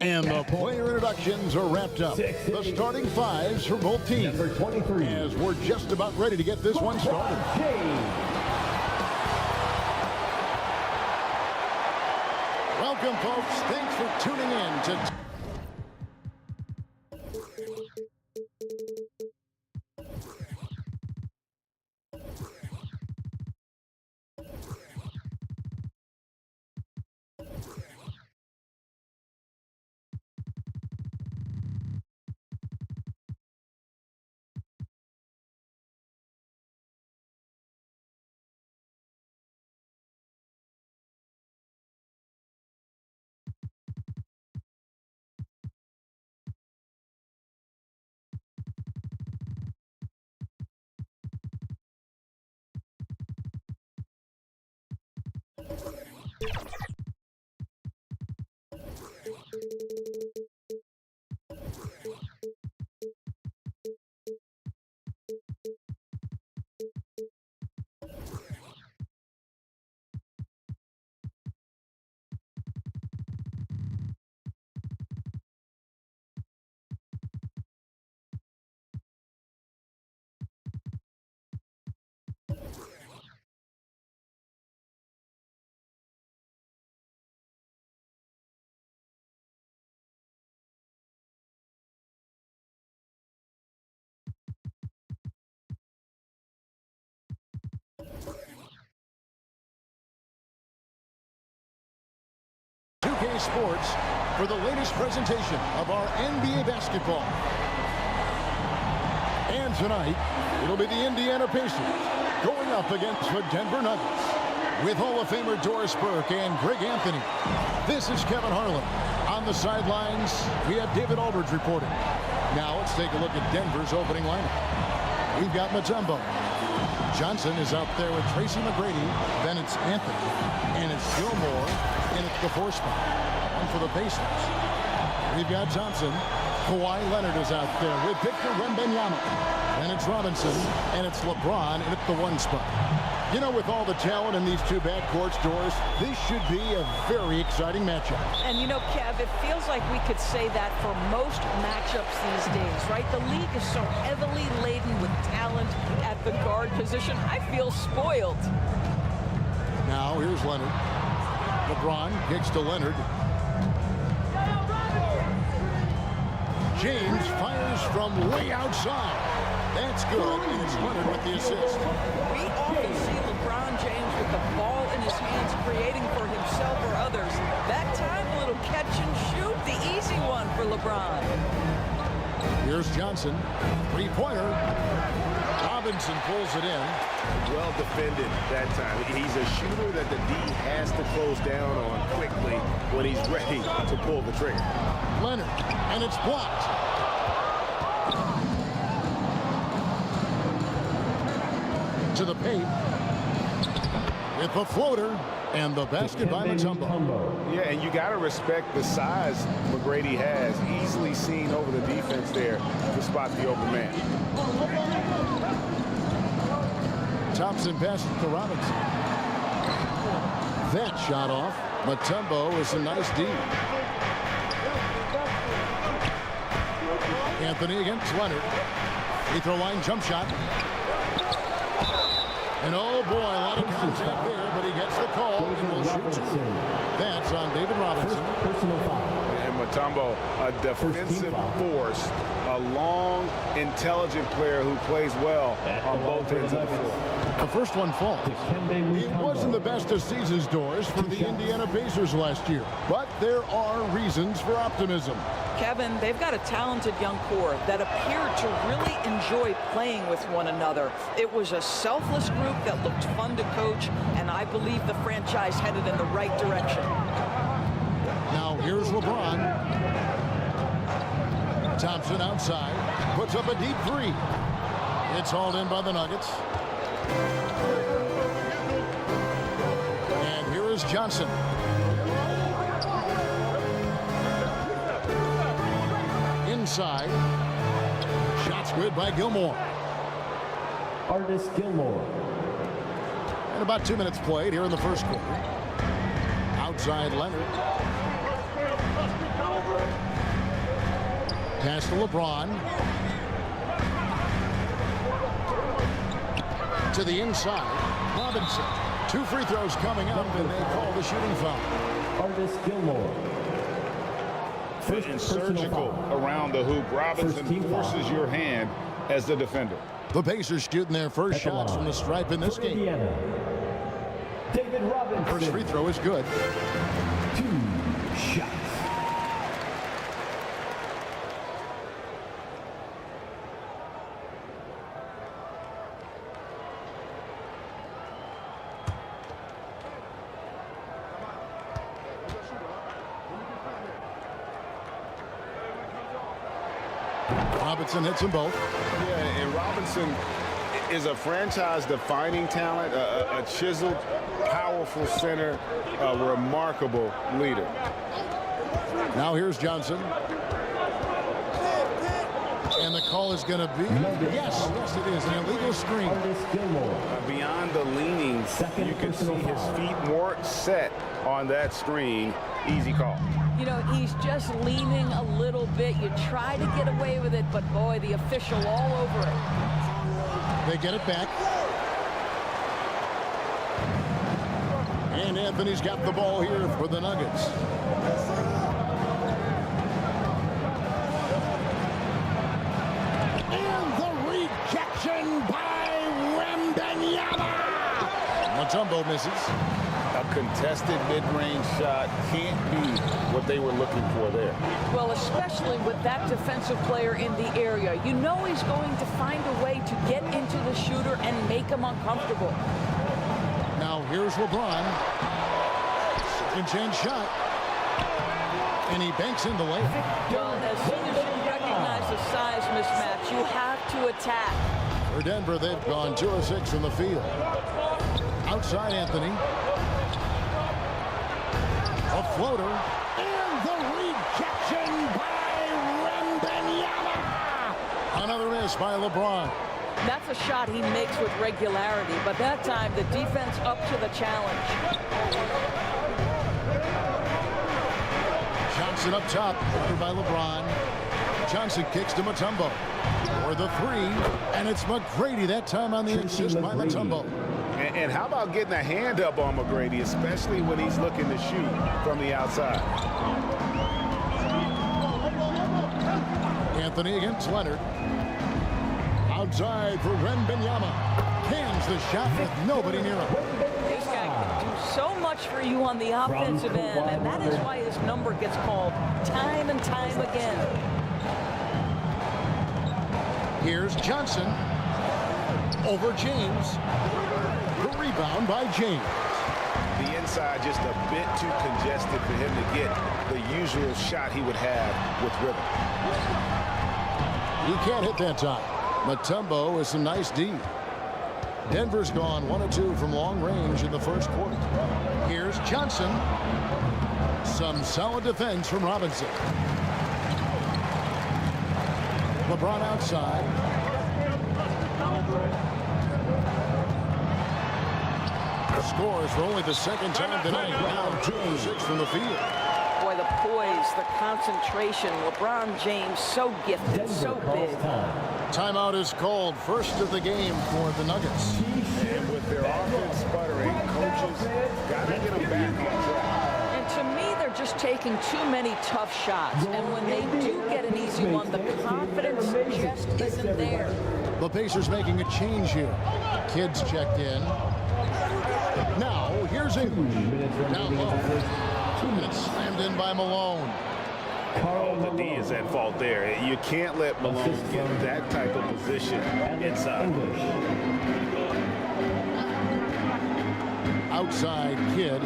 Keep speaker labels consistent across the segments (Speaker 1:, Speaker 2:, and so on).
Speaker 1: And the player introductions are wrapped up. The starting fives for both teams.
Speaker 2: Number 23.
Speaker 1: As we're just about ready to get this one started. Welcome, folks. Thanks for tuning in to... Sports for the latest presentation of our NBA basketball. And tonight, it'll be the Indiana Pacers going up against the Denver Nuggets. With Hall of Famer Doris Burke and Greg Anthony, this is Kevin Harlan. On the sidelines, we have David Aldridge reporting. Now let's take a look at Denver's opening lineup. We've got Mutombo. Johnson is out there with Tracy McGrady. Then it's Anthony. And it's Gilmore. And it's the 4 spot. For the Pacers, we've got Thompson. Kawhi Leonard is out there with Victor Wembanyama. And it's Robinson, and it's LeBron, and it's the 1 spot. You know, with all the talent in these two backcourts, Doris, this should be a very exciting matchup.
Speaker 3: And you know, Kev, it feels like we could say that for most matchups these days, right? The league is so heavily laden with talent at the guard position. I feel spoiled.
Speaker 1: Now, here's Leonard. LeBron kicks to Leonard. James fires from way outside. That's good, and it's Leonard with the assist.
Speaker 3: We often see LeBron James with the ball in his hands, creating for himself or others. That time, a little catch and shoot, the easy one for LeBron.
Speaker 1: Here's Johnson, 3-pointer. Robinson pulls it in.
Speaker 4: Well defended that time. He's a shooter that the D has to close down on quickly when he's ready to pull the trigger.
Speaker 1: Leonard, and it's blocked. To the paint. With the floater, and the basket by Mutombo.
Speaker 4: Yeah, and you got to respect the size McGrady has. Easily seen over the defense there to spot the open man.
Speaker 1: Thompson passes to Robinson. That shot off. Mutombo is a nice D. Anthony against Leonard. Free throw line jump shot. And oh boy, a lot of contact there, but he gets the call and will shoot 2. That's on David Robinson.
Speaker 4: And Mutombo, a defensive force, a long, intelligent player who plays well on both ends of the floor.
Speaker 1: The first one falls. It wasn't the best of season's, Doors, for the Indiana Pacers last year, but there are reasons for optimism.
Speaker 3: Kevin, they've got a talented young core that appeared to really enjoy playing with one another. It was a selfless group that looked fun to coach, and I believe the franchise headed in the right direction.
Speaker 1: Now here's LeBron. Thompson outside, puts up a deep 3. It's hauled in by the Nuggets. And here is Johnson. Inside. Shots good by Gilmore.
Speaker 2: Artist Gilmore.
Speaker 1: And about 2 minutes played here in the first quarter. Outside Leonard. Pass to LeBron. To the inside. Robinson. 2 free throws coming up, and they call the shooting foul.
Speaker 2: Artis Gilmore.
Speaker 4: And surgical around the hoop. Robinson forces your hand as the defender.
Speaker 1: The Pacers shooting their first shots from the stripe in this game.
Speaker 2: Indiana. David Robinson.
Speaker 1: First free throw is good.
Speaker 2: 2 shots.
Speaker 1: Robinson hits them both.
Speaker 4: Yeah, and Robinson is a franchise-defining talent, a chiseled, powerful center, a remarkable leader.
Speaker 1: Now here's Johnson. And the call is going to be, yes, it is, an illegal screen.
Speaker 2: Artis Gilmore.
Speaker 4: Beyond the leanings, you can see his feet more set on that screen. Easy call.
Speaker 3: You know, he's just leaning a little bit. You try to get away with it, but boy, the official all over it.
Speaker 1: They get it back. And Anthony's got the ball here for the Nuggets. And the rejection by Wembanyama. Mutombo misses.
Speaker 4: A contested mid-range shot can't be what they were looking for there.
Speaker 3: Well, especially with that defensive player in the area. You know he's going to find a way to get into the shooter and make him uncomfortable.
Speaker 1: Now here's LeBron. Second chance shot. And he banks in the lane.
Speaker 3: Well, as soon as you recognize the size mismatch, you have to attack.
Speaker 1: For Denver, they've gone 2 of 6 from the field. Outside Anthony. A floater, and the rejection by Wembanyama. Another miss by LeBron.
Speaker 3: That's a shot he makes with regularity, but that time the defense up to the challenge.
Speaker 1: Johnson up top, over by LeBron. Johnson kicks to Mutombo for the 3, and it's McGrady that time on the assist by Mutombo.
Speaker 4: And how about getting a hand up on McGrady, especially when he's looking to shoot from the outside?
Speaker 1: Anthony against Leonard. Outside for Wembanyama. Cans the shot with nobody near him.
Speaker 3: This guy can do so much for you on the offensive end, and that is why his number gets called time and time again.
Speaker 1: Here's Johnson. Over James. The rebound by James.
Speaker 4: The inside just a bit too congested for him to get the usual shot he would have with rhythm.
Speaker 1: He can't hit that time. Mutombo with some nice D. Denver's gone 1 of 2 from long range in the first quarter. Here's Johnson. Some solid defense from Robinson. LeBron outside. Scores for only the second time tonight. Now 2 of 6 from the field.
Speaker 3: Boy, the poise, the concentration. LeBron James, so gifted, so big.
Speaker 1: Timeout is called. First of the game for the Nuggets.
Speaker 4: And with their offense sputtering, coaches got to get them back on track.
Speaker 3: And to me, they're just taking too many tough shots. And when they do get an easy one, the confidence just isn't there.
Speaker 1: The Pacers making a change here. Kids checked in. Now, here's English. Down low. 2 minutes slammed in by Malone.
Speaker 4: The D is at fault there. You can't let Malone get that type of position inside.
Speaker 1: Outside Kid.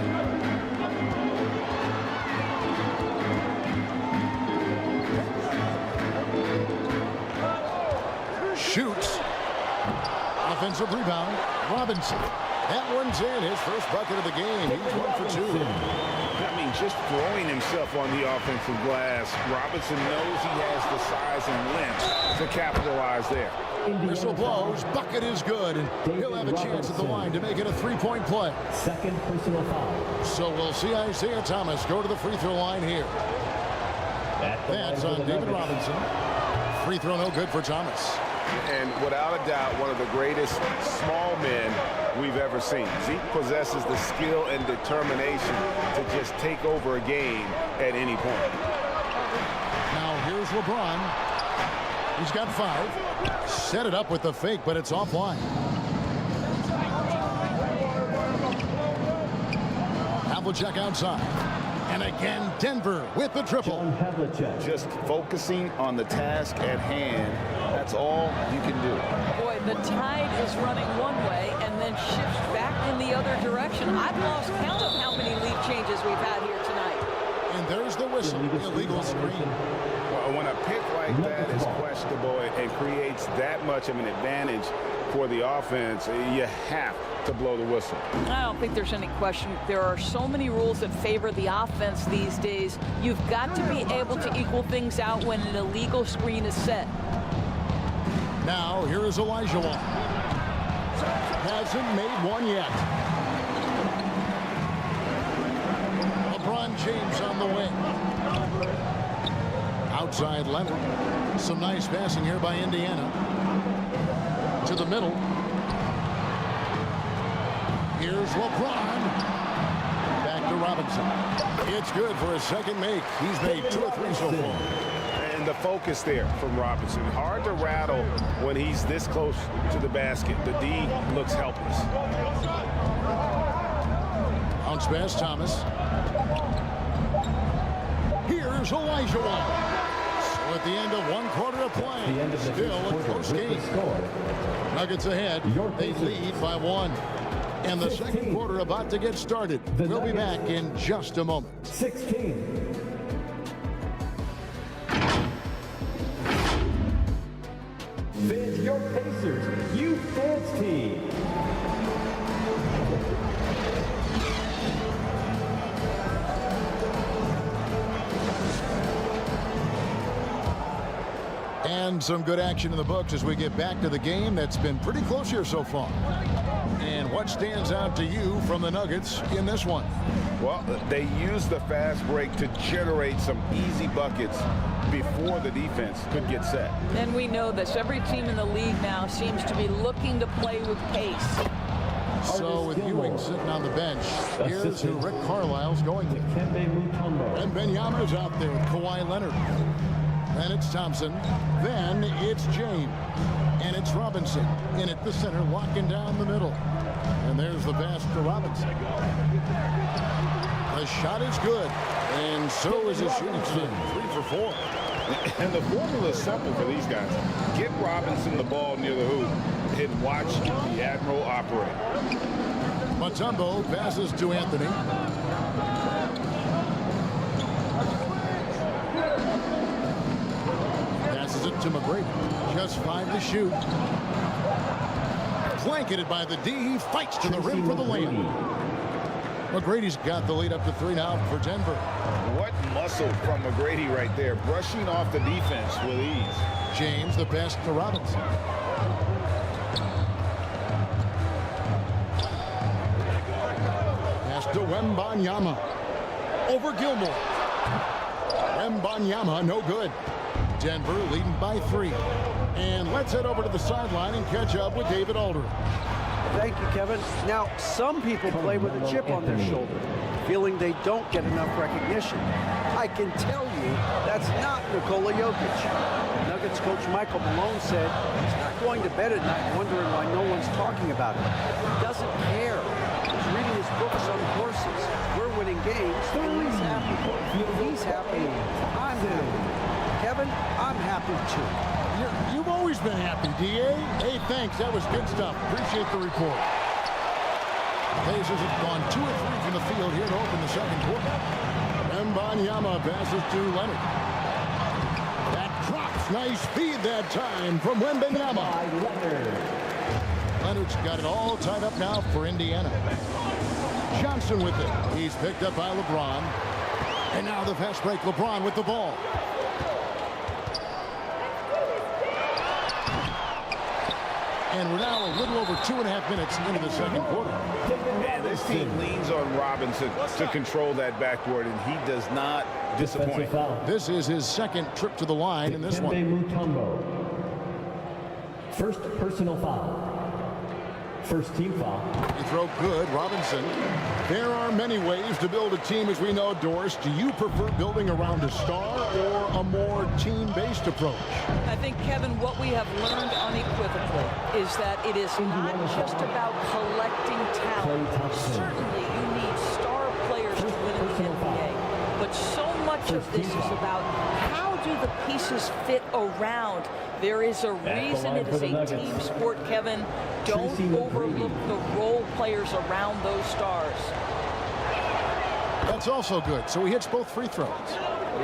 Speaker 1: Shoots. Offensive rebound. Robinson. That one's in. His first bucket of the game. He's 1 for 2.
Speaker 4: I mean, just throwing himself on the offensive glass, Robinson knows he has the size and length to capitalize there.
Speaker 1: Whistle blows. Bucket is good. And he'll have a chance at the line to make it a 3-point play.
Speaker 2: Second personal foul.
Speaker 1: So we'll see Isaiah Thomas go to the free throw line here. That's on David Robinson. Free throw no good for Thomas.
Speaker 4: And without a doubt, one of the greatest small men we've ever seen. Zeke possesses the skill and determination to just take over a game at any point.
Speaker 1: Now here's LeBron. He's got 5. Set it up with the fake, but it's offline. Havlicek outside. And again, Denver with the triple.
Speaker 4: Just focusing on the task at hand. That's all you can do.
Speaker 3: Boy, the tide is running one way and then shifts back in the other direction. I've lost count of how many lead changes we've had here tonight.
Speaker 1: And there's the whistle, illegal screen.
Speaker 4: Well, when a pick like that is questionable and creates that much of an advantage for the offense, you have to blow the whistle.
Speaker 3: I don't think there's any question. There are so many rules that favor the offense these days. You've got to be able to equal things out when an illegal screen is set.
Speaker 1: Now, here is Elijah Wan. Hasn't made one yet. LeBron James on the wing. Outside Leonard. Some nice passing here by Indiana. To the middle. Here's LeBron. Back to Robinson. It's good for a second make. He's made 2 or 3 so far.
Speaker 4: And the focus there from Robinson. Hard to rattle when he's this close to the basket. The D looks helpless.
Speaker 1: Bounce pass, Thomas. Here's Elijah Wan. So at the end of 1 quarter of play, still a close game. Nuggets ahead. They lead by 1. And the second quarter about to get started. We'll be back in just a moment.
Speaker 2: 16. Fans, your Pacers, you fans team.
Speaker 1: And some good action in the books as we get back to the game that's been pretty close here so far. And what stands out to you from the Nuggets in this one?
Speaker 4: Well, they used the fast break to generate some easy buckets before the defense could get set.
Speaker 3: And we know this. Every team in the league now seems to be looking to play with pace.
Speaker 1: So with Ewing sitting on the bench, here's who Rick Carlisle's going with. WEMBANYAMA's out there with Kawhi Leonard. Then it's Thompson. Then it's James. And it's Robinson in at the center, locking down the middle. And there's the pass to Robinson. The shot is good. And so is his shooting team. 3 for 4.
Speaker 4: And the formula is simple for these guys. Get Robinson the ball near the hoop and watch the Admiral operate.
Speaker 1: Mutombo passes to Anthony. Passes it to McGrady. Just 5 to shoot. Blanketed by the D. He fights to the rim for the layup. McGrady's got the lead up to 3 now for Denver.
Speaker 4: What muscle from McGrady right there, brushing off the defense with ease.
Speaker 1: James, the pass to Robinson. Pass to WEMBANYAMA. Over Gilmore. WEMBANYAMA, no good. Denver leading by 3. And let's head over to the sideline and catch up with David Aldridge.
Speaker 5: Thank you, Kevin. Now, some people play with a chip on their shoulder, feeling they don't get enough recognition. I can tell you that's not Nikola Jokic. Nuggets coach Michael Malone said he's not going to bed at night wondering why no one's talking about him. He doesn't care. He's reading his books on horses. We're winning games, and he's happy. He's happy. I'm happy. Kevin, I'm happy too.
Speaker 1: You've always been happy, D.A. Hey, thanks. That was good stuff. Appreciate the report. Pacers have gone 2 or 3 from the field here to open the second quarter. WEMBANYAMA passes to Leonard. That drops. Nice feed that time from WEMBANYAMA. Leonard's got it all tied up now for Indiana. Johnson with it. He's picked up by LeBron. And now the fast break. LeBron with the ball. And we're now a little over 2.5 minutes into the second quarter.
Speaker 4: And this team leans on Robinson to control that backboard, and he does not disappointing.
Speaker 1: This is his second trip to the line in this one.
Speaker 2: First personal foul. First team foul.
Speaker 1: You throw good, Robinson. There are many ways to build a team, as we know, Doris. Do you prefer building around a star or a more team-based approach?
Speaker 3: I think, Kevin, what we have learned unequivocally is that it is not just about collecting talent. Certainly, you need star players to win in the NBA. But so much of this is about how do the pieces fit around. There is a reason it is a team sport, Kevin. Don't overlook the role players around those stars.
Speaker 1: That's also good. So he hits both free throws.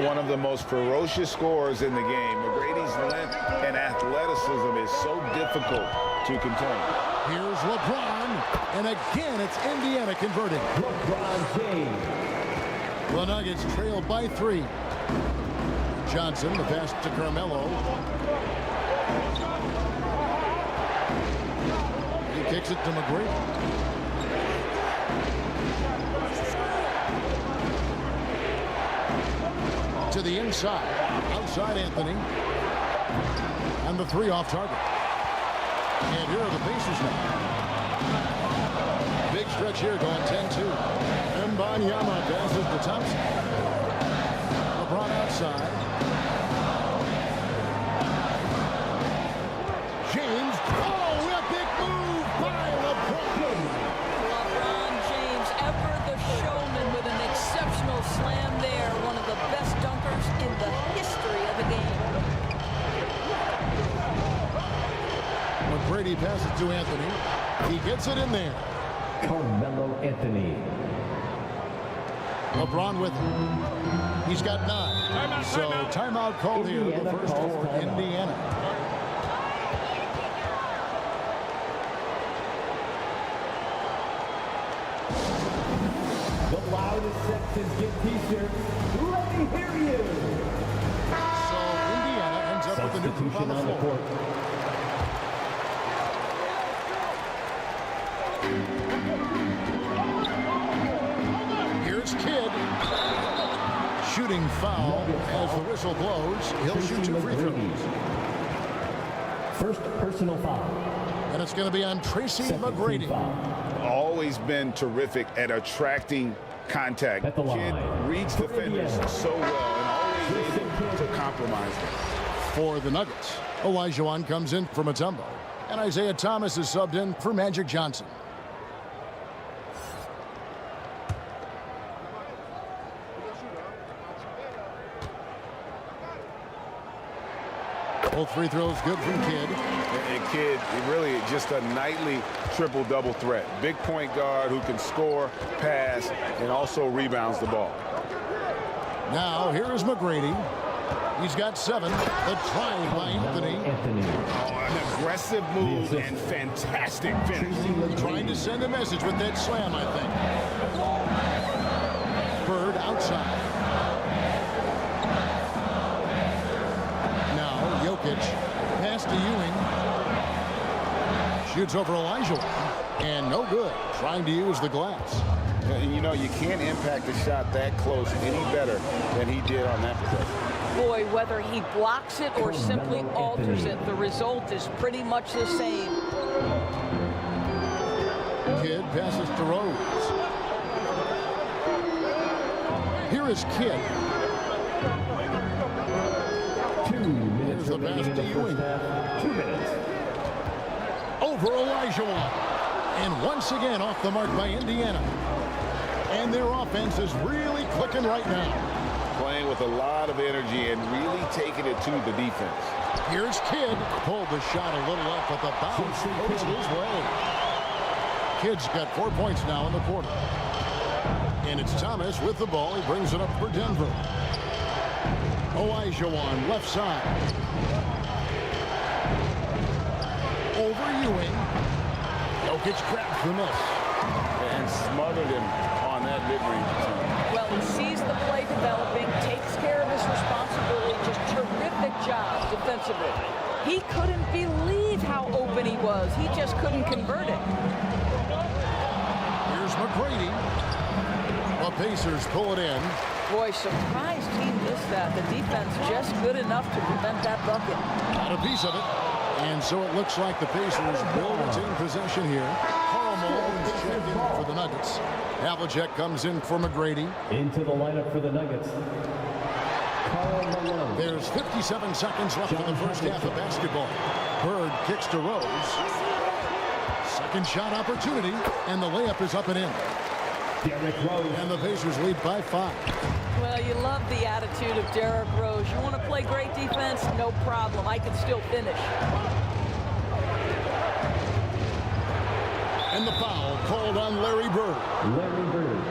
Speaker 4: One of the most ferocious scorers in the game. McGrady's length and athleticism is so difficult to contain.
Speaker 1: Here's LeBron, and again it's Indiana converting.
Speaker 2: LeBron James.
Speaker 1: The Nuggets trail by 3. Johnson, the pass to Carmelo. He kicks it to McGrady. To the inside. Outside Anthony. And the 3 off target. And here are the Pacers now. Big stretch here going 10-2. MOURNING passes to Thompson. LeBron outside. James. Oh, a big move by LeBron.
Speaker 3: LeBron James, ever the showman with an exceptional slam there. One of the best dunkers in the history of the game.
Speaker 1: McGrady passes to Anthony. He gets it in there.
Speaker 2: Carmelo Anthony.
Speaker 1: LeBron with him. He's got 9. So timeout called here. The first for Indiana.
Speaker 2: The loudest sections get t-shirts. Let me hear you.
Speaker 1: So Indiana ends up with a new group on the floor. Here's Kidd. Shooting foul as the whistle blows. He'll shoot 2 free throws.
Speaker 2: First personal foul.
Speaker 1: And it's going to be on Tracy McGrady.
Speaker 4: Always been terrific at attracting contact. Kid reads defenders so well and always able to compromise them.
Speaker 1: For the Nuggets, Olajuwon comes in for Mutombo. And Isaiah Thomas is subbed in for Magic Johnson. Both free throws good from Kidd.
Speaker 4: And Kidd, really just a nightly triple-double threat. Big point guard who can score, pass, and also rebounds the ball.
Speaker 1: Now, here is McGrady. He's got 7. The try by Anthony.
Speaker 4: Oh, an aggressive move and fantastic finish.
Speaker 1: Trying to send a message with that slam, I think. Bird outside. Now, JOKIC. Pass to Ewing. Shoots over Olajuwon. And no good. Trying to use the glass.
Speaker 4: And you know, you can't impact a shot that close any better than he did on that possession.
Speaker 3: Boy, whether he blocks it or simply alters it, the result is pretty much the same.
Speaker 1: Kidd passes to Rose. Here is Kidd.
Speaker 2: 2 minutes
Speaker 1: The
Speaker 2: remaining
Speaker 1: pass
Speaker 2: in
Speaker 1: to
Speaker 2: the first
Speaker 1: Ewing.
Speaker 2: half. 2 minutes.
Speaker 1: Over Olajuwon. And once again off the mark by Indiana. And their offense is really clicking right now.
Speaker 4: Playing with a lot of energy and really taking it to the defense.
Speaker 1: Here's Kidd. Pulled the shot a little up, but the bounce goes his way. Kidd's got 4 points now in the quarter. And it's Thomas with the ball. He brings it up for Denver. Olajuwon left side. Over Ewing. JOKIC grabs the miss.
Speaker 4: And smothered him on that mid-range attempt.
Speaker 3: Well, he sees the play developing, takes care of his responsibility, just terrific job defensively. He couldn't believe how open he was. He just couldn't convert it.
Speaker 1: Here's McGrady. The Pacers pull it in.
Speaker 3: Boy, surprised he missed that. The defense just good enough to prevent that bucket.
Speaker 1: Got a piece of it. And so it looks like the Pacers will retain possession here. Karl Malone checked in for the Nuggets. Havlicek comes in for McGrady.
Speaker 2: Into the lineup for the Nuggets. Karl Malone.
Speaker 1: There's 57 seconds left in the first half of basketball. Bird kicks to Rose. Second shot opportunity, and the layup is up and in.
Speaker 2: Derrick Rose.
Speaker 1: And the Pacers lead by 5.
Speaker 3: Well, you love the attitude of Derrick Rose. You want to play great defense? No problem. I can still finish.
Speaker 1: And the foul called on Larry Bird.
Speaker 2: Larry Bird.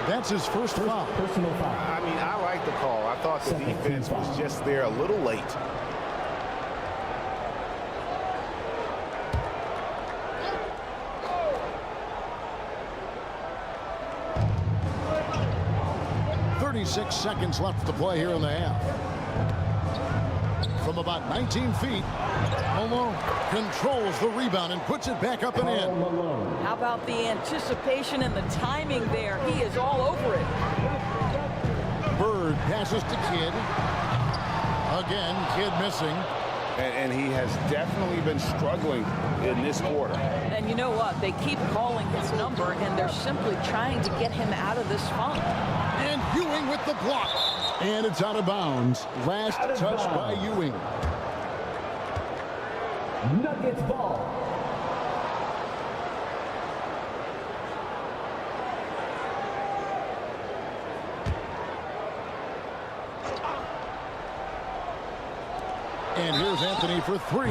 Speaker 1: That's his first foul.
Speaker 2: Personal foul.
Speaker 4: I mean, I like the call. I thought the defense was just there a little late.
Speaker 1: Six seconds left to play here in the half. From about 19 feet, Malone controls the rebound and puts it back up and in.
Speaker 3: How about the anticipation and the timing there? He is all over it.
Speaker 1: Bird passes to Kidd. Again, Kidd missing.
Speaker 4: And he has definitely been struggling in this quarter.
Speaker 3: And you know what? They keep calling his number, and they're simply trying to get him out of this funk.
Speaker 1: And Ewing with the block. And it's out of bounds. Last touch by Ewing.
Speaker 2: Nuggets ball.
Speaker 1: And here's Anthony for 3.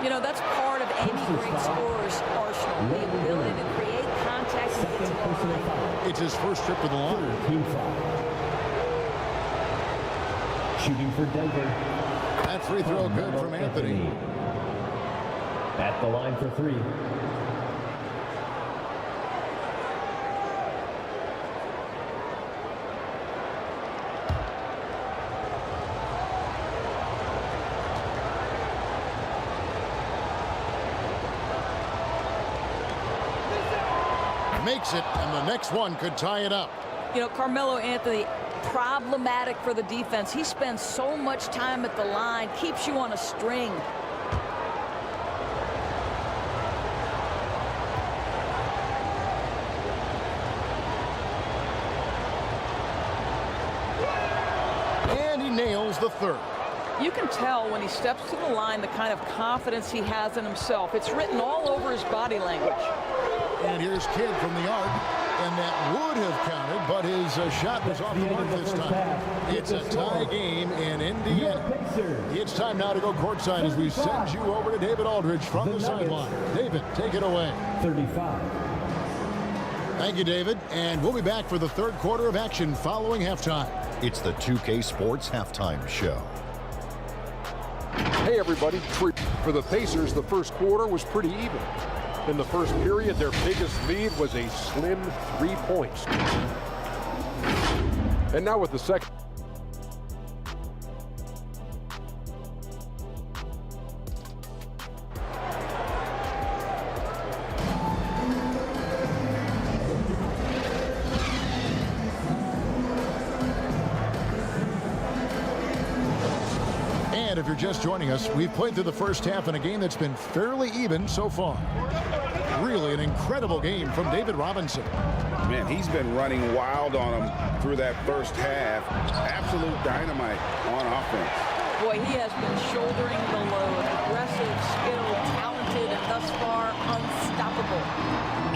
Speaker 3: You know, that's part of any great scorer's arsenal. The ability to create contact and get to the line.
Speaker 1: It's his first trip to the line.
Speaker 2: Team foul. Shooting for Denver.
Speaker 1: That free throw good from Anthony.
Speaker 2: At the line for 3.
Speaker 1: Makes it, and the next one could tie it up.
Speaker 3: You know, Carmelo Anthony, problematic for the defense. He spends so much time at the line, keeps you on a string.
Speaker 1: And he nails the third.
Speaker 3: You can tell when he steps to the line the kind of confidence he has in himself. It's written all over his body language.
Speaker 1: And here's Kidd from the arc, and that would have counted, but his shot was off the mark this time. It's a tie game in Indiana. It's time now to go courtside as we send you over to David Aldridge from the sideline. David, take it away.
Speaker 2: 35.
Speaker 1: Thank you, David, and we'll be back for the third quarter of action following halftime.
Speaker 6: It's the 2K Sports Halftime Show.
Speaker 7: Hey everybody, for the Pacers, the first quarter was pretty even. In the first period, their biggest lead was a slim 3 points. And now with the second.
Speaker 1: And if you're just joining us, we've played through the first half in a game that's been fairly even so far. Really an incredible game from David Robinson.
Speaker 4: Man, he's been running wild on him through that first half. Absolute dynamite on offense.
Speaker 3: Boy, he has been shouldering the load. Aggressive, skilled, talented, and thus far unstoppable.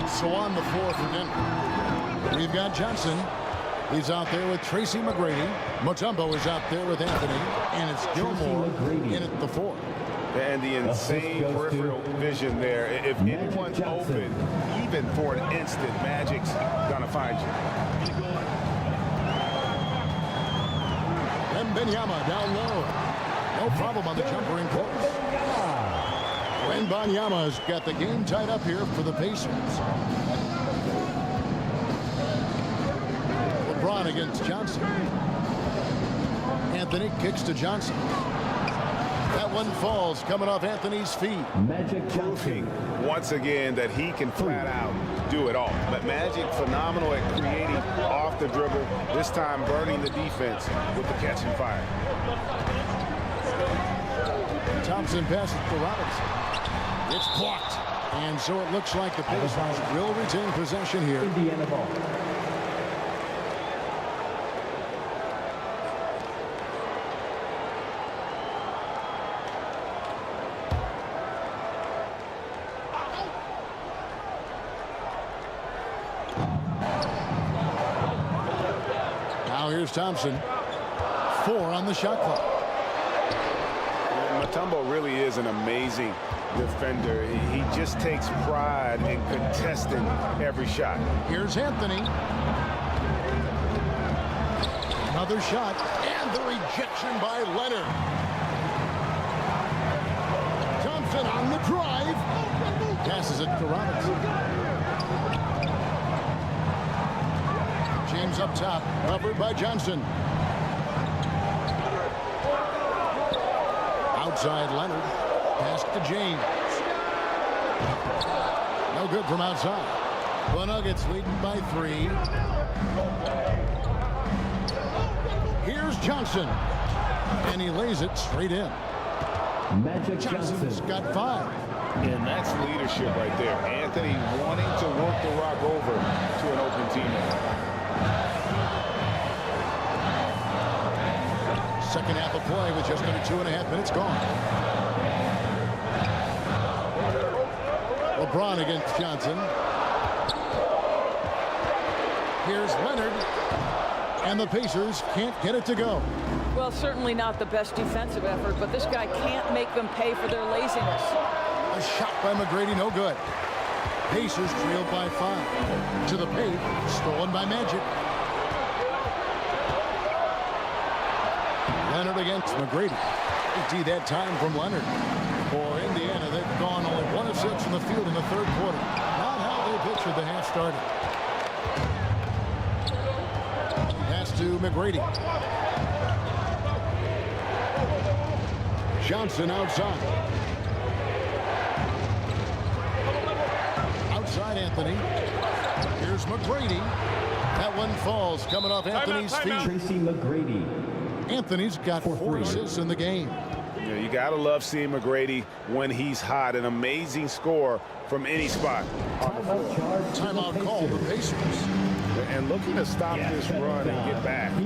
Speaker 1: So on the floor for Denver, we've got Johnson. He's out there with Tracy McGrady. Mutombo is out there with Anthony. And it's Gilmore in at the 4.
Speaker 4: And the insane peripheral vision there. If anyone's open, even for an instant, Magic's gonna find you.
Speaker 1: Wembanyama down low. No problem on the jumper in close. Wembanyama's got the game tied up here for the Pacers. LeBron against Johnson. Anthony kicks to Johnson. That one falls, coming off Anthony's feet.
Speaker 2: Magic Johnson.
Speaker 4: Once again that he can flat out do it all. But Magic phenomenal at creating off the dribble, this time burning the defense with the catch and fire.
Speaker 1: Thompson passes to Robinson. It's blocked. And so it looks like the Pacers will retain possession here.
Speaker 2: Indiana ball.
Speaker 1: Now here's Thompson. 4 on the shot clock.
Speaker 4: Mutombo really is an amazing defender. He just takes pride in contesting every shot.
Speaker 1: Here's Anthony. Another shot, and the rejection by Leonard. Thompson on the drive. Passes it to Robinson. James up top, covered by Johnson. Outside Leonard. Pass to James. No good from outside. The Nuggets leading by 3. Here's Johnson. And he lays it straight in.
Speaker 2: Magic
Speaker 1: Johnson's
Speaker 2: Johnson.
Speaker 1: got 5.
Speaker 4: And that's leadership right there. Anthony wanting to work the rock over to an open teammate.
Speaker 1: Second half of play with just under 2.5 minutes gone. LeBron against Johnson. Here's Leonard. And the Pacers can't get it to go.
Speaker 3: Well, certainly not the best defensive effort, but this guy can't make them pay for their laziness.
Speaker 1: A shot by McGrady, no good. Pacers trailed by 5. To the paint, stolen by Magic. Leonard against McGrady. Empty that time from Leonard. For Indiana, they've gone only 1 of 6 in the field in the third quarter. Not how they pictured the half started. Pass to McGrady. Johnson outside. Outside Anthony. Here's McGrady. That one falls, coming off Anthony's feet.
Speaker 2: Tracy McGrady.
Speaker 1: Anthony's got 4 assists in the game.
Speaker 4: Yeah, you gotta love seeing McGrady when he's hot. An amazing score from any spot.
Speaker 1: Timeout call the Pacers.
Speaker 4: And looking to stop this run and get back on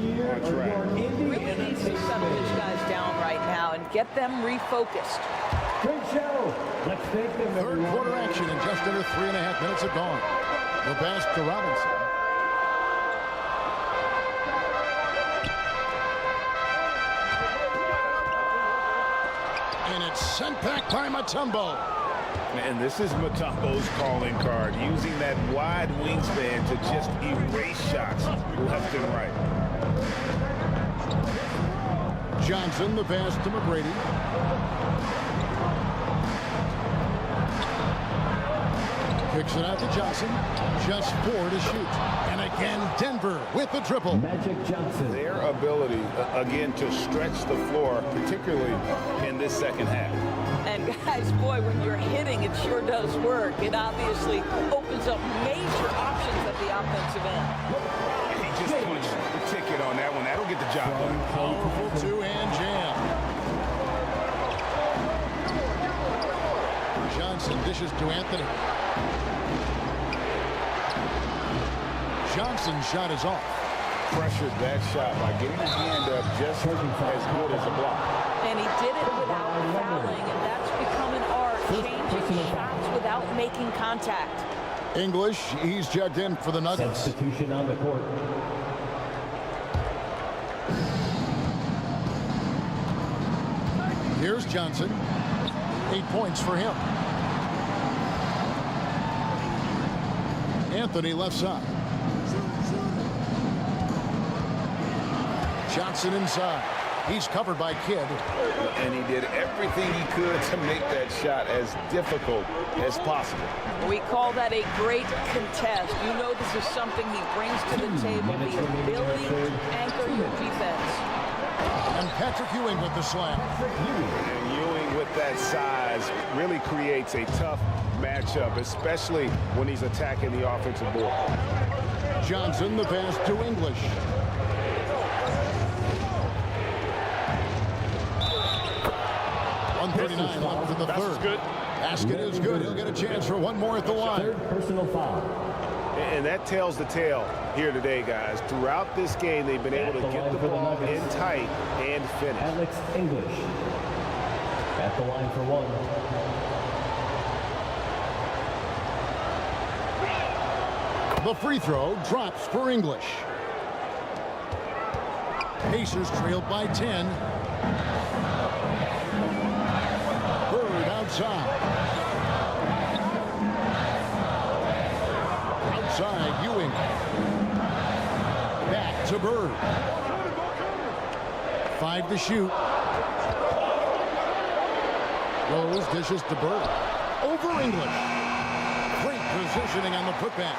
Speaker 4: track.
Speaker 3: Really needs to settle his guys down right now and get them refocused.
Speaker 2: Great show. Let's thank them,
Speaker 1: Third
Speaker 2: everyone.
Speaker 1: quarter action and just under 3.5 minutes have gone. The pass to Robinson. And it's sent back by Mutombo.
Speaker 4: And this is Mutombo's calling card, using that wide wingspan to just erase shots left and right.
Speaker 1: Johnson, the pass to McGrady. Kicks it out to Johnson. Just 4 to shoot. And again, Denver with the triple.
Speaker 2: Magic Johnson.
Speaker 4: Their ability, again, to stretch the floor, particularly in this second half.
Speaker 3: And guys, boy, when you're hitting, it sure does work. It obviously opens up major options at the offensive end.
Speaker 4: He just punched the ticket on that one. That'll get the job done.
Speaker 1: Powerful 2-hand jam. Johnson dishes to Anthony. Johnson's shot is off.
Speaker 4: Pressured that shot by getting his hand up just as good as a block.
Speaker 3: And he did it without fouling, and that's become an art, changing shots without making contact.
Speaker 1: English, he's checked in for the Nuggets.
Speaker 2: Substitution on the court.
Speaker 1: Here's Johnson. 8 points for him. Anthony left side. Johnson inside. He's covered by Kidd.
Speaker 4: And he did everything he could to make that shot as difficult as possible.
Speaker 3: We call that a great contest. You know this is something he brings to the table, the ability to anchor your defense.
Speaker 1: And Patrick Ewing with the slam.
Speaker 4: And with that size really creates a tough matchup, especially when he's attacking the offensive board.
Speaker 1: Johnson, the pass to English. .139 left in the third.
Speaker 7: Good.
Speaker 1: Basket is good. He'll get a chance for one more at the line.
Speaker 2: Third personal foul.
Speaker 4: And that tells the tale here today, guys. Throughout this game, they've been able to get the ball in tight and finish.
Speaker 2: Alex English at the line for one.
Speaker 1: The free throw drops for English. Pacers trailed by 10. Bird outside. Outside, Ewing. Back to Bird. 5 to shoot. Rose dishes to Bird. Over English. Great positioning on the putback.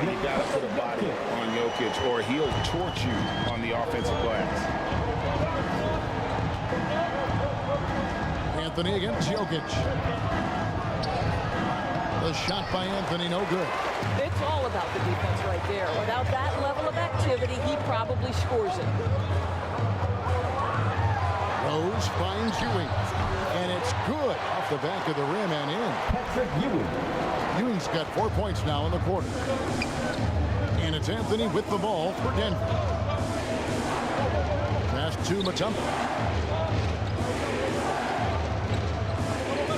Speaker 4: You got to put a body on Jokic or he'll torch you on the offensive glass.
Speaker 1: Anthony against Jokic. The shot by Anthony, no good.
Speaker 3: It's all about the defense right there. Without that level of activity, he probably scores it.
Speaker 1: Rose finds Ewing. And it's good off the back of the rim and in.
Speaker 2: Patrick Ewing.
Speaker 1: Ewing's got 4 points now in the quarter. And it's Anthony with the ball for Denver. Pass to Mutombo.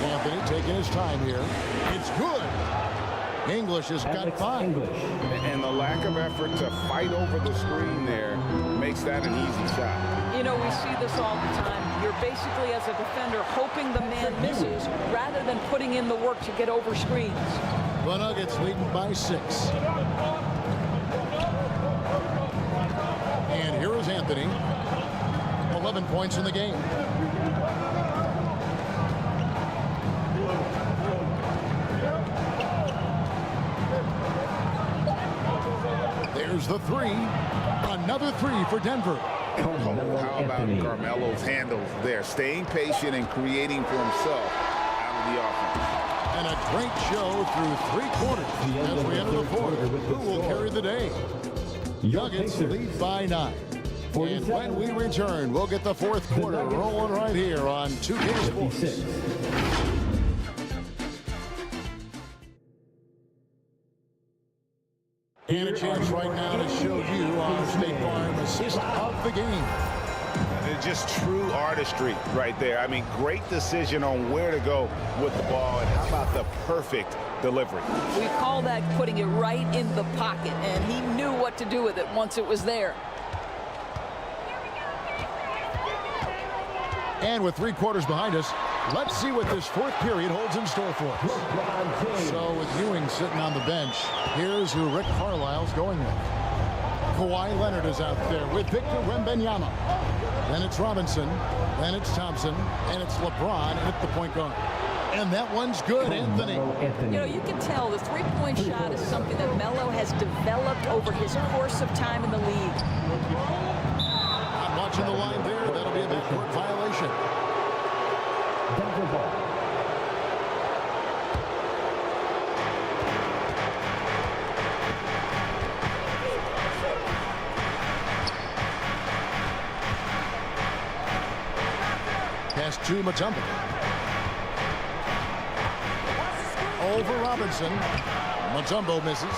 Speaker 1: Anthony taking his time here. It's good. English has got
Speaker 2: Alex
Speaker 1: 5.
Speaker 2: English.
Speaker 4: And the lack of effort to fight over the screen there makes that an easy shot.
Speaker 3: You know, we see this all the time. You're basically, as a defender, hoping the man misses rather than putting in the work to get over screens.
Speaker 1: The Nuggets leading by 6. And here is Anthony. 11 points in the game. There's the 3. Another 3 for Denver.
Speaker 4: How about Carmelo's handles there? Staying patient and creating for himself out of the offense.
Speaker 1: And a great show through 3 quarters as we enter the fourth. Who will carry the day? Nuggets lead by 9. And when we return, we'll get the fourth quarter rolling right here on 2K Sports. And a chance right now to show you our State Farm assist of the game.
Speaker 4: Just true artistry right there. I mean, great decision on where to go with the ball, and how about the perfect delivery?
Speaker 3: We call that putting it right in the pocket, and he knew what to do with it once it was there.
Speaker 1: And with 3 quarters behind us, let's see what this fourth period holds in store for us. So with Ewing sitting on the bench, here's who Rick Carlisle's going with. Kawhi Leonard is out there with Victor Wembanyama. Then it's Robinson, then it's Thompson, and it's LeBron at the point guard. And that one's good, Anthony.
Speaker 3: You know, you can tell the three-point shot is something that Melo has developed over his course of time in the league.
Speaker 1: I'm watching the line there. That'll be a backcourt violation.
Speaker 2: Denver ball.
Speaker 1: Pass to Mutombo. Over Robinson. Mutombo misses.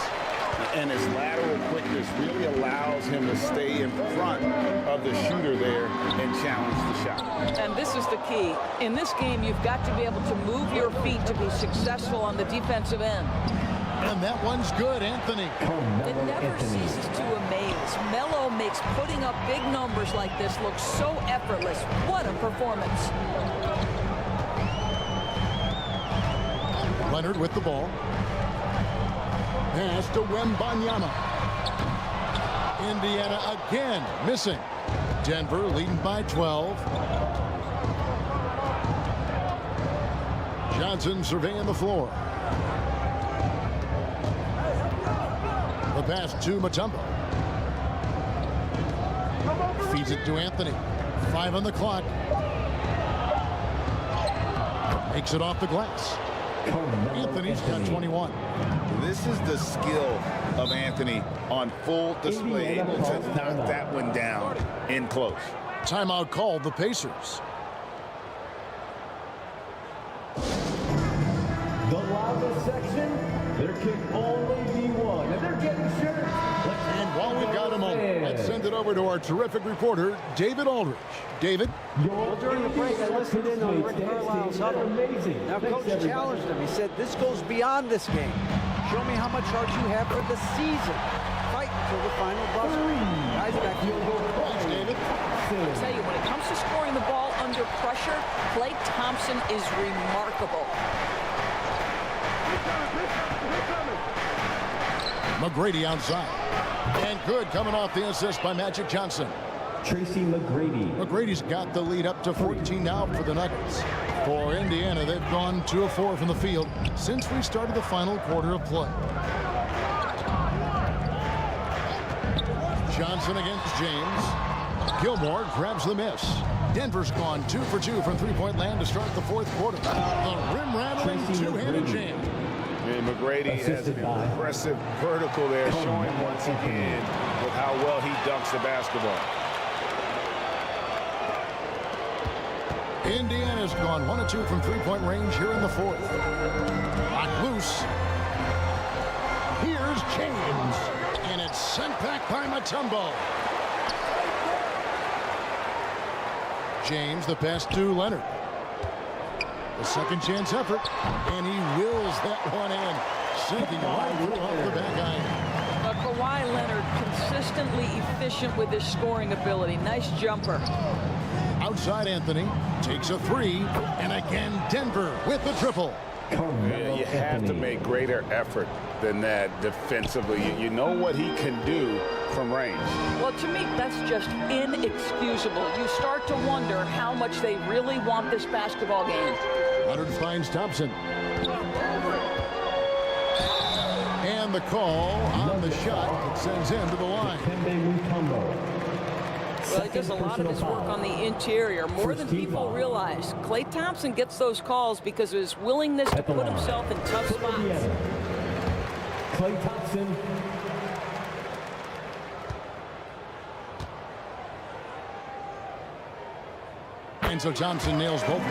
Speaker 4: And his lateral quickness really allows him to stay in front of the shooter there and challenge the shot.
Speaker 3: And this is the key. In this game, you've got to be able to move your feet to be successful on the defensive end.
Speaker 1: And that one's good, Anthony.
Speaker 3: It never ceases to amaze. Melo makes putting up big numbers like this look so effortless. What a performance.
Speaker 1: Leonard with the ball. Pass to Wembanyama. Indiana again missing. Denver leading by 12. Johnson surveying the floor. The pass to Mutombo. Feeds it to Anthony. 5 on the clock. Takes it off the glass. Anthony's got 21.
Speaker 8: This is the skill of Anthony on full display, able to knock that one down in close.
Speaker 1: Timeout called the Pacers.
Speaker 2: The loudest section, there can only be one. And they're getting shirts.
Speaker 1: And while we've got a moment, let's send it over to our terrific reporter, David Aldridge. David?
Speaker 5: Well, during the break, I listened in on Rick Carlisle's huddle.
Speaker 2: Amazing.
Speaker 5: Now, Coach challenged him. He said, this goes beyond this game. Show me how much heart you have for the season. Fight until the final buzzer. Guys, back to you.
Speaker 1: Thanks, David.
Speaker 3: I'll tell you, when it comes to scoring the ball under pressure, Klay Thompson is remarkable.
Speaker 1: McGrady outside. And good coming off the assist by Magic Johnson.
Speaker 2: Tracy McGrady.
Speaker 1: McGrady's got the lead up to 14 now for the Nuggets. For Indiana, they've gone 2 of 4 from the field since we started the final quarter of play. Johnson against James. Gilmore grabs the miss. Denver's gone 2 for 2 from three-point land to start the fourth quarter. The rim-rattling two-handed jam.
Speaker 4: And McGrady has an impressive vertical there, showing once again with how well he dunks the basketball.
Speaker 1: Indiana's gone 1 of 2 from three-point range here in the fourth. Locked loose. Here's James. And it's sent back by Mutombo. James, the pass to Leonard. The second chance effort, and he wills that one in, sinking right through off the back iron.
Speaker 3: Kawhi Leonard consistently efficient with his scoring ability. Nice jumper.
Speaker 1: Outside Anthony takes a 3, and again Denver with the triple.
Speaker 4: Yeah, you have to make greater effort than that defensively. You know what he can do from range.
Speaker 3: Well, to me, that's just inexcusable. You start to wonder how much they really want this basketball game.
Speaker 1: Leonard finds Thompson. And the call on the shot that sends him to the line.
Speaker 3: Well, he does a lot of his work on the interior, more than people realize. Klay Thompson gets those calls because of his willingness to put himself in tough spots.
Speaker 2: Klay Thompson.
Speaker 1: And so Thompson nails both.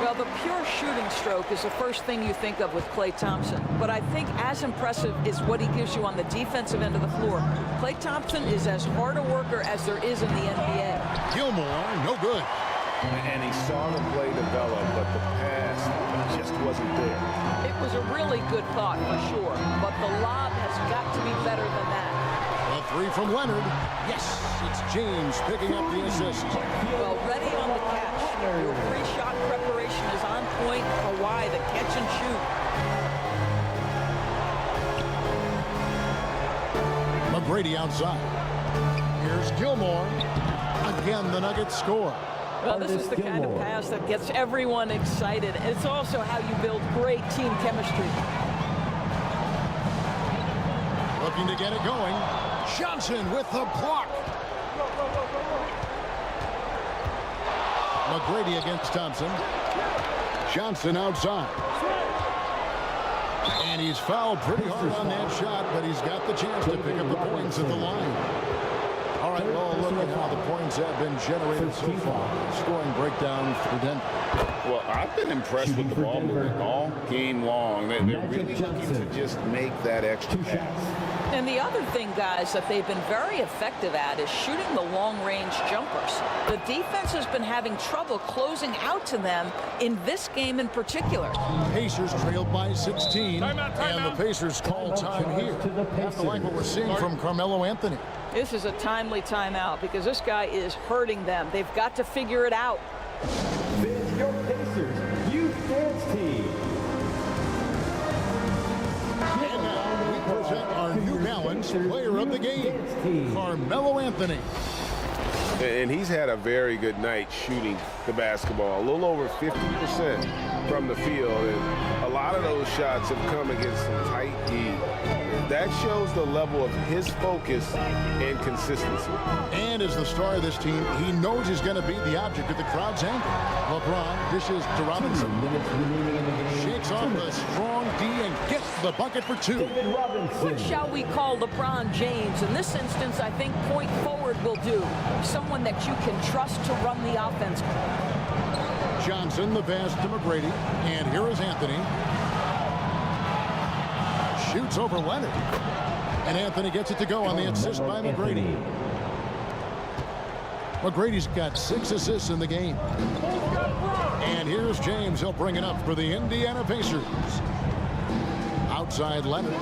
Speaker 3: Well, the pure shooting stroke is the first thing you think of with Klay Thompson. But I think as impressive is what he gives you on the defensive end of the floor. Klay Thompson is as hard a worker as there is in the NBA.
Speaker 1: Gilmore, no good.
Speaker 4: And he saw the play develop, but the pass just wasn't there.
Speaker 3: It was a really good thought for sure, but the lob has got to be better than that.
Speaker 1: A 3 from Leonard. Yes, it's James picking up the assist.
Speaker 3: Well, ready on the catch. Your pre-shot preparation is on point. Kawhi, the catch and shoot.
Speaker 1: McGrady outside. Here's Gilmore. Again, the Nuggets score.
Speaker 3: Well, this is the kind of pass that gets everyone excited. It's also how you build great team chemistry.
Speaker 1: Looking to get it going. Johnson with the block. McGrady against Thompson. Johnson outside. And he's fouled pretty hard on that shot, but he's got the chance to pick up the points at the line. All right, well, look at how the points have been generated so far. Scoring breakdown for Denver.
Speaker 4: Well, I've been impressed with the ball movement all game long. They're really looking to just make that extra pass.
Speaker 3: And the other thing, guys, that they've been very effective at is shooting the long-range jumpers. The defense has been having trouble closing out to them in this game in particular.
Speaker 1: Pacers trailed by 16, and the Pacers call time here. Have to like what we're seeing from Carmelo Anthony.
Speaker 3: This is a timely timeout because this guy is hurting them. They've got to figure it out.
Speaker 2: This is your Pacers Youth Dance Team.
Speaker 1: And now we present our New Balance player of the game, Carmelo Anthony.
Speaker 4: And he's had a very good night shooting the basketball. A little over 50% from the field. And a lot of those shots have come against some tight D. That shows the level of his focus and consistency.
Speaker 1: And as the star of this team, he knows he's going to be the object of the crowd's anger. LeBron dishes to Robinson. Shakes off the strong D and gets the bucket for two.
Speaker 3: What shall we call LeBron James? In this instance, I think point forward will do. Someone that you can trust to run the offense.
Speaker 1: Johnson, the pass to McGrady. And here is Anthony. Shoots over Leonard. And Anthony gets it to go on the assist by McGrady. McGrady's got 6 assists in the game. And here's James. He'll bring it up for the Indiana Pacers. Outside Leonard.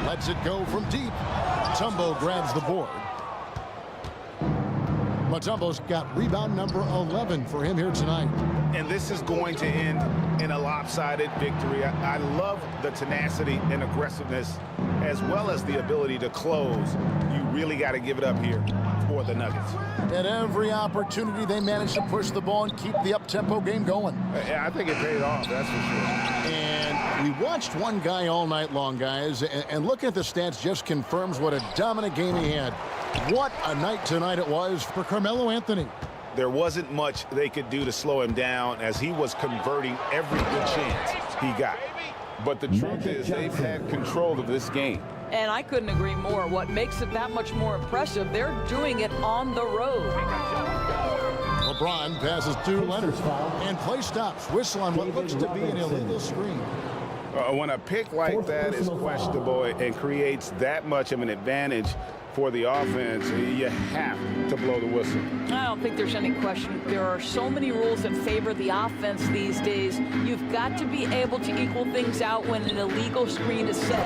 Speaker 1: Lets it go from deep. Mutombo grabs the board. Mutombo's got rebound number 11 for him here tonight.
Speaker 4: And this is going to end in a lopsided victory. I love the tenacity and aggressiveness, as well as the ability to close. You really got to give it up here for the Nuggets.
Speaker 1: At every opportunity, they managed to push the ball and keep the up-tempo game going.
Speaker 4: I think it paid off, that's for sure.
Speaker 1: And we watched one guy all night long, guys, and looking at the stats just confirms what a dominant game he had. What a night tonight it was for Carmelo Anthony.
Speaker 4: There wasn't much they could do to slow him down as he was converting every good chance he got. But the truth is they've had control of this game.
Speaker 3: And I couldn't agree more. What makes it that much more impressive, they're doing it on the road.
Speaker 1: LeBron passes to Leonard. And play stops. Whistle on what looks to be an illegal screen.
Speaker 4: When a pick like that is questionable and creates that much of an advantage for the offense, you have to blow the whistle.
Speaker 3: I don't think there's any question. There are so many rules that favor the offense these days. You've got to be able to equal things out when an illegal screen is set.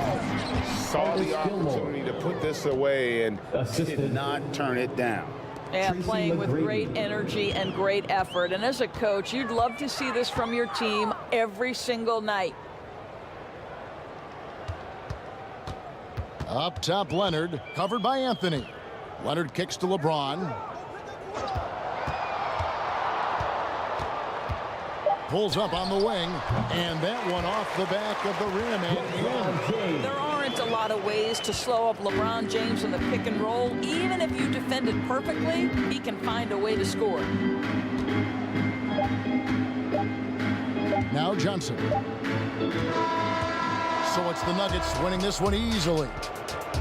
Speaker 4: Saw the opportunity to put this away and did not turn it down.
Speaker 3: And playing with great energy and great effort. And as a coach, you'd love to see this from your team every single night.
Speaker 1: Up top, Leonard, covered by Anthony. Leonard kicks to LeBron. Pulls up on the wing, and that one off the back of the rim and in.
Speaker 3: There aren't a lot of ways to slow up LeBron James in the pick and roll. Even if you defend it perfectly, he can find a way to score.
Speaker 1: Now Johnson. So it's the Nuggets winning this one easily.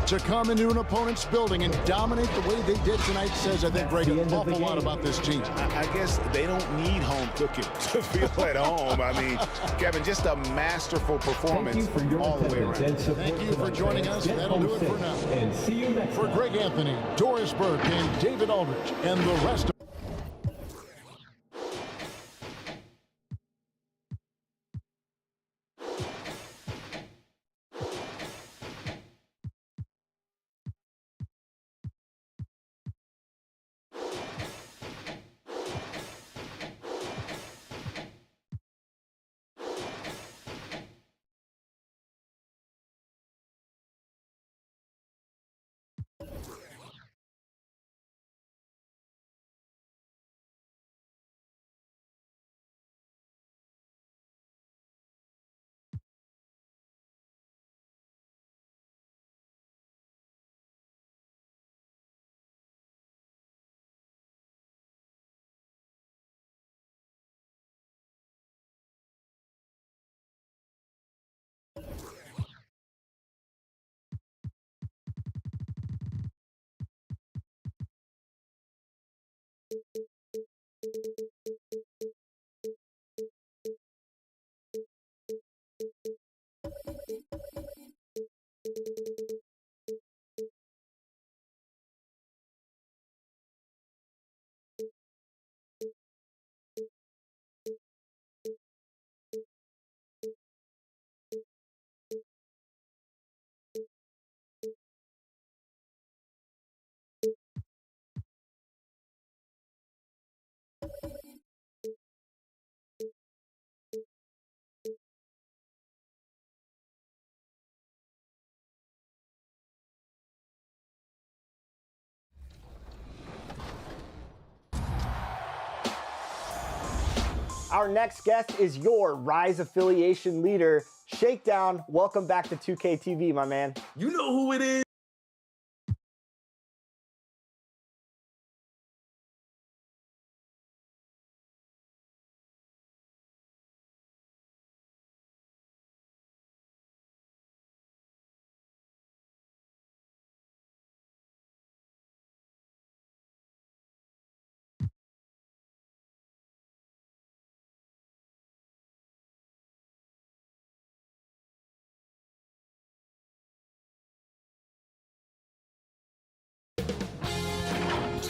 Speaker 1: To come into an opponent's building and dominate the way they did tonight says, I think, Greg, an awful lot about this team.
Speaker 4: I guess they don't need home cooking to feel at home. I mean, Kevin, just a masterful performance all the way around.
Speaker 1: Thank you for joining us. That'll do it for now.
Speaker 2: And see you next
Speaker 1: For
Speaker 2: time.
Speaker 1: Greg Anthony, Doris Burke, and David Aldridge, and the rest of
Speaker 9: Our next guest is your Rise affiliation leader, Shakedown. Welcome back to 2K TV, my man.
Speaker 10: You know who it is.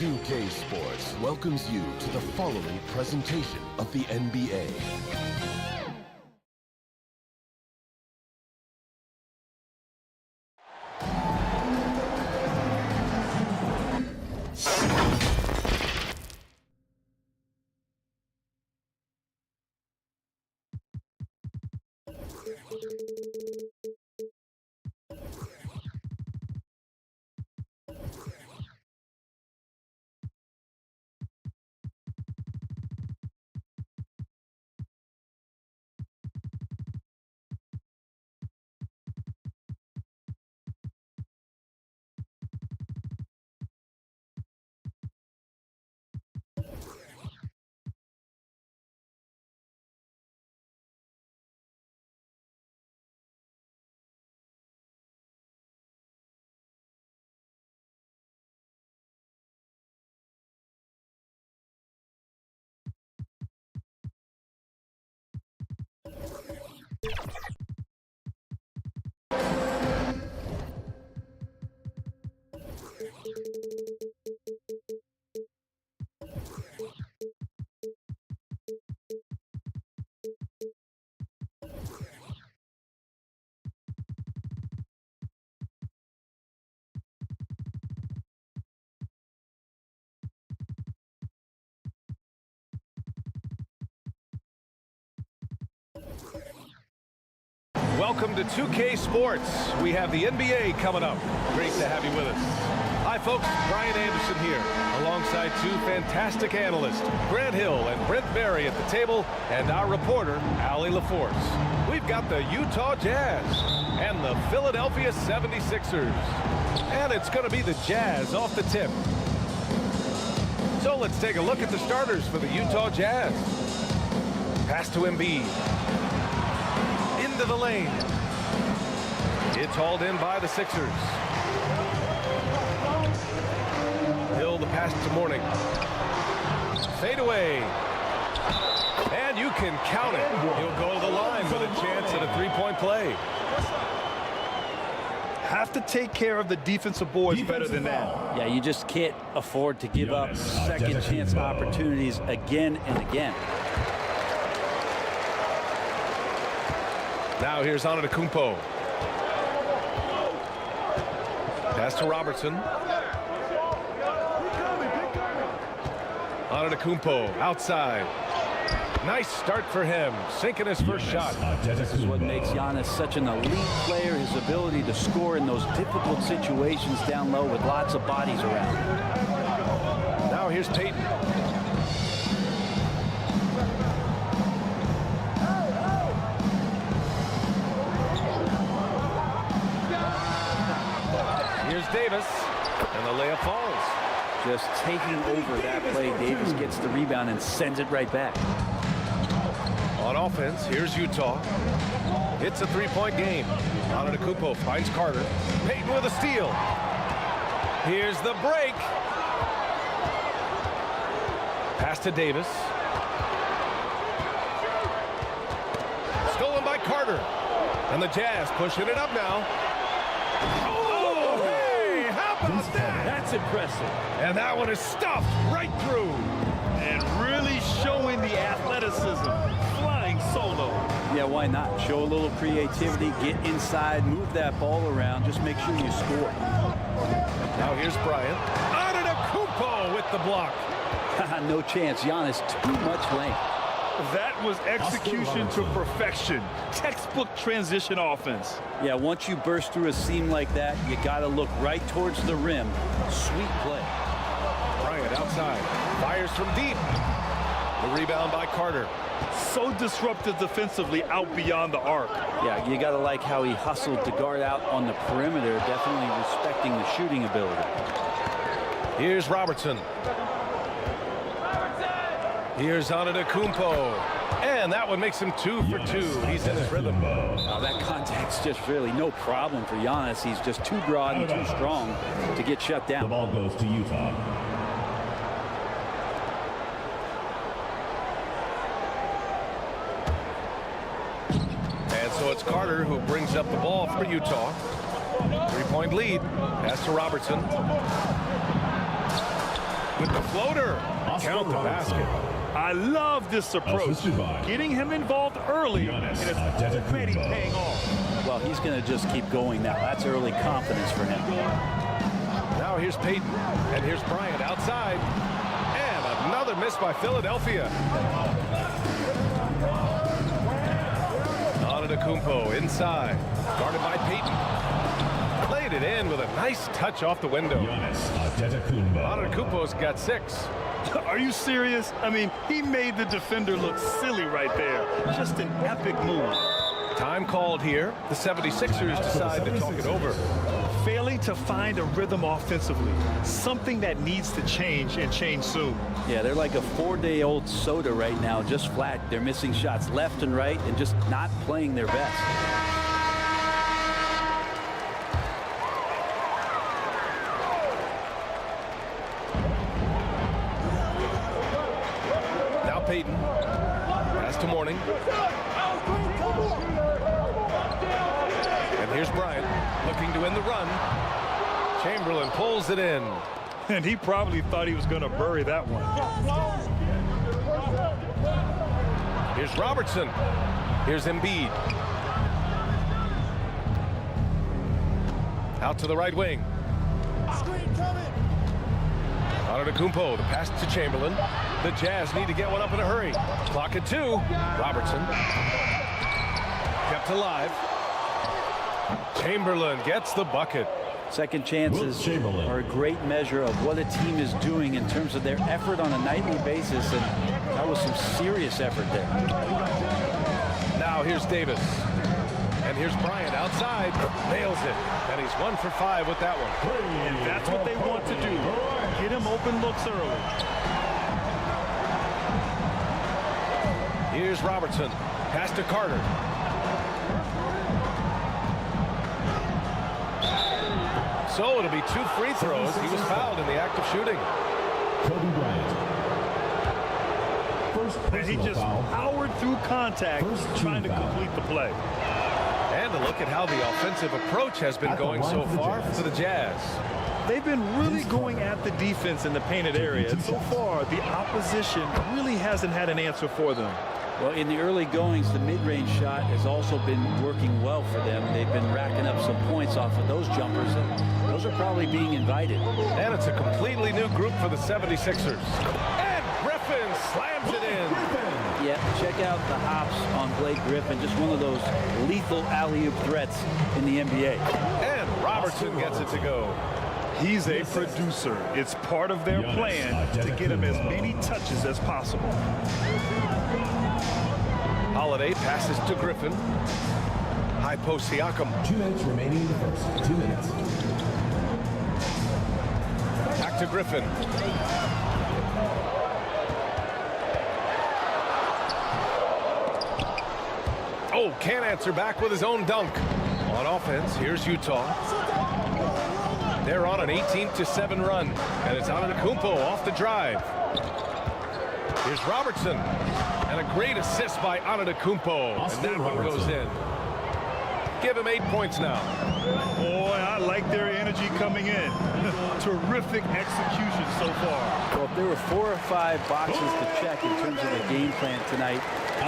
Speaker 11: UK Sports welcomes you to the following presentation of the NBA.
Speaker 12: Welcome to 2K Sports. We have the NBA coming up. Great to have you with us. Hi folks, Brian Anderson here, alongside two fantastic analysts, Grant Hill and Brent Berry at the table, and our reporter, Allie LaForce. We've got the Utah Jazz and the Philadelphia 76ers. And it's going to be the Jazz off the tip. So let's take a look at the starters for the Utah Jazz. Pass to Embiid. Into the lane. It's hauled in by the Sixers. Hill the pass to Mourning. Fade away. And you can count it. He'll go to the line with a chance at a three-point play.
Speaker 13: Have to take care of the defensive boards better than that.
Speaker 14: Yeah, you just can't afford to give up second chance opportunities again and again.
Speaker 12: Now here's Antetokounmpo. Pass to Robertson. Antetokounmpo outside. Nice start for him, sinking his first shot.
Speaker 14: This is what makes Giannis such an elite player, his ability to score in those difficult situations down low with lots of bodies around.
Speaker 12: Now here's Payton. Here's Davis, and the layup falls.
Speaker 14: Just taking over that play, Davis gets the rebound and sends it right back.
Speaker 12: On offense, here's Utah. It's a three-point game. Antetokounmpo finds Carter. Payton with a steal. Here's the break. Pass to Davis. Stolen by Carter. And the Jazz pushing it up now.
Speaker 14: That's impressive.
Speaker 12: And that one is stuffed right through.
Speaker 13: And really showing the athleticism. Flying solo.
Speaker 14: Yeah, why not? Show a little creativity, get inside, move that ball around, just make sure you score.
Speaker 12: Now here's Bryant. Antetokounmpo with the block.
Speaker 14: No chance. Giannis, too much length.
Speaker 13: That was execution to perfection. Textbook transition offense.
Speaker 14: Yeah, once you burst through a seam like that, you got to look right towards the rim. Sweet play.
Speaker 12: Bryant outside. Fires from deep. The rebound by Carter.
Speaker 13: So disruptive defensively out beyond the arc.
Speaker 14: Yeah, you got to like how he hustled to guard out on the perimeter, definitely respecting the shooting ability.
Speaker 12: Here's Robertson. Here's Antetokounmpo. And that one makes him 2 for 2. He's in his rhythm.
Speaker 14: That contact's just really no problem for Giannis. He's just too broad and too strong to get shut down.
Speaker 2: The ball goes to Utah.
Speaker 12: And so it's Carter who brings up the ball for Utah. 3-point lead. Pass to Robertson. With the floater. Count the basket.
Speaker 13: I love this approach. Getting him involved early, and it's already paying off.
Speaker 14: Well, he's going to just keep going now. That's early confidence for him.
Speaker 12: Now here's Payton, and here's Bryant outside. And another miss by Philadelphia. Antetokounmpo inside, guarded by Payton. Played it in with a nice touch off the window. Antetokounmpo's got 6.
Speaker 13: Are you serious? I mean, he made the defender look silly right there. Just an epic move.
Speaker 12: Time called here. The 76ers decide to talk it over.
Speaker 13: Failing to find a rhythm offensively. Something that needs to change, and change soon.
Speaker 14: Yeah, they're like a 4-day-old soda right now, just flat. They're missing shots left and right and just not playing their best.
Speaker 12: Payton. Pass to Mourning. And here's Bryant looking to win the run. Chamberlain pulls it in.
Speaker 13: And he probably thought he was going to bury that one.
Speaker 12: Here's Robertson. Here's Embiid. Out to the right wing. Antetokounmpo, the pass to Chamberlain. The Jazz need to get one up in a hurry. Clock at 2. Robertson. Kept alive. Chamberlain gets the bucket.
Speaker 14: Second chances are a great measure of what a team is doing in terms of their effort on a nightly basis, and that was some serious effort there.
Speaker 12: Now here's Davis. And here's Bryant outside. Nails it. And he's 1 for 5 with that one.
Speaker 13: And that's what they want to do. Get him open looks early.
Speaker 12: Here's Robertson. Pass to Carter. So it'll be 2 free throws. He was fouled in the act of shooting.
Speaker 2: Kobe Bryant.
Speaker 13: And he just powered through contact, trying to complete the play.
Speaker 12: And a look at how the offensive approach has been going so far for the Jazz.
Speaker 13: They've been really going at the defense in the painted area. And so far, the opposition really hasn't had an answer for them.
Speaker 14: Well, in the early goings, the mid-range shot has also been working well for them. They've been racking up some points off of those jumpers, and those are probably being invited.
Speaker 12: And it's a completely new group for the 76ers. And Griffin slams it in.
Speaker 14: Yeah, check out the hops on Blake Griffin. Just one of those lethal alley-oop threats in the NBA.
Speaker 12: And Robertson gets it to go.
Speaker 13: He's a producer. It's part of their plan to get him as many touches as possible.
Speaker 12: Holiday passes to Griffin. High post Siakam.
Speaker 2: 2 minutes remaining in the first. 2 minutes.
Speaker 12: Back to Griffin. Oh, can't answer back with his own dunk. On offense, here's Utah. They're on an 18-7 run, and it's Antetokounmpo off the drive. Here's Robertson, and a great assist by Antetokounmpo, and that one goes in. Give him 8 points now.
Speaker 13: Boy, I like their energy coming in. Terrific execution so far.
Speaker 14: Well, if there were 4 or 5 boxes to check in terms of the game plan tonight,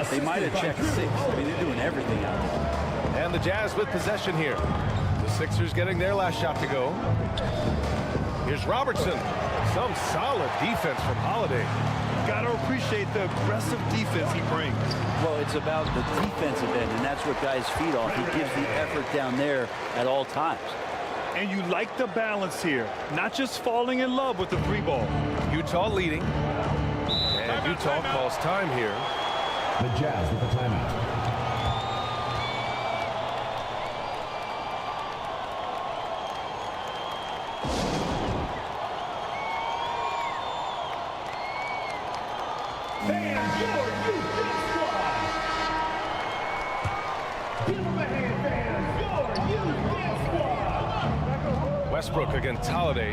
Speaker 14: they might have checked 6. I mean, they're doing everything out there.
Speaker 12: And the Jazz with possession here. The Sixers getting their last shot to go. Here's Robertson. Some solid defense from Holiday.
Speaker 13: Got to appreciate the aggressive defense he brings.
Speaker 14: Well, it's about the defensive end, and that's what guys feed off. He gives the effort down there at all times.
Speaker 13: And you like the balance here, not just falling in love with the 3 ball.
Speaker 12: Utah leading. And Utah calls time here.
Speaker 2: The Jazz with the timeout.
Speaker 10: Fans, your youth squad. Give them a hand, fans. Your youth squad.
Speaker 12: Westbrook against Holiday.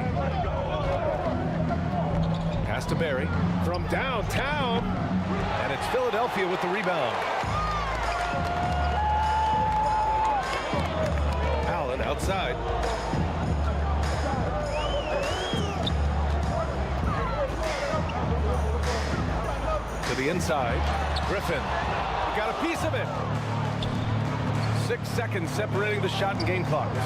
Speaker 12: Pass to Barry from downtown. And it's Philadelphia with the rebound. Allen outside. To the inside. Griffin. He got a piece of it. 6 seconds separating the shot and game clocks.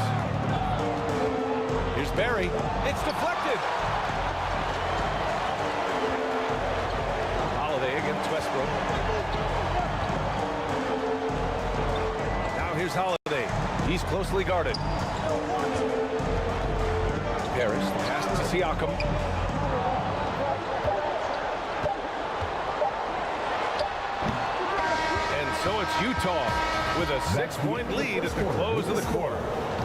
Speaker 12: Here's Barry. It's deflected. Holiday against Westbrook. Now here's Holiday. He's closely guarded. Harris pass to Siakam. So it's Utah with a 6-point lead at the close of the quarter.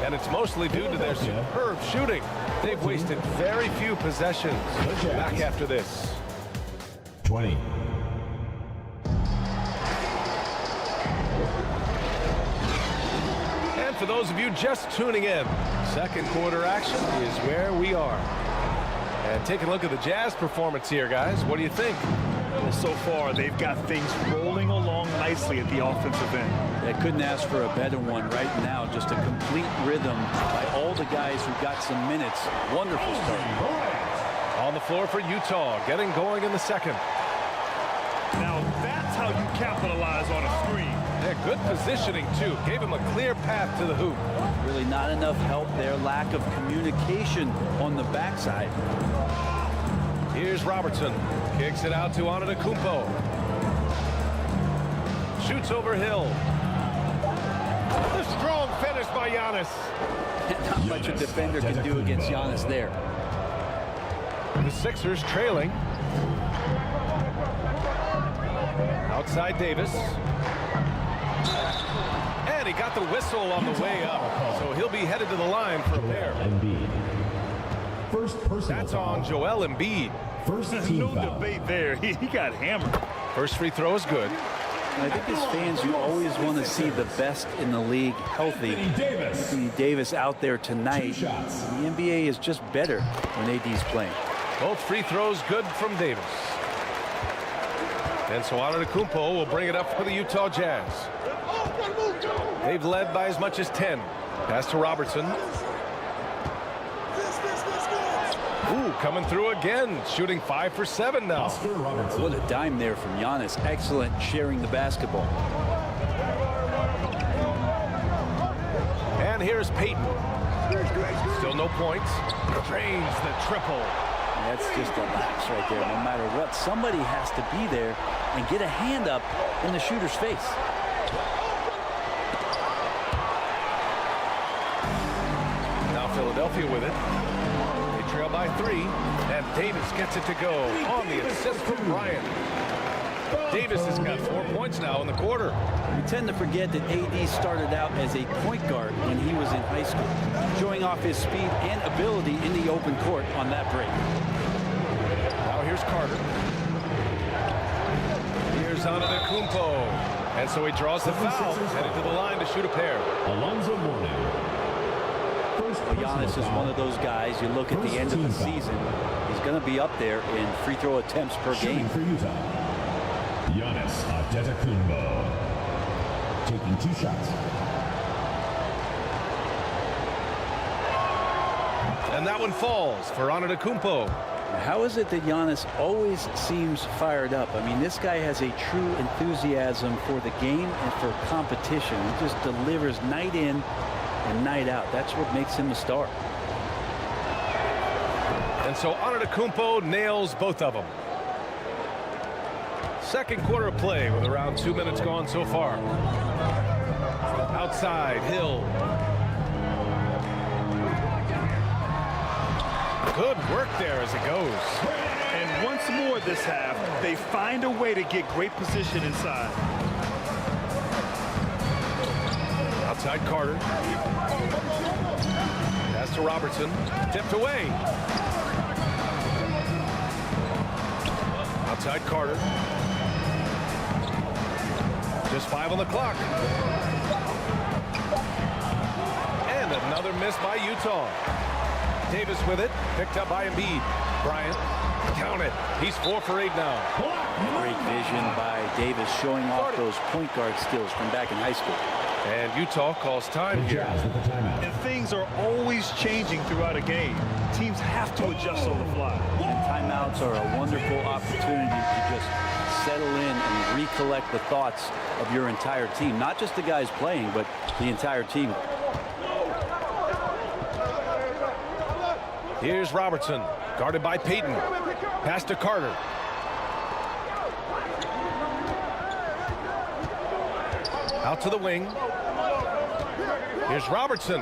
Speaker 12: And it's mostly due to their superb shooting. They've wasted very few possessions. Back after this.
Speaker 2: 20.
Speaker 12: And for those of you just tuning in, second quarter action is where we are. And take a look at the Jazz performance here, guys. What do you think?
Speaker 13: So far, they've got things rolling along nicely at the offensive end.
Speaker 14: They couldn't ask for a better one right now. Just a complete rhythm by all the guys who got some minutes. Wonderful start.
Speaker 12: On the floor for Utah, getting going in the second.
Speaker 13: Now that's how you capitalize on a screen.
Speaker 12: Yeah, good positioning, too. Gave him a clear path to the hoop.
Speaker 14: Really not enough help there. Lack of communication on the backside.
Speaker 12: Here's Robertson. Kicks it out to Antetokounmpo. Shoots over Hill. The strong finish by Giannis.
Speaker 14: Not much a defender can do against Giannis there.
Speaker 12: The Sixers trailing. Outside Davis. And he got the whistle on the way up. So he'll be headed to the line for a pair. That's on Joel Embiid.
Speaker 2: First team
Speaker 13: no
Speaker 2: foul.
Speaker 13: debate there. He got hammered.
Speaker 12: First free throw is good.
Speaker 14: I think as fans, you always want to see the best in the league healthy. Anthony Davis out there tonight. The NBA is just better when AD's playing.
Speaker 12: Both free throws good from Davis. And so Antetokounmpo will bring it up for the Utah Jazz. They've led by as much as 10. Pass to Robertson. Ooh, coming through again, shooting 5 for 7 now.
Speaker 14: What a dime there from Giannis. Excellent sharing the basketball.
Speaker 12: And here's Payton. Still no points. Drains the triple.
Speaker 14: That's just a lapse right there. No matter what, somebody has to be there and get a hand up in the shooter's face.
Speaker 12: Now Philadelphia with it. Trail by 3, and Davis gets it to go on the assist from Bryant. Davis has got 4 points now in the quarter.
Speaker 14: We tend to forget that AD started out as a point guard when he was in high school, showing off his speed and ability in the open court on that break.
Speaker 12: Now here's Carter. Here's Antetokounmpo, and so he draws the foul, headed to the line to shoot a pair.
Speaker 2: Alonzo Mourning.
Speaker 14: Well, Giannis is one of those guys, you look at the end of the season, he's going to be up there in free throw attempts per game.
Speaker 2: For Utah, Giannis Antetokounmpo taking 2 shots.
Speaker 12: And that one falls for Antetokounmpo.
Speaker 14: How is it that Giannis always seems fired up? I mean, this guy has a true enthusiasm for the game and for competition. He just delivers night in and night out. That's what makes him a star.
Speaker 12: And so Antetokounmpo nails both of them. Second quarter of play with around 2 minutes gone so far. Outside, Hill. Good work there as it goes.
Speaker 13: And once more this half, they find a way to get great position inside.
Speaker 12: Outside Carter. Pass to Robertson. Tipped away. Outside Carter. Just 5 on the clock. And another miss by Utah. Davis with it. Picked up by Embiid. Bryant. Count it. He's 4 for 8 now.
Speaker 14: Great vision by Davis, showing off those point guard skills from back in high school.
Speaker 12: And Utah calls time here.
Speaker 13: And things are always changing throughout a game. Teams have to adjust on the fly.
Speaker 14: And timeouts are a wonderful opportunity to just settle in and recollect the thoughts of your entire team. Not just the guys playing, but the entire team.
Speaker 12: Here's Robertson, guarded by Payton. Pass to Carter. Out to the wing. Here's Robertson.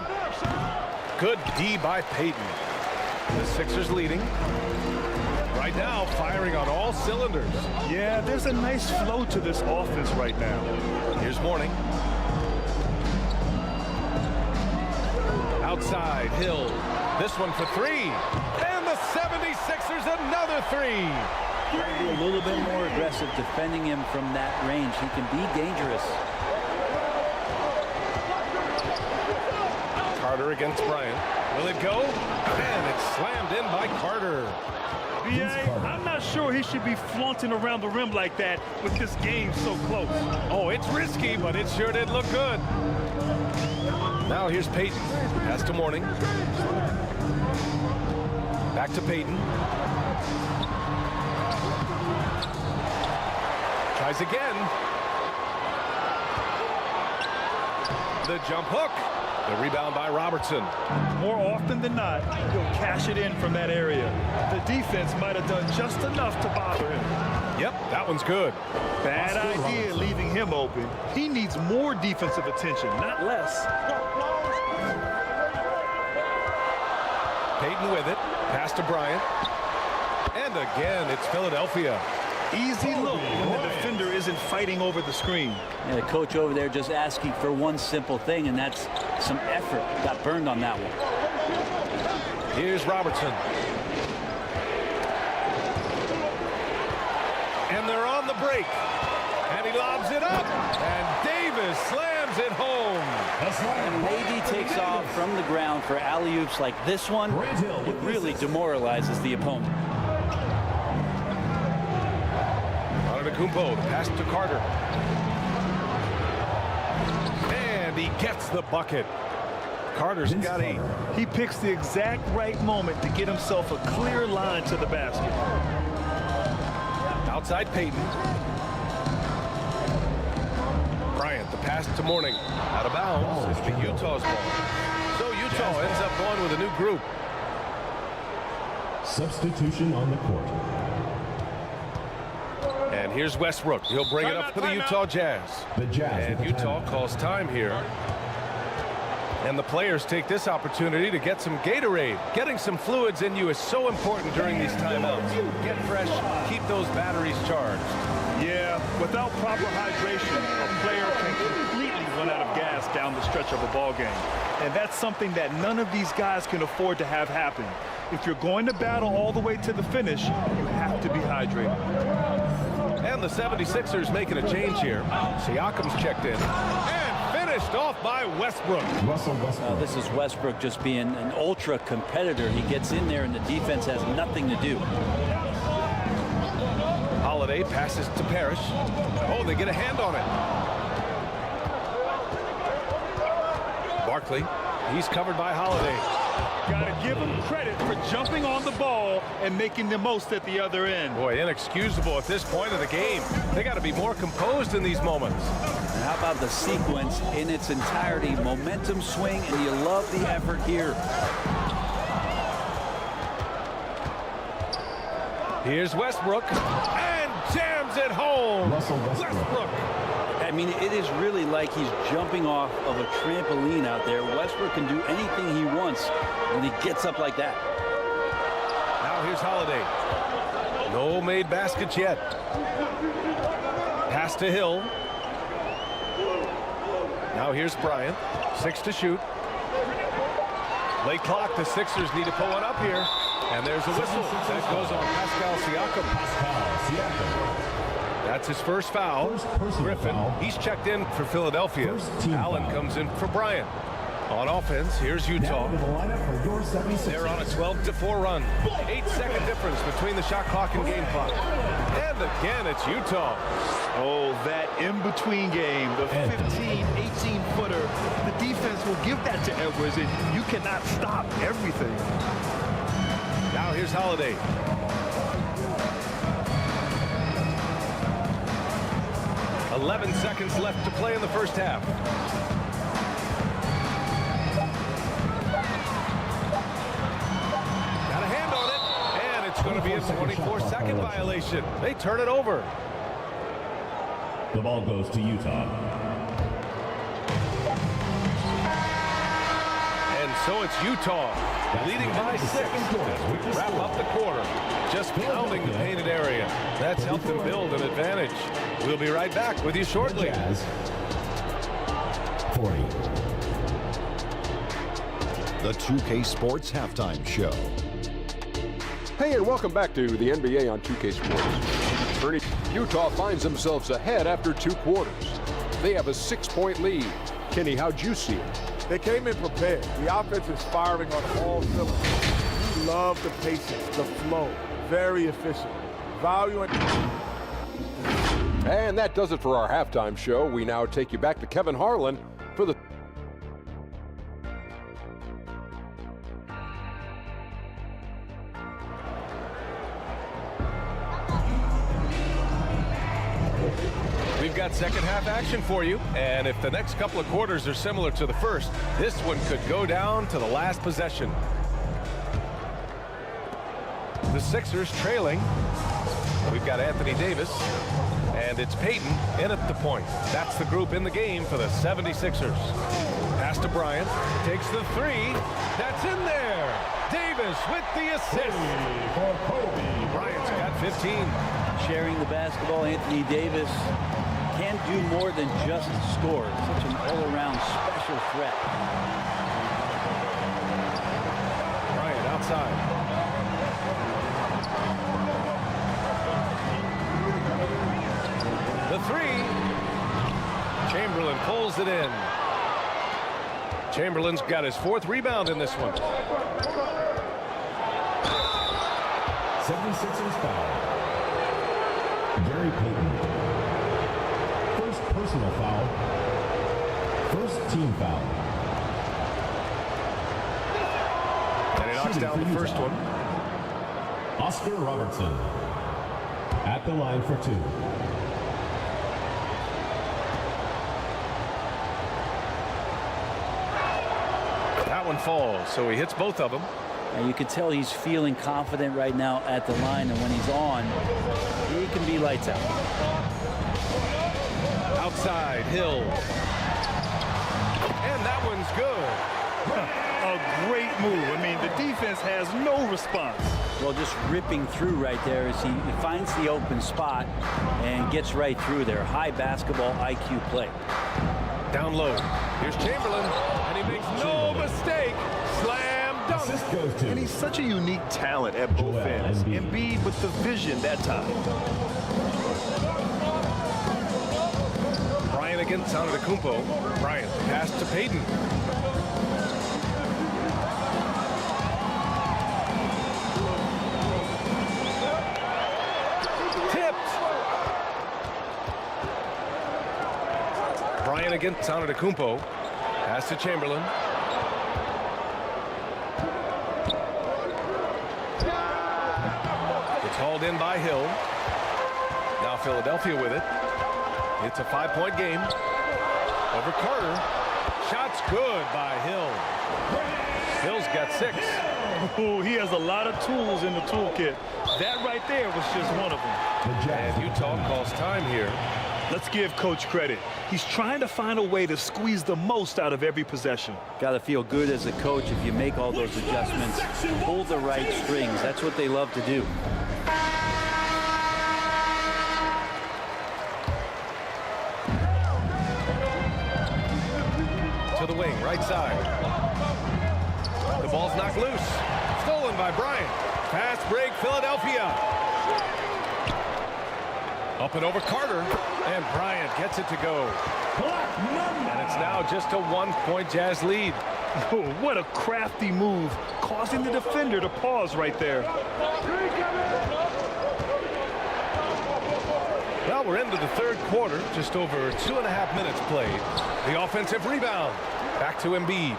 Speaker 12: Good D by Payton. The Sixers leading. Right now, firing on all cylinders.
Speaker 13: Yeah, there's a nice flow to this offense right now.
Speaker 12: Here's Mourning. Outside, Hill. This one for 3. And the 76ers another 3.
Speaker 14: Try to be a little bit more aggressive defending him from that range. He can be dangerous.
Speaker 12: Carter against Bryant. Will it go? And it's slammed in by Carter.
Speaker 13: I'm not sure he should be flaunting around the rim like that with this game so close.
Speaker 12: Oh, it's risky, but it sure did look good. Now here's Payton. Pass to Mourning. Back to Payton. Tries again. The jump hook. The rebound by Robertson.
Speaker 13: More often than not, he'll cash it in from that area. The defense might have done just enough to bother him.
Speaker 12: Yep, that one's good.
Speaker 13: Bad idea leaving him open. He needs more defensive attention, not less.
Speaker 12: Payton with it. Pass to Bryant. And again, it's Philadelphia.
Speaker 13: Easy look when the defender isn't fighting over the screen.
Speaker 14: And the coach over there just asking for one simple thing, and that's some effort. Got burned on that one.
Speaker 12: Here's Robertson. And they're on the break. And he lobs it up. And Davis slams it home.
Speaker 14: And maybe takes off from the ground for alley-oops like this one. It really demoralizes the opponent.
Speaker 12: Kumpo, pass to Carter. And he gets the bucket. Carter's got 8.
Speaker 13: He picks the exact right moment to get himself a clear line to the basket.
Speaker 12: Outside Payton. Bryant, the pass to Mourning. Out of bounds. It's the Utah's ball. So Utah ends up going with a new group.
Speaker 2: Substitution on the court.
Speaker 12: And here's Westbrook. He'll bring it up for the Utah Jazz. And Utah calls time here. And the players take this opportunity to get some Gatorade. Getting some fluids in you is so important during these timeouts. Get fresh, keep those batteries charged.
Speaker 13: Yeah, without proper hydration, a player can completely run out of gas down the stretch of a ball game. And that's something that none of these guys can afford to have happen. If you're going to battle all the way to the finish, you have to be hydrated.
Speaker 12: And the 76ers making a change here. Siakam's checked in. And finished off by Westbrook.
Speaker 14: This is Westbrook just being an ultra competitor. He gets in there and the defense has nothing to do.
Speaker 12: Holiday passes to Parrish. Oh, they get a hand on it. Barkley, he's covered by Holiday.
Speaker 13: Got to give him credit for jumping on the ball and making the most at the other end.
Speaker 12: Boy, inexcusable at this point of the game. They got to be more composed in these moments.
Speaker 14: And how about the sequence in its entirety? Momentum swing, and you love the effort here.
Speaker 12: Here's Westbrook, and jams it home. Westbrook.
Speaker 14: I mean, it is really like he's jumping off of a trampoline out there. Westbrook can do anything he wants when he gets up like that.
Speaker 12: Now here's Holiday. No made baskets yet. Pass to Hill. Now here's Bryant. 6 to shoot. Late clock. The Sixers need to pull one up here. And there's a whistle. That goes on Pascal Siakam. That's his first foul. Griffin, he's checked in for Philadelphia. Allen comes in for Bryant. On offense, here's Utah. They're on a 12-4 run. 8-second difference between the shot clock and game clock. And again, it's Utah.
Speaker 13: Oh, that in-between game, the 15, 18-footer. The defense will give that to Edwards, and you cannot stop everything.
Speaker 12: Now here's Holiday. "11 seconds left to play in the first half. Got a hand on it, and it's going to be a 24-second violation. They turn it over.
Speaker 10: The ball goes to Utah.
Speaker 12: And so it's Utah leading by 6 as we wrap up the quarter. Just pounding the painted area. That's helped them build an advantage. We'll be right back with you shortly.
Speaker 10: 40.
Speaker 6: The 2K Sports Halftime Show.
Speaker 7: Hey, and welcome back to the NBA on 2K Sports. Ernie, Utah finds themselves ahead after 2 quarters. They have a 6-point lead. Kenny, how'd you see it?
Speaker 15: They came in prepared. The offense is firing on all cylinders. You love the patience, the flow. Very efficient. Value and...
Speaker 7: And that does it for our halftime show. We now take you back to Kevin Harlan for the...
Speaker 12: We've got second half action for you, and if the next couple of quarters are similar to the first, this one could go down to the last possession. The Sixers trailing. We've got Anthony Davis, and it's Payton in at the point. That's the group in the game for the 76ers. Pass to Bryant, takes the 3. That's in there. Davis with the assist. Bryant's got 15.
Speaker 14: Sharing the basketball, Anthony Davis can do more than just score. Such an all-around special threat.
Speaker 12: Bryant outside. The 3. Chamberlain pulls it in. Chamberlain's got his 4th rebound in this one.
Speaker 10: 76ers foul. Gary Payton. First personal foul. First team foul.
Speaker 12: And he knocks down the first one.
Speaker 10: Oscar Robertson at the line for 2.
Speaker 12: That one falls, so he hits both of them.
Speaker 14: And you can tell he's feeling confident right now at the line, and when he's on, he can be lights out.
Speaker 12: Outside, Hill. And that one's good.
Speaker 13: A great move. I mean, the defense has no response.
Speaker 14: Well, just ripping through right there as he finds the open spot and gets right through there. High basketball IQ play.
Speaker 12: Down low. Here's Chamberlain, and he makes no mistake. Slam dunk.
Speaker 13: And he's such a unique talent at both ends. Embiid with the vision that time.
Speaker 12: Bryant against Antetokounmpo. Bryant pass to Payton. Tipped. Bryant against Antetokounmpo. Pass to Chamberlain. It's hauled in by Hill. Now Philadelphia with it. It's a 5-point game. Over Carter. Shot's good by Hill. Hill's got 6.
Speaker 13: Oh, he has a lot of tools in the toolkit. That right there was just one of them.
Speaker 12: And Utah calls time here.
Speaker 13: Let's give Coach credit. He's trying to find a way to squeeze the most out of every possession.
Speaker 14: Got to feel good as a coach if you make all those adjustments, pull the right strings. That's what they love to do.
Speaker 12: right side. The ball's knocked loose. Stolen by Bryant. Fast break, Philadelphia. Up and over Carter. And Bryant gets it to go. And it's now just a 1-point Jazz lead.
Speaker 13: Oh, what a crafty move, causing the defender to pause right there.
Speaker 12: Well, we're into the third quarter, just over 2.5 minutes played. The offensive rebound. Back to Embiid.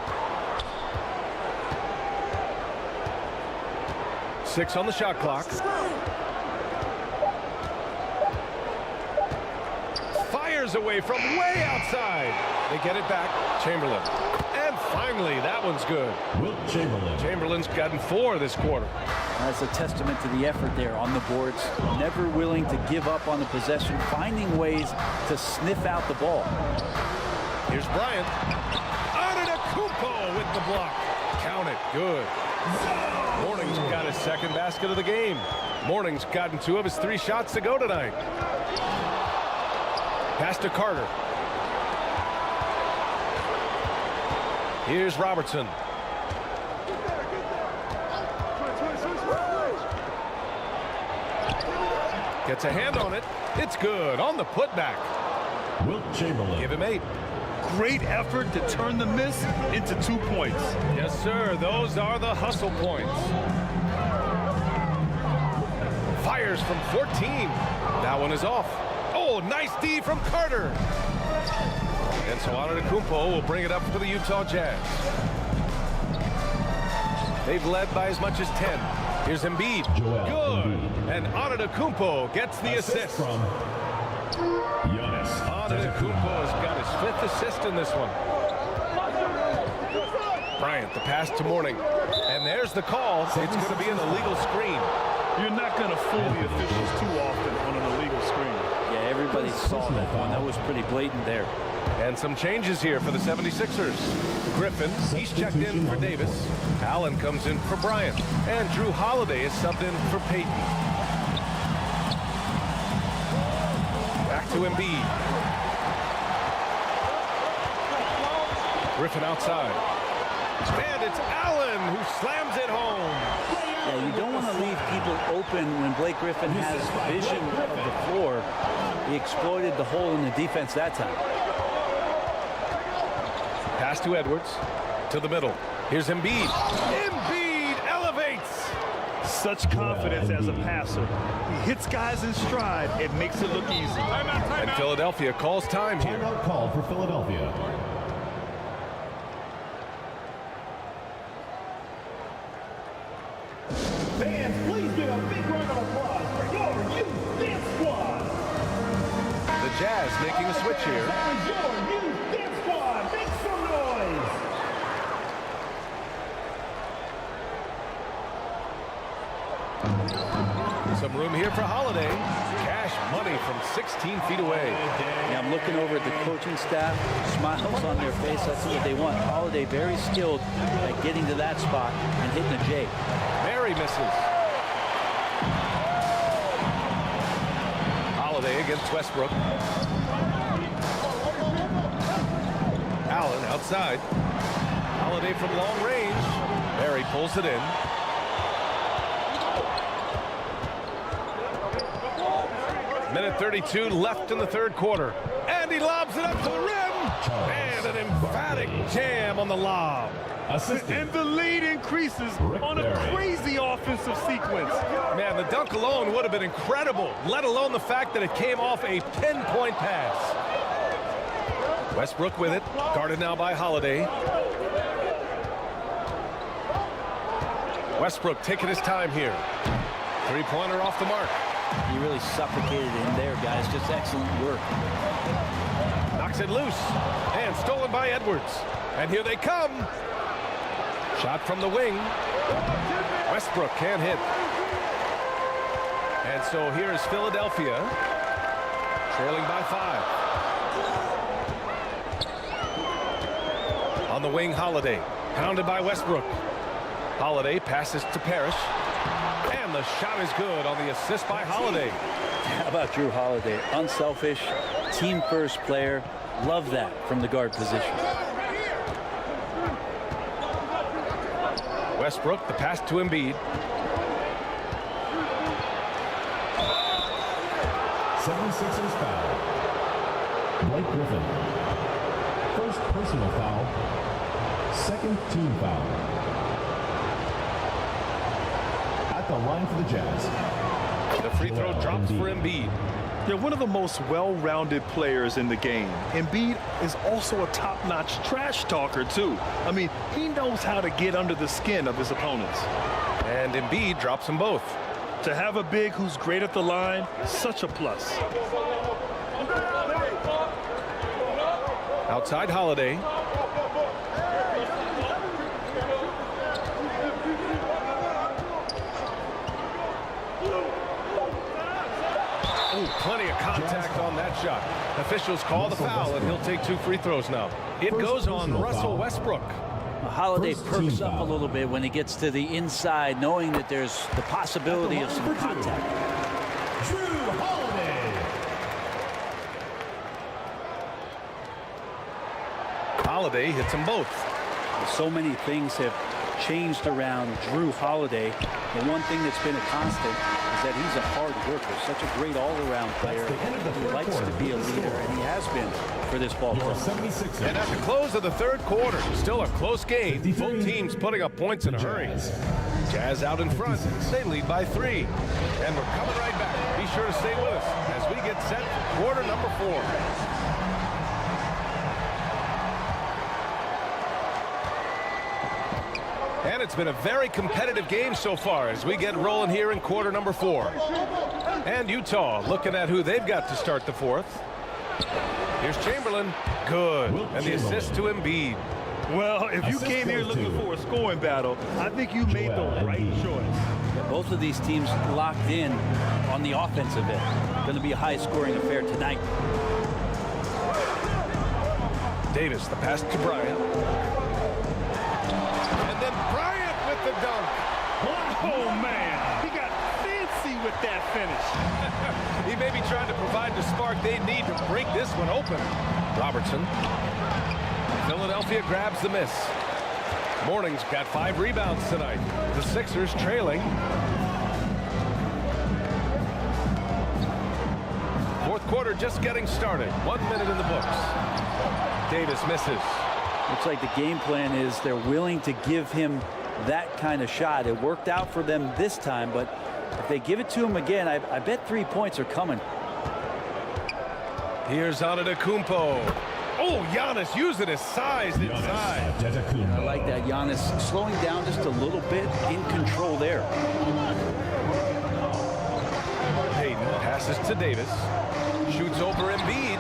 Speaker 12: 6 on the shot clock. Fires away from way outside. They get it back. Chamberlain. And finally, that one's good. Chamberlain's gotten 4 this quarter.
Speaker 14: That's a testament to the effort there on the boards. Never willing to give up on the possession, finding ways to sniff out the ball.
Speaker 12: Here's Bryant. Antetokounmpo with the block. Count it. Good. Mourning's got his second basket of the game. Mourning's gotten 2 of his 3 shots to go tonight. Pass to Carter. Here's Robertson. Gets a hand on it. It's good on the putback. Give him 8.
Speaker 13: Great effort to turn the miss into 2 points.
Speaker 12: Yes, sir. Those are the hustle points. Fires from 14. That one is off. Oh, nice D from Carter. And so Antetokounmpo will bring it up for the Utah Jazz. They've led by as much as 10. Here's Embiid. Good. And Antetokounmpo gets the assist. Antetokounmpo's got his 5th assist in this one. Bryant, the pass to Mourning. And there's the call. It's going to be an illegal screen.
Speaker 13: You're not going to fool the officials too often on an illegal screen.
Speaker 14: Yeah, everybody saw that one. That was pretty blatant there.
Speaker 12: And some changes here for the 76ers. Griffin, he's checked in for Davis. Allen comes in for Bryant. And Jrue Holiday is subbed in for Payton. Back to Embiid. Griffin outside. And it's Allen who slams it home.
Speaker 14: Yeah, you don't want to leave people open when Blake Griffin has vision of the floor. He exploited the hole in the defense that time.
Speaker 12: Pass to Edwards. To the middle. Here's Embiid. Embiid elevates.
Speaker 13: Such confidence as a passer. He hits guys in stride. It makes it look easy.
Speaker 12: And Philadelphia calls time here.
Speaker 10: Timeout call for Philadelphia. Fans, please give a big round of applause for your youth dance squad.
Speaker 12: The Jazz making a switch here.
Speaker 10: That is your youth dance squad. Make some noise.
Speaker 12: Some room here for Holiday. Cash money from 16 feet away.
Speaker 14: Yeah, I'm looking over at the coaching staff. Smiles on their face. That's what they want. Holiday very skilled at getting to that spot and hitting the J.
Speaker 12: Mary misses. Holiday against Westbrook. Allen outside. Holiday from long range. Mary pulls it in. Minute 32 left in the third quarter. And he lobs it up to the rim. And an emphatic jam on the lob.
Speaker 13: And the lead increases on a crazy offensive sequence.
Speaker 12: Man, the dunk alone would have been incredible, let alone the fact that it came off a pinpoint pass. Westbrook with it, guarded now by Holiday. Westbrook taking his time here. Three-pointer off the mark.
Speaker 14: He really suffocated in there, guys. Just excellent work.
Speaker 12: Knocks it loose. And stolen by Edwards. And here they come. Shot from the wing. Westbrook can't hit. And so here is Philadelphia, trailing by 5. On the wing, Holiday. Pounded by Westbrook. Holiday passes to Parrish. And the shot is good on the assist by Holiday.
Speaker 14: How about Jrue Holiday? Unselfish, team-first player. Love that from the guard position.
Speaker 12: Westbrook, the pass to Embiid.
Speaker 10: 76ers foul. Blake Griffin. First personal foul. Second team foul. At the line for the Jazz.
Speaker 12: The free throw drops for Embiid.
Speaker 13: They're one of the most well-rounded players in the game. Embiid is also a top-notch trash talker, too. I mean, he knows how to get under the skin of his opponents.
Speaker 12: And Embiid drops them both.
Speaker 13: To have a big who's great at the line, such a plus.
Speaker 12: Outside Holiday. Plenty of contact on that shot. Officials call the foul, and he'll take 2 free throws now. It goes on Russell Westbrook.
Speaker 14: Holiday perks up a little bit when he gets to the inside, knowing that there's the possibility of some contact.
Speaker 10: JRUE Holiday.
Speaker 12: Holiday hits them both.
Speaker 14: So many things have changed around JRUE Holiday. The one thing that's been a constant is that he's a hard worker, such a great all-around player who likes to be a leader, and he has been for this ball club.
Speaker 12: And at the close of the third quarter, still a close game. Both teams putting up points in a hurry. Jazz out in front. They lead by 3. And we're coming right back. Be sure to stay with us as we get set for quarter number 4. And it's been a very competitive game so far as we get rolling here in quarter number 4. And Utah looking at who they've got to start the 4th. Here's Chamberlain. Good. And the assist to Embiid.
Speaker 13: Well, if you came here looking for a scoring battle, I think you made the right choice.
Speaker 14: Both of these teams locked in on the offensive end. Going to be a high-scoring affair tonight.
Speaker 12: Davis, the pass to Bryant. The dunk.
Speaker 13: Oh, man. He got fancy with that finish.
Speaker 12: He may be trying to provide the spark they need to break this one open. Robertson. Philadelphia grabs the miss. Mourning's got 5 rebounds tonight. The Sixers trailing. 4th quarter just getting started. 1 minute in the books. Davis misses.
Speaker 14: Looks like the game plan is they're willing to give him that kind of shot. It worked out for them this time, but if they give it to him again, I bet 3 points are coming.
Speaker 12: Here's Antetokounmpo. Oh, Giannis using his size inside.
Speaker 14: I like that. Giannis slowing down just a little bit, in control there.
Speaker 12: Payton passes to Davis. Shoots over Embiid.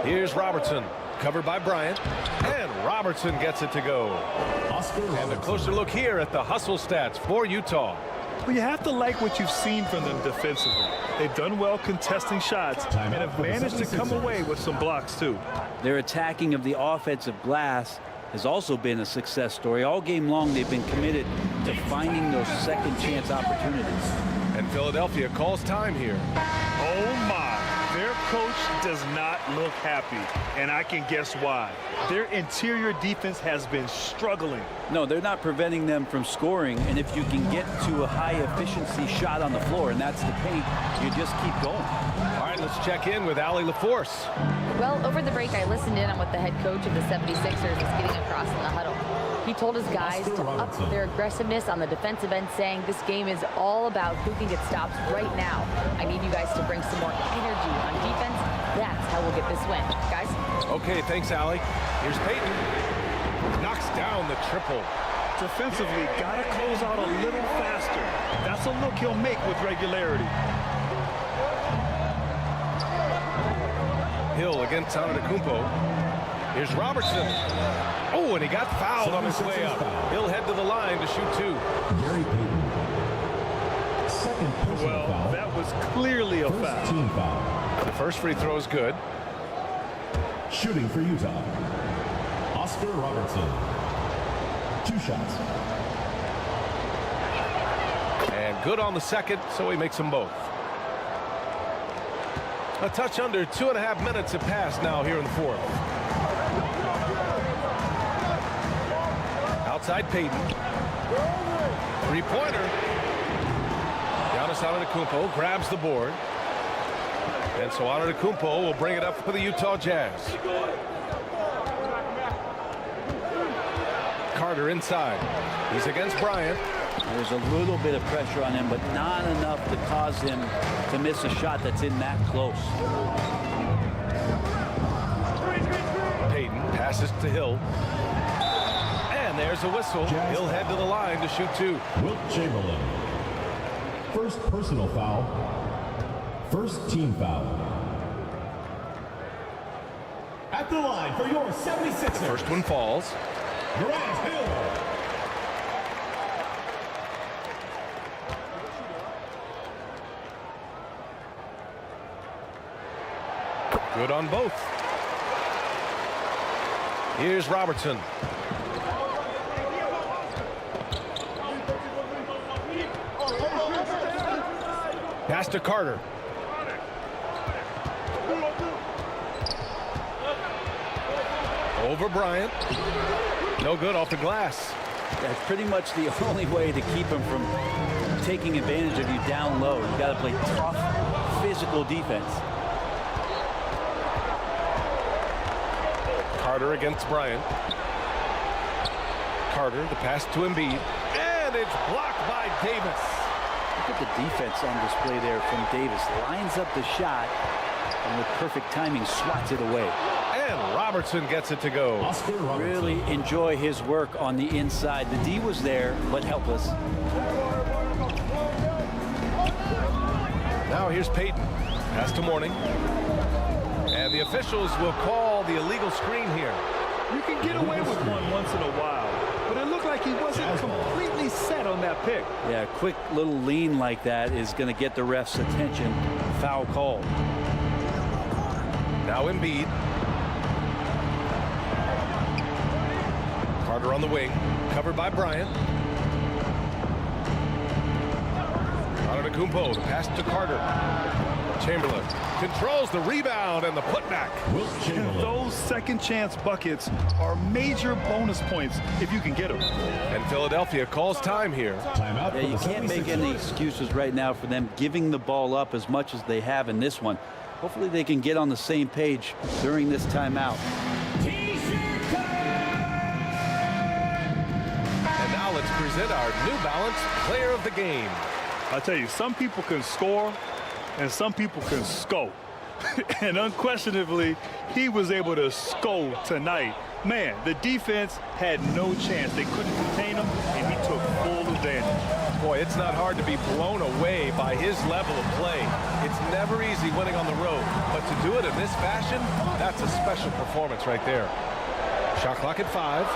Speaker 12: Here's Robertson. Covered by Bryant, and Robertson gets it to go. And a closer look here at the hustle stats for Utah.
Speaker 13: Well, you have to like what you've seen from them defensively. They've done well contesting shots and have managed to come away with some blocks, too.
Speaker 14: Their attacking of the offensive glass has also been a success story. All game long, they've been committed to finding those second chance opportunities.
Speaker 12: And Philadelphia calls time here.
Speaker 13: Oh, my. Their coach does not look happy, and I can guess why. Their interior defense has been struggling.
Speaker 14: No, they're not preventing them from scoring, and if you can get to a high-efficiency shot on the floor, and that's the paint, you just keep going.
Speaker 12: All right, let's check in with Allie LaForce.
Speaker 16: Well, over the break, I listened in on what the head coach of the 76ers is getting across in the huddle. He told his guys to up their aggressiveness on the defensive end, saying this game is all about who can get stops right now. I need you guys to bring some more energy on defense. That's how we'll get this win. Guys?
Speaker 12: Okay, thanks, Allie. Here's Payton. Knocks down the triple.
Speaker 13: Defensively, got to close out a little faster. That's a look he'll make with regularity.
Speaker 12: Hill against Antetokounmpo. Here's Robertson. Oh, and he got fouled on his way up. He'll head to the line to shoot 2.
Speaker 10: Gary Payton. Second personal foul.
Speaker 13: That was clearly a foul.
Speaker 10: Team foul.
Speaker 12: The first free throw is good.
Speaker 10: Shooting for Utah. Oscar Robertson. 2 shots.
Speaker 12: And good on the second, so he makes them both. A touch under 2.5 minutes have passed now here in the 4th. outside Payton. Three-pointer. Giannis Antetokounmpo grabs the board. And so Antetokounmpo will bring it up for the Utah Jazz. Carter inside. He's against Bryant.
Speaker 14: There's a little bit of pressure on him, but not enough to cause him to miss a shot that's in that close.
Speaker 12: Payton passes to Hill. And there's a whistle. He'll head to the line to shoot two.
Speaker 10: Wilt Chamberlain. First personal foul. First team foul. At the line for your 76ers.
Speaker 12: First one falls.
Speaker 10: Grant Hill.
Speaker 12: Good on both. Here's Robertson. Pass to Carter. Over Bryant. No good off the glass.
Speaker 14: That's pretty much the only way to keep him from taking advantage of you down low. You got to play tough, physical defense.
Speaker 12: Carter against Bryant. Carter, the pass to Embiid. And it's blocked by Davis.
Speaker 14: Look at the defense on display there from Davis. Lines up the shot and with perfect timing swats it away.
Speaker 12: And Robertson gets it to go.
Speaker 14: Really enjoy his work on the inside. The D was there, but helpless.
Speaker 12: Now here's Payton. Pass to Mourning. And the officials will call the illegal screen here.
Speaker 13: You can get away with one once in a while, but it looked like he wasn't completely set on that pick.
Speaker 14: Yeah, a quick little lean like that is going to get the ref's attention. Foul call.
Speaker 12: Now Embiid. Carter on the wing, covered by Bryant. Antetokounmpo, the pass to Carter. Chamberlain controls the rebound and the putback.
Speaker 13: Those second chance buckets are major bonus points if you can get them.
Speaker 12: And Philadelphia calls time here.
Speaker 14: Yeah, you can't make any excuses right now for them giving the ball up as much as they have in this one. Hopefully they can get on the same page during this timeout.
Speaker 12: And now let's present our New Balance Player of the Game.
Speaker 13: I tell you, some people can score and some people can score. And unquestionably, he was able to score tonight. Man, the defense had no chance. They couldn't contain him, and he took full advantage.
Speaker 12: Boy, it's not hard to be blown away by his level of play. It's never easy winning on the road, but to do it in this fashion, that's a special performance right there. Shot clock at 5.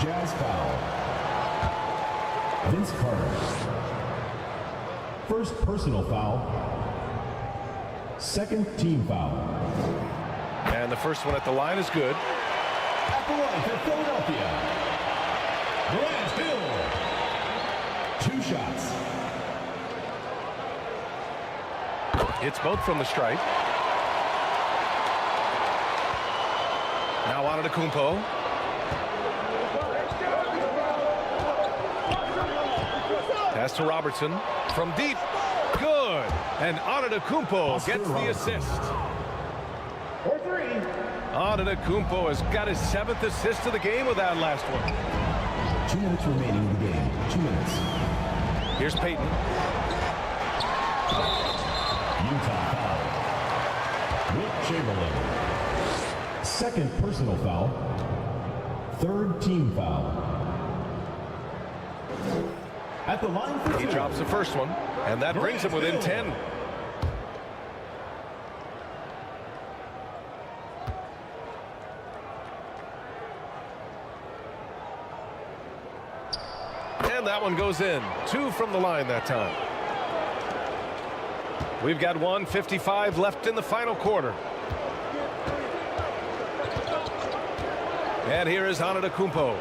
Speaker 10: Jazz foul. Vince Carter. First personal foul. Second team foul.
Speaker 12: And the first one at the line is good.
Speaker 10: At the line for Philadelphia, Grant Hill. 2 shots.
Speaker 12: It's both from the stripe. Now Antetokounmpo. Pass to Robertson from deep. Good. And Antetokounmpo gets the assist. Antetokounmpo has got his 7th assist of the game with that last one.
Speaker 10: 2 minutes remaining in the game. 2 minutes.
Speaker 12: Here's Payton.
Speaker 10: Utah foul. Wilt Chamberlain. Second personal foul. Third team foul. At the line for 2.
Speaker 12: He drops the first one, and that brings him within 10. And that one goes in. 2 from the line that time. We've got 1:55 left in the final quarter. And here is Antetokounmpo.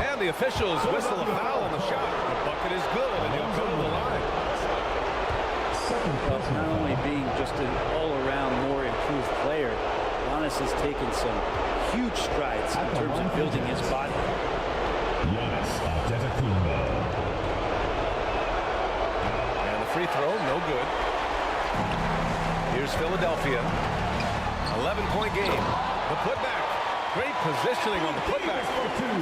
Speaker 12: And the officials whistle a foul on the shot. The bucket is good, and he'll go to the line.
Speaker 14: Well, not only being just an all-around more improved player, Giannis has taken some huge strides in terms of building his body.
Speaker 12: And the free throw, no good. Here's Philadelphia. 11-point game. The putback. Great positioning on the putback.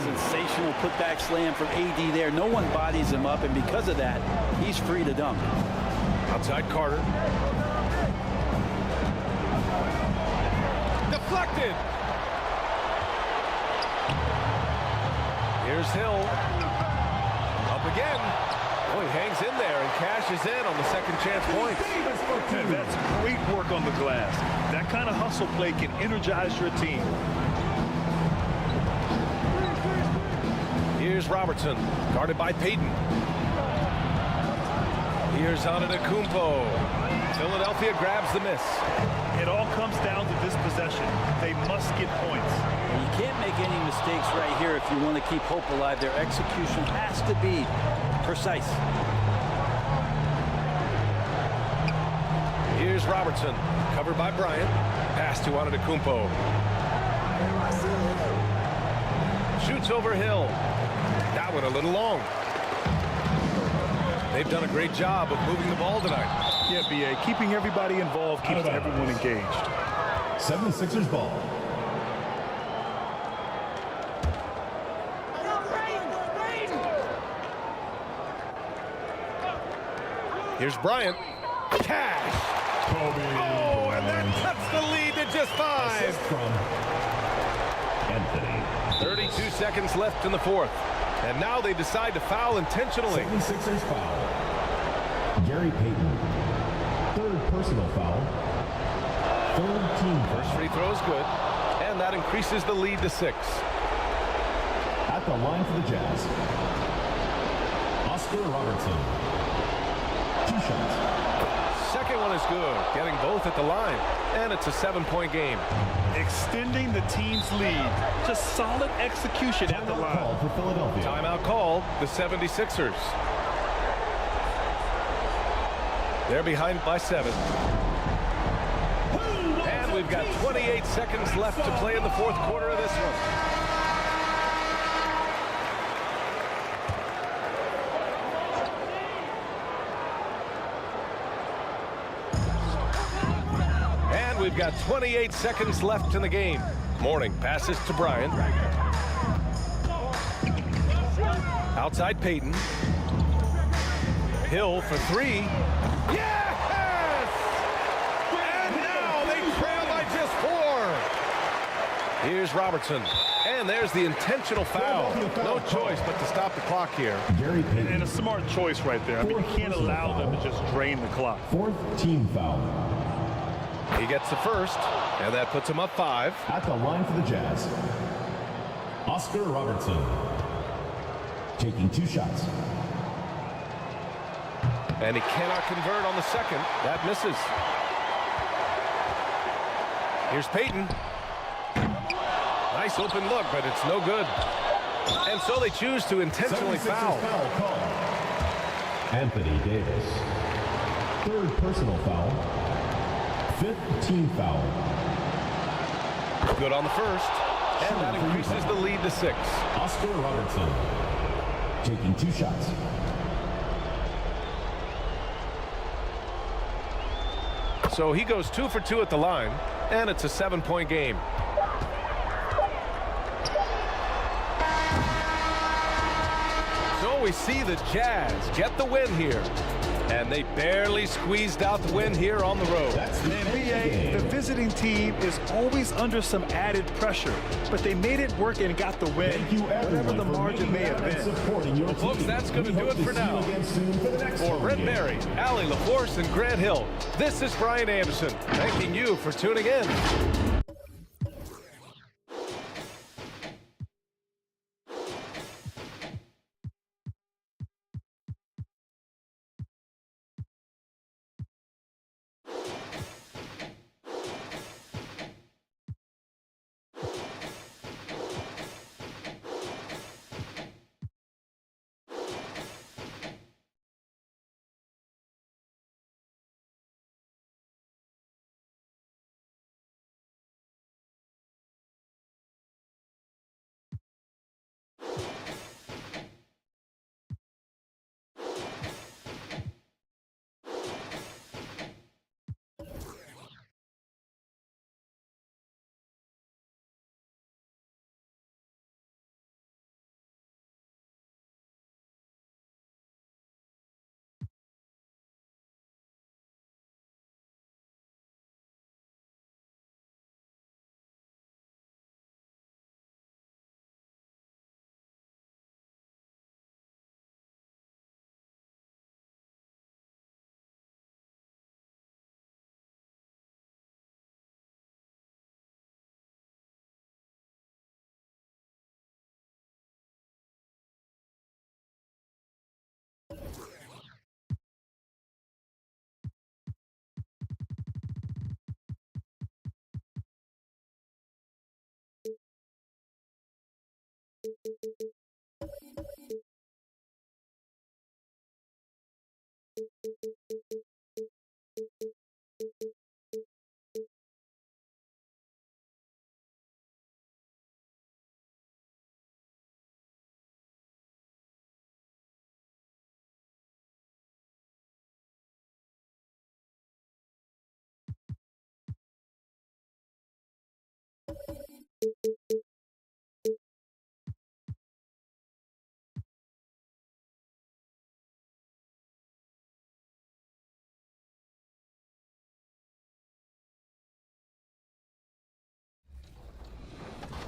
Speaker 14: Sensational putback slam from AD there. No one bodies him up, and because of that, he's free to dunk.
Speaker 12: Outside Carter. Deflected. Here's Hill. Up again. Oh, he hangs in there and cashes in on the second chance points.
Speaker 13: And that's great work on the glass. That kind of hustle play can energize your team.
Speaker 12: Here's Robertson, guarded by Payton. Here's Antetokounmpo. Philadelphia grabs the miss.
Speaker 13: It all comes down to this possession. They must get points.
Speaker 14: You can't make any mistakes right here if you want to keep hope alive. Their execution has to be precise.
Speaker 12: Here's Robertson, covered by Bryant. Pass to Antetokounmpo. Shoots over Hill. That one a little long. They've done a great job of moving the ball tonight.
Speaker 13: Yeah, BA, keeping everybody involved keeps everyone engaged.
Speaker 11: 76ers ball.
Speaker 12: Here's Bryant. Cash. Oh, and that cuts the lead to just 5.
Speaker 11: From Anthony.
Speaker 12: 32 seconds left in the fourth. And now they decide to foul intentionally.
Speaker 11: 76ers foul. Gary Payton. 3rd personal foul. 3rd team foul.
Speaker 12: First free throw is good. And that increases the lead to 6.
Speaker 11: At the line for the Jazz. Oscar Robertson. 2 shots.
Speaker 12: Second one is good. Getting both at the line. And it's a 7-point game.
Speaker 13: Extending the team's lead. Just solid execution at the line.
Speaker 11: Call for Philadelphia.
Speaker 12: Timeout call, the 76ers. They're behind by 7. And we've got 28 seconds left to play in the fourth quarter of this one. We've got 28 seconds left in the game. Mourning passes to Bryant. Outside Payton. Hill for 3. Yes! And now they trail by just 4. Here's Robertson. And there's the intentional foul. No choice but to stop the clock here.
Speaker 11: Gary Payton.
Speaker 13: And a smart choice right there. I mean, you can't allow them to just drain the clock.
Speaker 11: 4th team foul.
Speaker 12: He gets the first, and that puts him up 5.
Speaker 11: At the line for the Jazz. Oscar Robertson. Taking 2 shots.
Speaker 12: And he cannot convert on the second. That misses. Here's Payton. Nice open look, but it's no good. And so they choose to intentionally foul.
Speaker 11: Anthony Davis. 3rd personal foul. 5th team foul.
Speaker 12: Good on the first. And that increases the lead to 6.
Speaker 11: Oscar Robertson. Taking 2 shots.
Speaker 12: So he goes 2 for 2 at the line. And it's a 7-point game. So we see the Jazz get the win here. And they barely squeezed out the win here on the road.
Speaker 13: NBA, the visiting team is always under some added pressure, but they made it work and got the win, whatever the margin may have been.
Speaker 12: Well, folks, that's going to do it for now. For Brent Berry, Allie LaForce, and Grant Hill, this is Brian Anderson, thanking you for tuning in.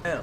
Speaker 17: Yeah.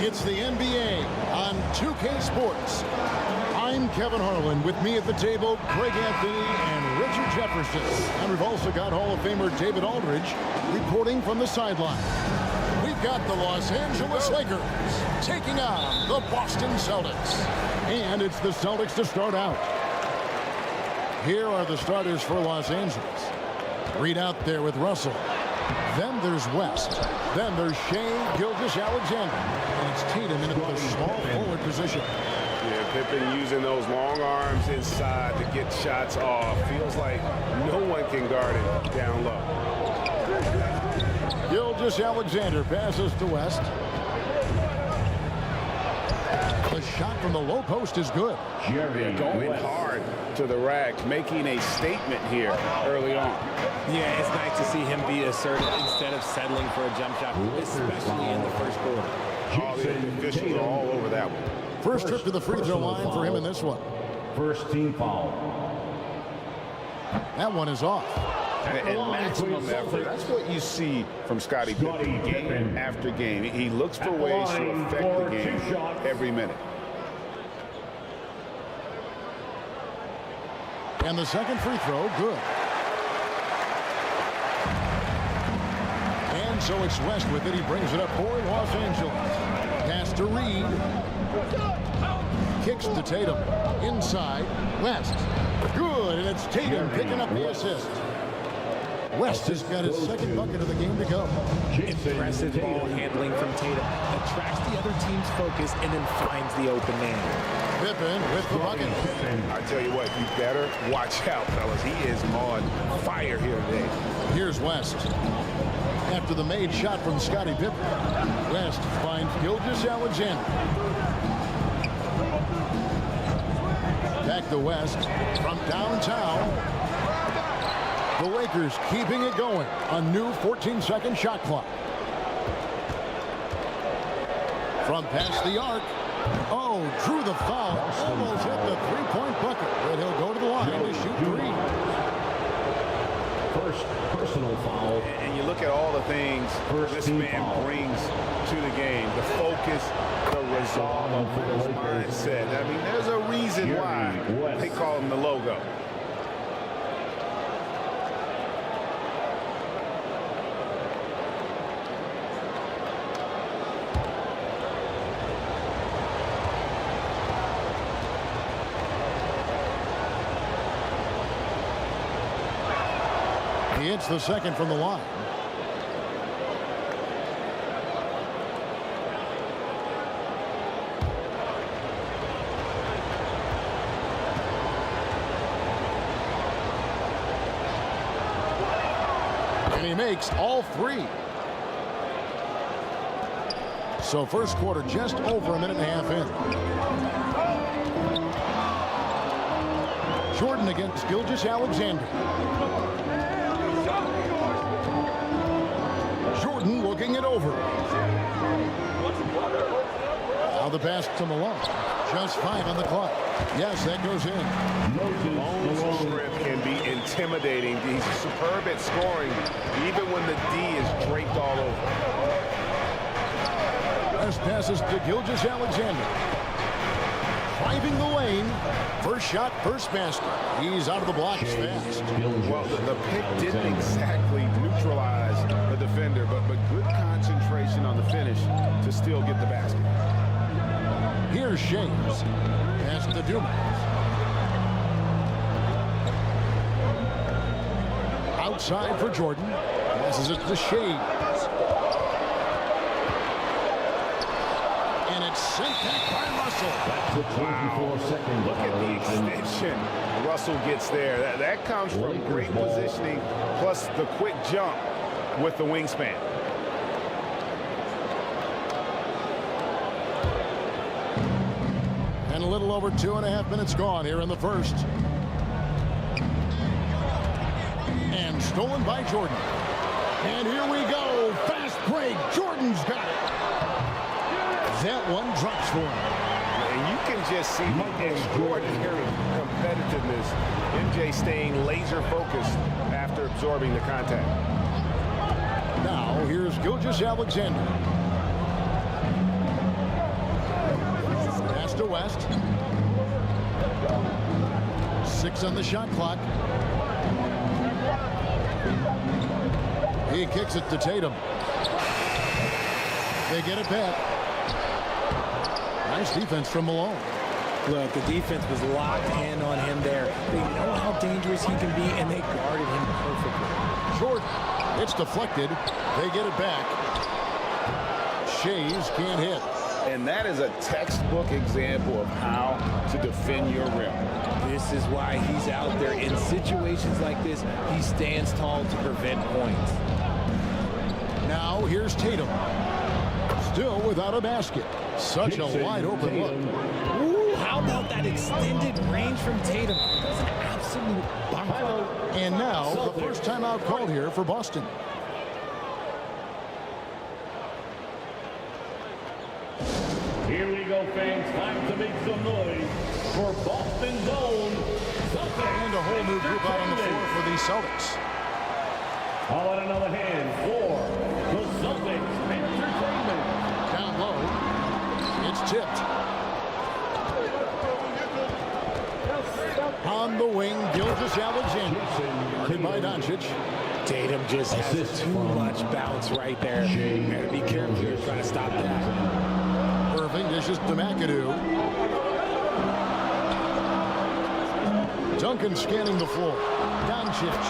Speaker 1: It's the NBA on 2K Sports. I'm Kevin Harlan. With me at the table, Greg Anthony and Richard Jefferson. And we've also got Hall of Famer David Aldridge reporting from the sideline. We've got the Los Angeles Lakers taking on the Boston Celtics. And it's the Celtics to start out. Here are the starters for Los Angeles. Reed out there with Russell. Then there's West. Then there's Shai Gilgeous-Alexander. And it's Tatum into the small forward position.
Speaker 4: Yeah, Pippen using those long arms inside to get shots off. Feels like no one can guard it down low.
Speaker 1: Gilgeous-Alexander passes to West. The shot from the low post is good.
Speaker 4: Going hard to the rack, making a statement here early on.
Speaker 18: Yeah, it's nice to see him be assertive instead of settling for a jump shot, especially in the first quarter.
Speaker 4: All the officials are all over that one.
Speaker 1: First trip to the free throw line for him in this one.
Speaker 2: First team foul.
Speaker 1: That one is off.
Speaker 4: And maximum effort. That's what you see from Scottie Pippen game after game. He looks for ways to affect the game every minute.
Speaker 1: And the second free throw, good. And so it's West with it. He brings it up for Los Angeles. Pass to Reed. Kicks to Tatum. Inside, West. Good, and it's Tatum picking up the assist. West has got his second bucket of the game to go.
Speaker 18: Impressive ball handling from Tatum. Attracts the other team's focus and then finds the open man.
Speaker 1: Pippen with the bucket.
Speaker 4: I tell you what, you better watch out, fellas. He is on fire here today.
Speaker 1: Here's West. After the made shot from Scottie Pippen, West finds Gilgeous-Alexander. Back to West from downtown. The Lakers keeping it going. A new 14-second shot clock. From past the arc. Oh, drew the foul. Almost hit the three-point bucket. But he'll go to the line to shoot three.
Speaker 2: First personal foul.
Speaker 4: And you look at all the things this man brings to the game. The focus, the resolve, his mindset. I mean, there's a reason why they call him the logo.
Speaker 1: He hits the second from the line. And he makes all three. So first quarter just over a minute and a half in. Jordan against Gilgeous-Alexander. Jordan will looking it over. Now the pass to Malone. Just 5 on the clock. Yes, that goes in.
Speaker 4: Malone's strength can be intimidating. He's superb at scoring, even when the D is draped all over.
Speaker 1: Last passes to Gilgeous Alexander. Driving the lane. First shot, first basket. He's out of the blocks fast.
Speaker 4: Well, the pick didn't exactly neutralize the defender, but good concentration on the finish to still get the basket.
Speaker 1: Here's SCHAYES. Pass to DUMARS. Outside for Jordan. Passes it to SCHAYES. And it's sent back by Russell.
Speaker 4: Wow. Look at the extension Russell gets there. That comes from great positioning, plus the quick jump with the wingspan.
Speaker 1: And a little over 2.5 minutes gone here in the first. And stolen by Jordan. And here we go. Fast break. Jordan's got it. That one drops for him.
Speaker 4: And you can just see the extraordinary competitiveness. MJ staying laser focused after absorbing the contact.
Speaker 1: Now here's Gilgeous Alexander. Pass to West. 6 on the shot clock. He kicks it to Tatum. They get it back. Nice defense from Malone.
Speaker 18: Look, the defense was locked in on him there. They know how dangerous he can be, and they guarded him perfectly.
Speaker 1: Jordan. It's deflected. They get it back. SCHAYES can't hit.
Speaker 4: And that is a textbook example of how to defend your rim.
Speaker 18: This is why he's out there in situations like this. He stands tall to prevent points.
Speaker 1: Now here's Tatum. Still without a basket. Such a wide open look.
Speaker 18: Ooh, how about that extended range from Tatum? That's an absolute bomb.
Speaker 1: And now the first timeout called here for Boston.
Speaker 2: Here we go, fans. Time to make some noise for Boston's own Celtics.
Speaker 1: And a whole new group out on the floor for the Celtics.
Speaker 2: How about another hand for the Celtics Entertainment?
Speaker 1: Down low. It's tipped. On the wing, Gilgeous Alexander. Guarded by DONCIC.
Speaker 18: Tatum just has too much bounce right there. You gotta be careful here trying to stop that.
Speaker 1: ERVING dishes to MCADOO. Duncan scanning the floor. DONCIC.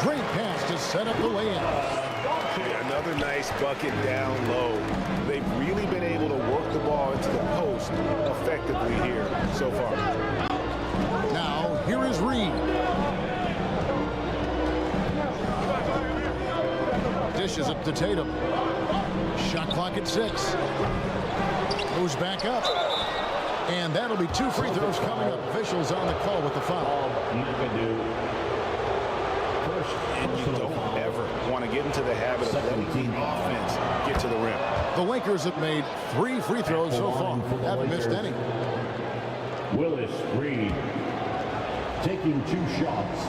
Speaker 1: Great pass to set up the lay-in.
Speaker 4: Another nice bucket down low. They've really been able to work the ball into the post effectively here so far.
Speaker 1: Now, here is Reed. Dishes up to Tatum. Shot clock at 6. Goes back up. And that'll be 2 free throws coming up. Officials on the call with the foul.
Speaker 4: And you don't ever want to get into the habit of letting the offense get to the rim.
Speaker 1: The Lakers have made 3 free throws so far. Haven't missed any.
Speaker 2: Willis Reed taking 2 shots.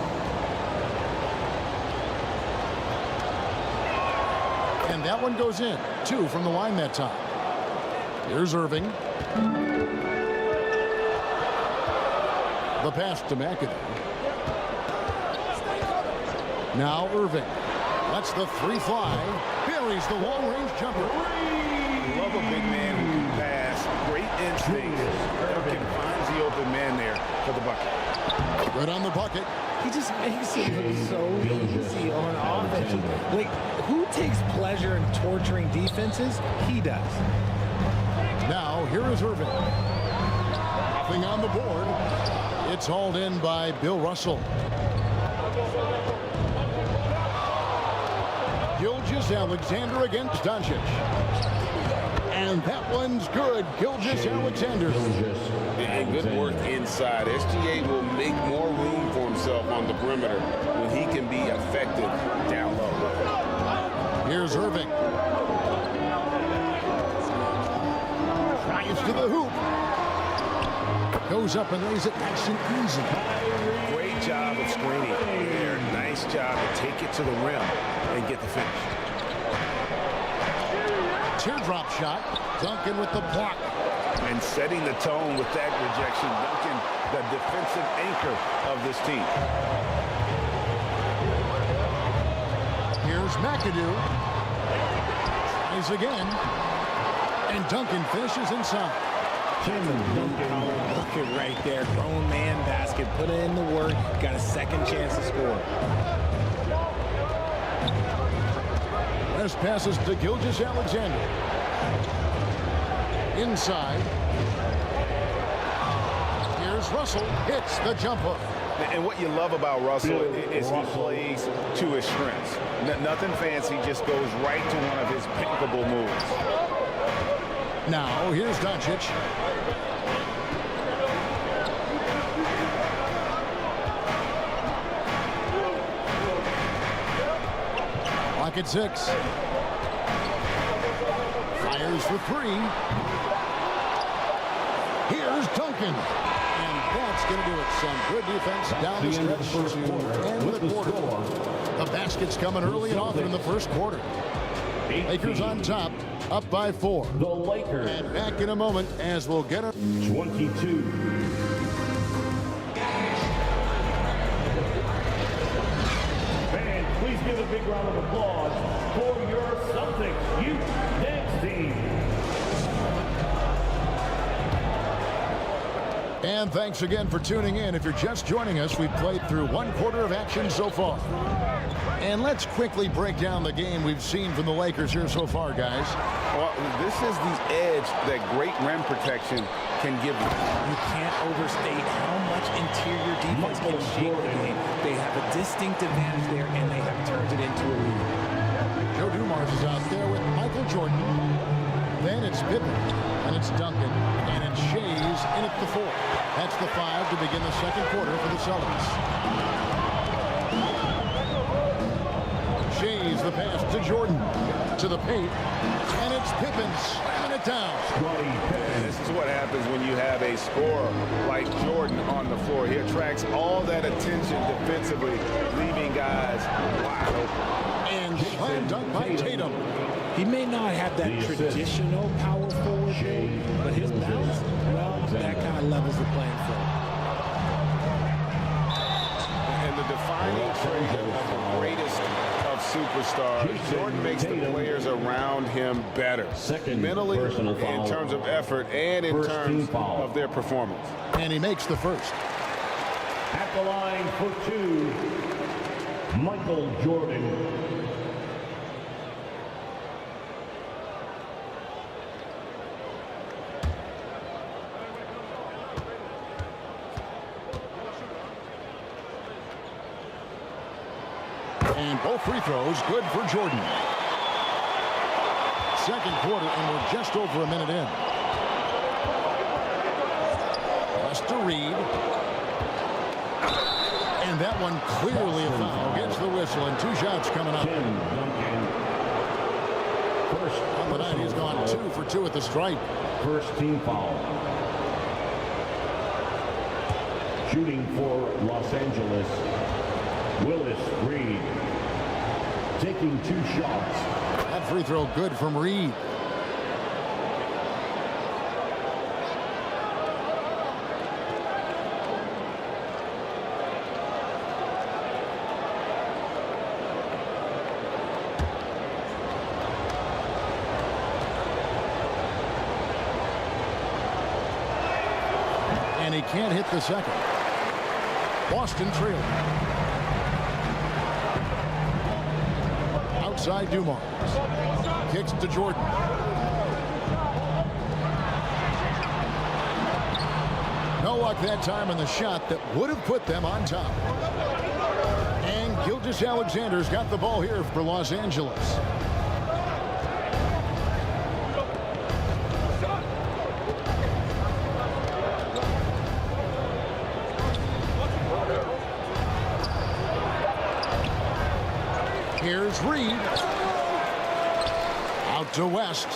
Speaker 1: And that one goes in. 2 from the line that time. Here's ERVING. The pass to MCADOO. Now ERVING. Lets the 3 fly. Buries the long-range jumper.
Speaker 4: Love a big man who can pass. Great instinct. Duncan finds the open man there for the bucket.
Speaker 1: Good on the bucket.
Speaker 18: He just makes it look so easy on offense. Like, who takes pleasure in torturing defenses? He does.
Speaker 1: Now, here is ERVING. Nothing on the board. It's hauled in by Bill Russell. Gilgeous Alexander against DONCIC. And that one's good. Gilgeous Alexander.
Speaker 4: And good work inside. SGA will make more room for himself on the perimeter when he can be effective down low.
Speaker 1: Here's ERVING. to the hoop. Goes up and lays it nice and easy.
Speaker 4: Great job of screening there. Nice job to take it to the rim and get the finish.
Speaker 1: Teardrop shot. Duncan with the block.
Speaker 4: And setting the tone with that rejection. Duncan, the defensive anchor of this team.
Speaker 1: Here's MCADOO. Tries again. And Duncan finishes inside.
Speaker 18: Bucket right there. Grown man basket. Put in the work. Got a second chance to score.
Speaker 1: This passes to Gilgeous-Alexander. Inside. Here's Russell. Hits the jumper.
Speaker 4: And what you love about Russell is he plays to his strengths. Nothing fancy, just goes right to one of his pickable moves.
Speaker 1: Now, here's DONCIC. Clock at 6. Fires for 3. Here's Duncan. And that's going to do it. Some good defense down the stretch to end the quarter. The basket's coming early and often in the first quarter. Lakers on top, up by 4.
Speaker 2: The Lakers.
Speaker 1: And back in a moment as we'll get it.
Speaker 2: 22. Fans, please give a big round of applause for your Celtics youth dance team.
Speaker 1: And thanks again for tuning in. If you're just joining us, we've played through 1 quarter of action so far. And let's quickly break down the game we've seen from the Lakers here so far, guys.
Speaker 4: Well, this is the edge that great rim protection can give you.
Speaker 18: You can't overstate how much interior defense can shape the game. They have a distinct advantage there, and they have turned it into a lead.
Speaker 1: Joe Dumars is out there with Michael Jordan. Then it's Pippen, and it's Duncan, and it's SCHAYES in at the 4. That's the 5 to begin the second quarter for the Celtics. SCHAYES the pass to Jordan, to the paint, and it's Pippen slamming it down.
Speaker 4: This is what happens when you have a scorer like Jordan on the floor. He attracts all that attention defensively, leaving guys wide open.
Speaker 1: And slam dunk by Tatum.
Speaker 18: He may not have that traditional power forward game, but his balance, well, that kind of levels the playing field.
Speaker 4: And the defining trait of the greatest of superstars, Jordan makes the players around him better. Mentally, in terms of effort, and in terms of their performance.
Speaker 1: And he makes the first.
Speaker 2: At the line for 2, Michael Jordan.
Speaker 1: And both free throws good for Jordan. Second quarter, and we're just over a minute in. Pass to Reed. And that one clearly a foul. Gets the whistle, and 2 shots coming up. On the night, he's gone 2 for 2 at the stripe.
Speaker 2: First team foul. Shooting for Los Angeles, Willis Reed. Taking 2 shots.
Speaker 1: That free throw good from Reed. And he can't hit the second. Boston trailing. Outside Dumars. Kicks to Jordan. No luck that time on the shot that would have put them on top. And Gilgeous-Alexander's got the ball here for Los Angeles. Here's Reed. Out to West.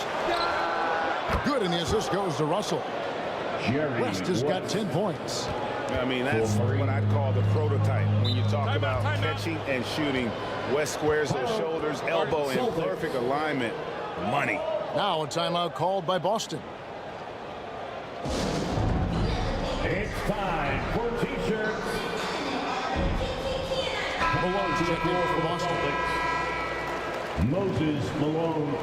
Speaker 1: Good, and the assist goes to Russell. West has got 10 points.
Speaker 4: I mean, that's what I'd call the prototype. When you talk about catching and shooting, West squares those shoulders, elbow in perfect alignment. Money.
Speaker 1: Now a timeout called by Boston.
Speaker 2: It's time for T-shirts.
Speaker 1: Malone to check in for Boston.
Speaker 2: Moses Malone.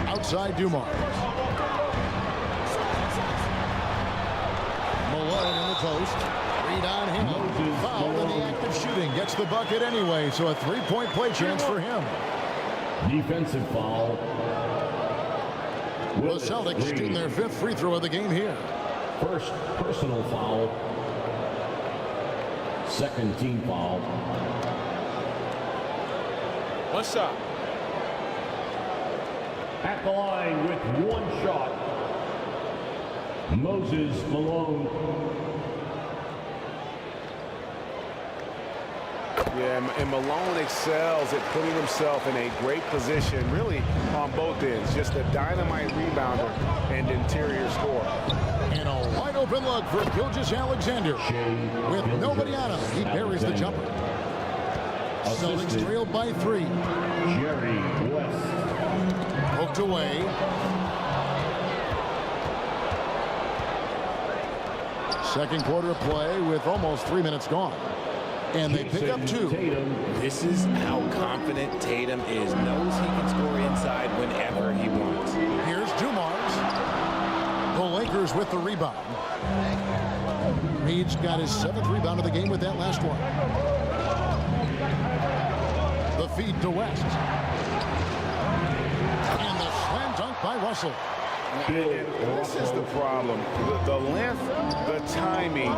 Speaker 1: Outside DUMARS. Malone in the post. Read on him. Foul in the act of shooting. Gets the bucket anyway, so a three-point play chance for him.
Speaker 2: Defensive foul.
Speaker 1: The Celtics shooting their 5th free throw of the game here.
Speaker 2: First personal foul. Second team foul.
Speaker 12: What's up?
Speaker 2: At the line with one shot. Moses Malone.
Speaker 4: Yeah, and Malone excels at putting himself in a great position, really on both ends. Just a dynamite rebounder and interior scorer.
Speaker 1: And a wide open look for Gilgeous-Alexander. With nobody on him, he buries the jumper. Celtics trailed by 3.
Speaker 2: Jerry West.
Speaker 1: Poked away. Second quarter of play with almost 3 minutes gone. And they pick up 2.
Speaker 17: This is how confident Tatum is. Knows he can score inside whenever he wants.
Speaker 1: Here's DUMARS. The Lakers with the rebound. Reed's got his 7th rebound of the game with that last one. The feed to West. And the slam dunk by Russell.
Speaker 4: And this is the problem. The length, the timing.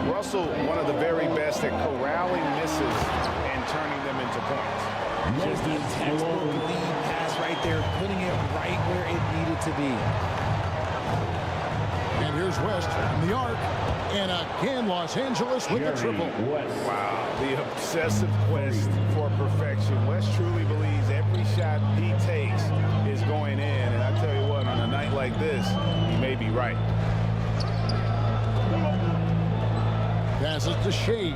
Speaker 4: Russell, one of the very best at corralling misses and turning them into points.
Speaker 17: Just a textbook lead pass right there, putting it right where it needed to be.
Speaker 1: And here's West from the arc. And again, Los Angeles with the triple.
Speaker 4: Wow, the obsessive quest for perfection. West truly believes every shot he takes is going in. And I tell you what, on a night like this, he may be right.
Speaker 1: Passes to Shea.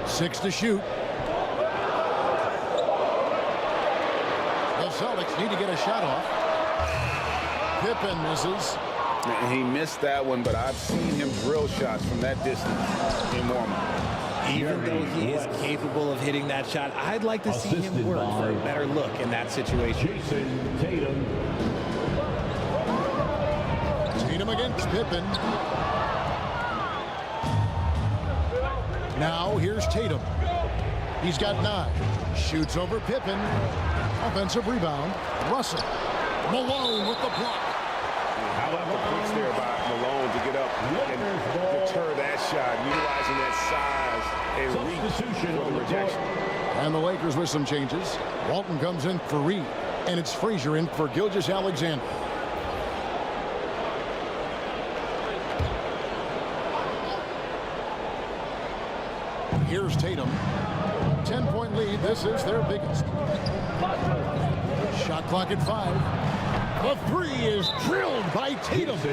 Speaker 1: 6 to shoot. The Celtics need to get a shot off. Pippen misses.
Speaker 4: He missed that one, but I've seen him drill shots from that distance in warm-up.
Speaker 17: Even though he is capable of hitting that shot, I'd like to see him work for a better look in that situation.
Speaker 2: Jason Tatum.
Speaker 1: Tatum against Pippen. Now here's Tatum. He's got 9. Shoots over Pippen. Offensive rebound. Russell. Malone with the block.
Speaker 4: How about the push there by Malone to get up and deter that shot, utilizing that size and reach for the rejection.
Speaker 1: And the Lakers with some changes. Walton comes in for Reed, and it's Frazier in for Gilgeous-Alexander. Here's Tatum. 10-point lead. This is their biggest. Shot clock at 5. The 3 is drilled by Tatum.
Speaker 17: See,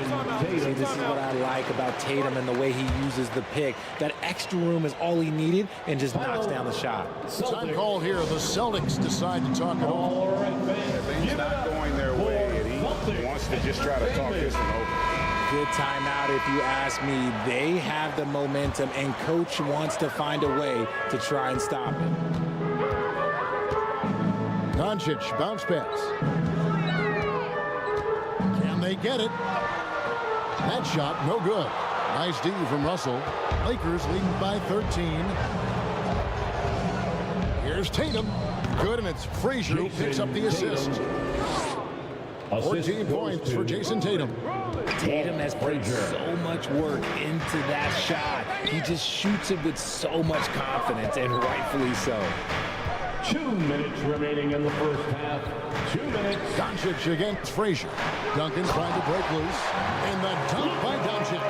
Speaker 17: this is what I like about Tatum and the way he uses the pick. That extra room is all he needed and just knocks down the shot.
Speaker 1: Time call here. The Celtics decide to talk it over.
Speaker 4: Things not going their way, and he wants to just try to talk this one over.
Speaker 17: Good timeout if you ask me. They have the momentum, and coach wants to find a way to try and stop it.
Speaker 1: DONCIC bounce pass. They get it. That shot, no good. Nice D from Russell. Lakers leading by 13. Here's Tatum. Good, and it's Frazier who picks up the assist. 14 points for Jason Tatum.
Speaker 17: Tatum has put so much work into that shot. He just shoots it with so much confidence, and rightfully so.
Speaker 2: 2 minutes remaining in the first half. 2 minutes.
Speaker 1: DONCIC against Frazier. Duncan trying to break loose. And the dunk by DONCIC.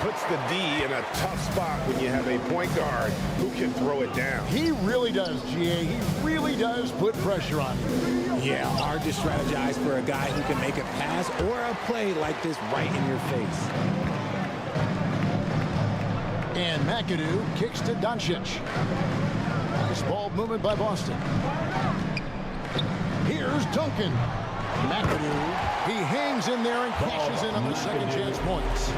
Speaker 4: puts the D in a tough spot when you have a point guard who can throw it down.
Speaker 1: He really does, GA. He really does put pressure on you.
Speaker 17: Yeah, hard to strategize for a guy who can make a pass or a play like this right in your face.
Speaker 1: And McAdoo kicks to DONCIC. Nice ball movement by Boston. Here's Duncan. McAdoo, he hangs in there and cashes in on the second chance points.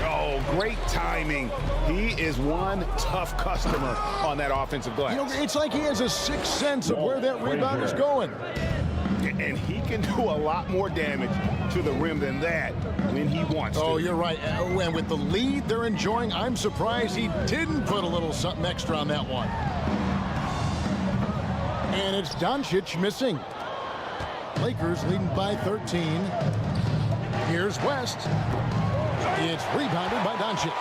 Speaker 4: Oh, great timing. He is one tough customer on that offensive glass.
Speaker 1: You know, it's like he has a sixth sense of where that rebound is going.
Speaker 4: And he can do a lot more damage to the rim than that when he wants to.
Speaker 1: Oh, you're right. And with the lead they're enjoying, I'm surprised he didn't put a little something extra on that one. And it's DONCIC missing. Lakers leading by 13. Here's West. It's rebounded by DONCIC.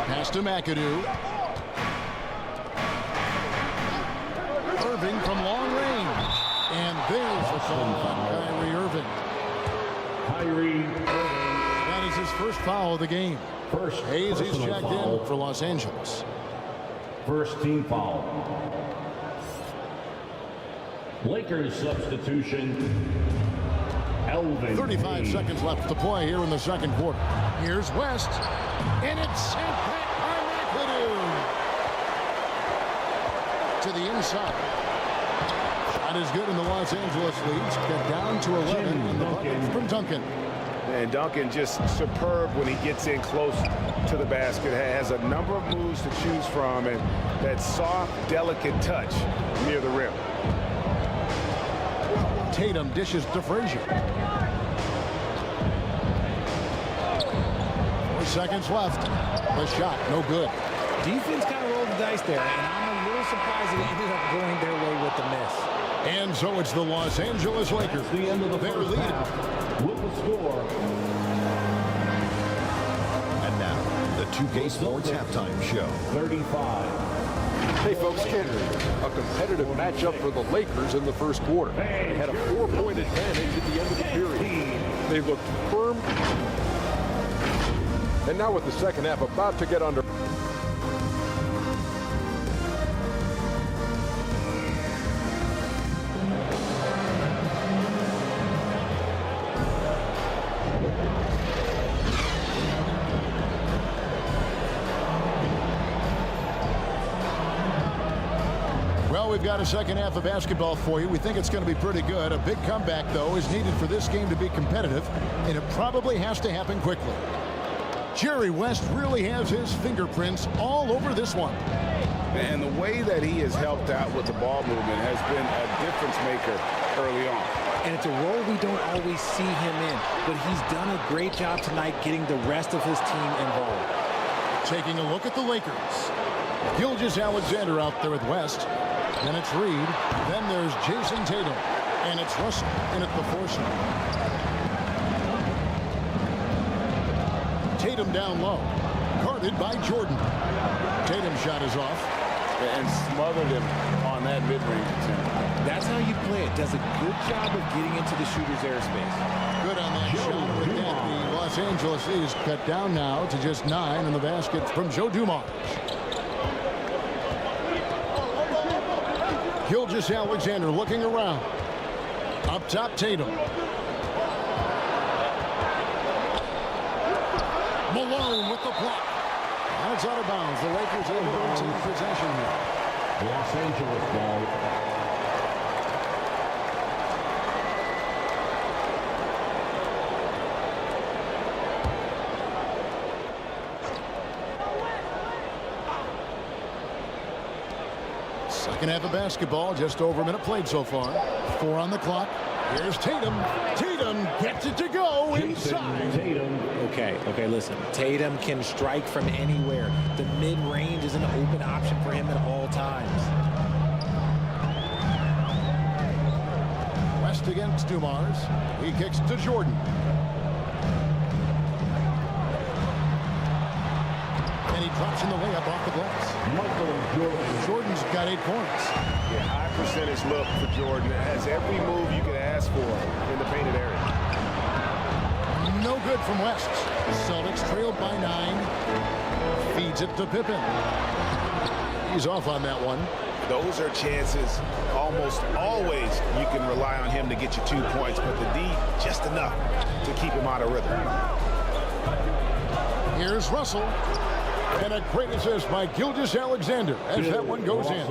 Speaker 1: Pass to McAdoo. Irving from long range. And there's the call on Kyrie Irving.
Speaker 2: Kyrie Irving.
Speaker 1: That is his first foul of the game.
Speaker 2: First
Speaker 1: Hayes is checked
Speaker 2: foul
Speaker 1: in for Los Angeles.
Speaker 2: First team foul. Lakers substitution. Elvin.
Speaker 1: 35 seconds left to play here in the second quarter. Here's West. And it's sent back by McAdoo. To the inside. Shot is good in the Los Angeles leads. Get down to 11 in the bucket from Duncan.
Speaker 4: And Duncan just superb when he gets in close to the basket. Has a number of moves to choose from, and that soft, delicate touch near the rim.
Speaker 1: Tatum dishes to Frazier. 4 seconds left. The shot, no good.
Speaker 18: Defense kind of rolled the dice there, and I'm a little surprised that it ended up going their way with the miss.
Speaker 1: And so it's the Los Angeles Lakers.
Speaker 2: That's the end of the first
Speaker 1: lead.
Speaker 2: half with the score.
Speaker 6: And now, the 2K Sports Halftime Show.
Speaker 2: 35.
Speaker 7: Hey folks, Ken, a competitive matchup for the Lakers in the first quarter. They had a 4-point advantage at the end of the period. They looked firm. And now with the second half about to get under.
Speaker 1: We've got a second half of basketball for you. We think it's going to be pretty good. A big comeback, though, is needed for this game to be competitive, and it probably has to happen quickly. Jerry West really has his fingerprints all over this one.
Speaker 4: And the way that he has helped out with the ball movement has been a difference maker early on.
Speaker 18: And it's a role we don't always see him in, but he's done a great job tonight getting the rest of his team involved.
Speaker 1: Taking a look at the Lakers. Gilgeous-Alexander out there with West. Then it's Reed. Then there's Jason Tatum. And it's Russell in at the force. Tatum down low. Guarded by Jordan. Tatum's shot is off.
Speaker 4: And smothered him on that mid-range attempt.
Speaker 18: That's how you play it. Does a good job of getting into the shooter's airspace.
Speaker 1: Good on that shot. With that, the Los Angeles is cut down now to just 9 in the basket from Joe Dumars. Gilgeous-Alexander looking around. Up top, Tatum. Malone with the block. That's out of bounds. The Lakers able to retain possession here.
Speaker 2: Los Angeles ball.
Speaker 1: Second half of basketball, just over a minute played so far. 4 on the clock. Here's Tatum. Tatum gets it to go inside.
Speaker 2: Tatum.
Speaker 18: Okay, listen. Tatum can strike from anywhere. The mid-range is an open option for him at all times.
Speaker 1: West against Dumars. He kicks to Jordan. And he drops in the layup off the glass.
Speaker 2: Michael Jordan.
Speaker 1: Jordan's got 8 points.
Speaker 4: Yeah, high percentage look for Jordan. It has every move you could ask for in the painted area.
Speaker 1: No good from West. Celtics trailed by 9. Feeds it to Pippen. He's off on that one.
Speaker 4: Those are chances almost always you can rely on him to get you 2 points, but the D just enough to keep him out of rhythm.
Speaker 1: Here's Russell. And a great assist by Gilgeous-Alexander as that one goes in.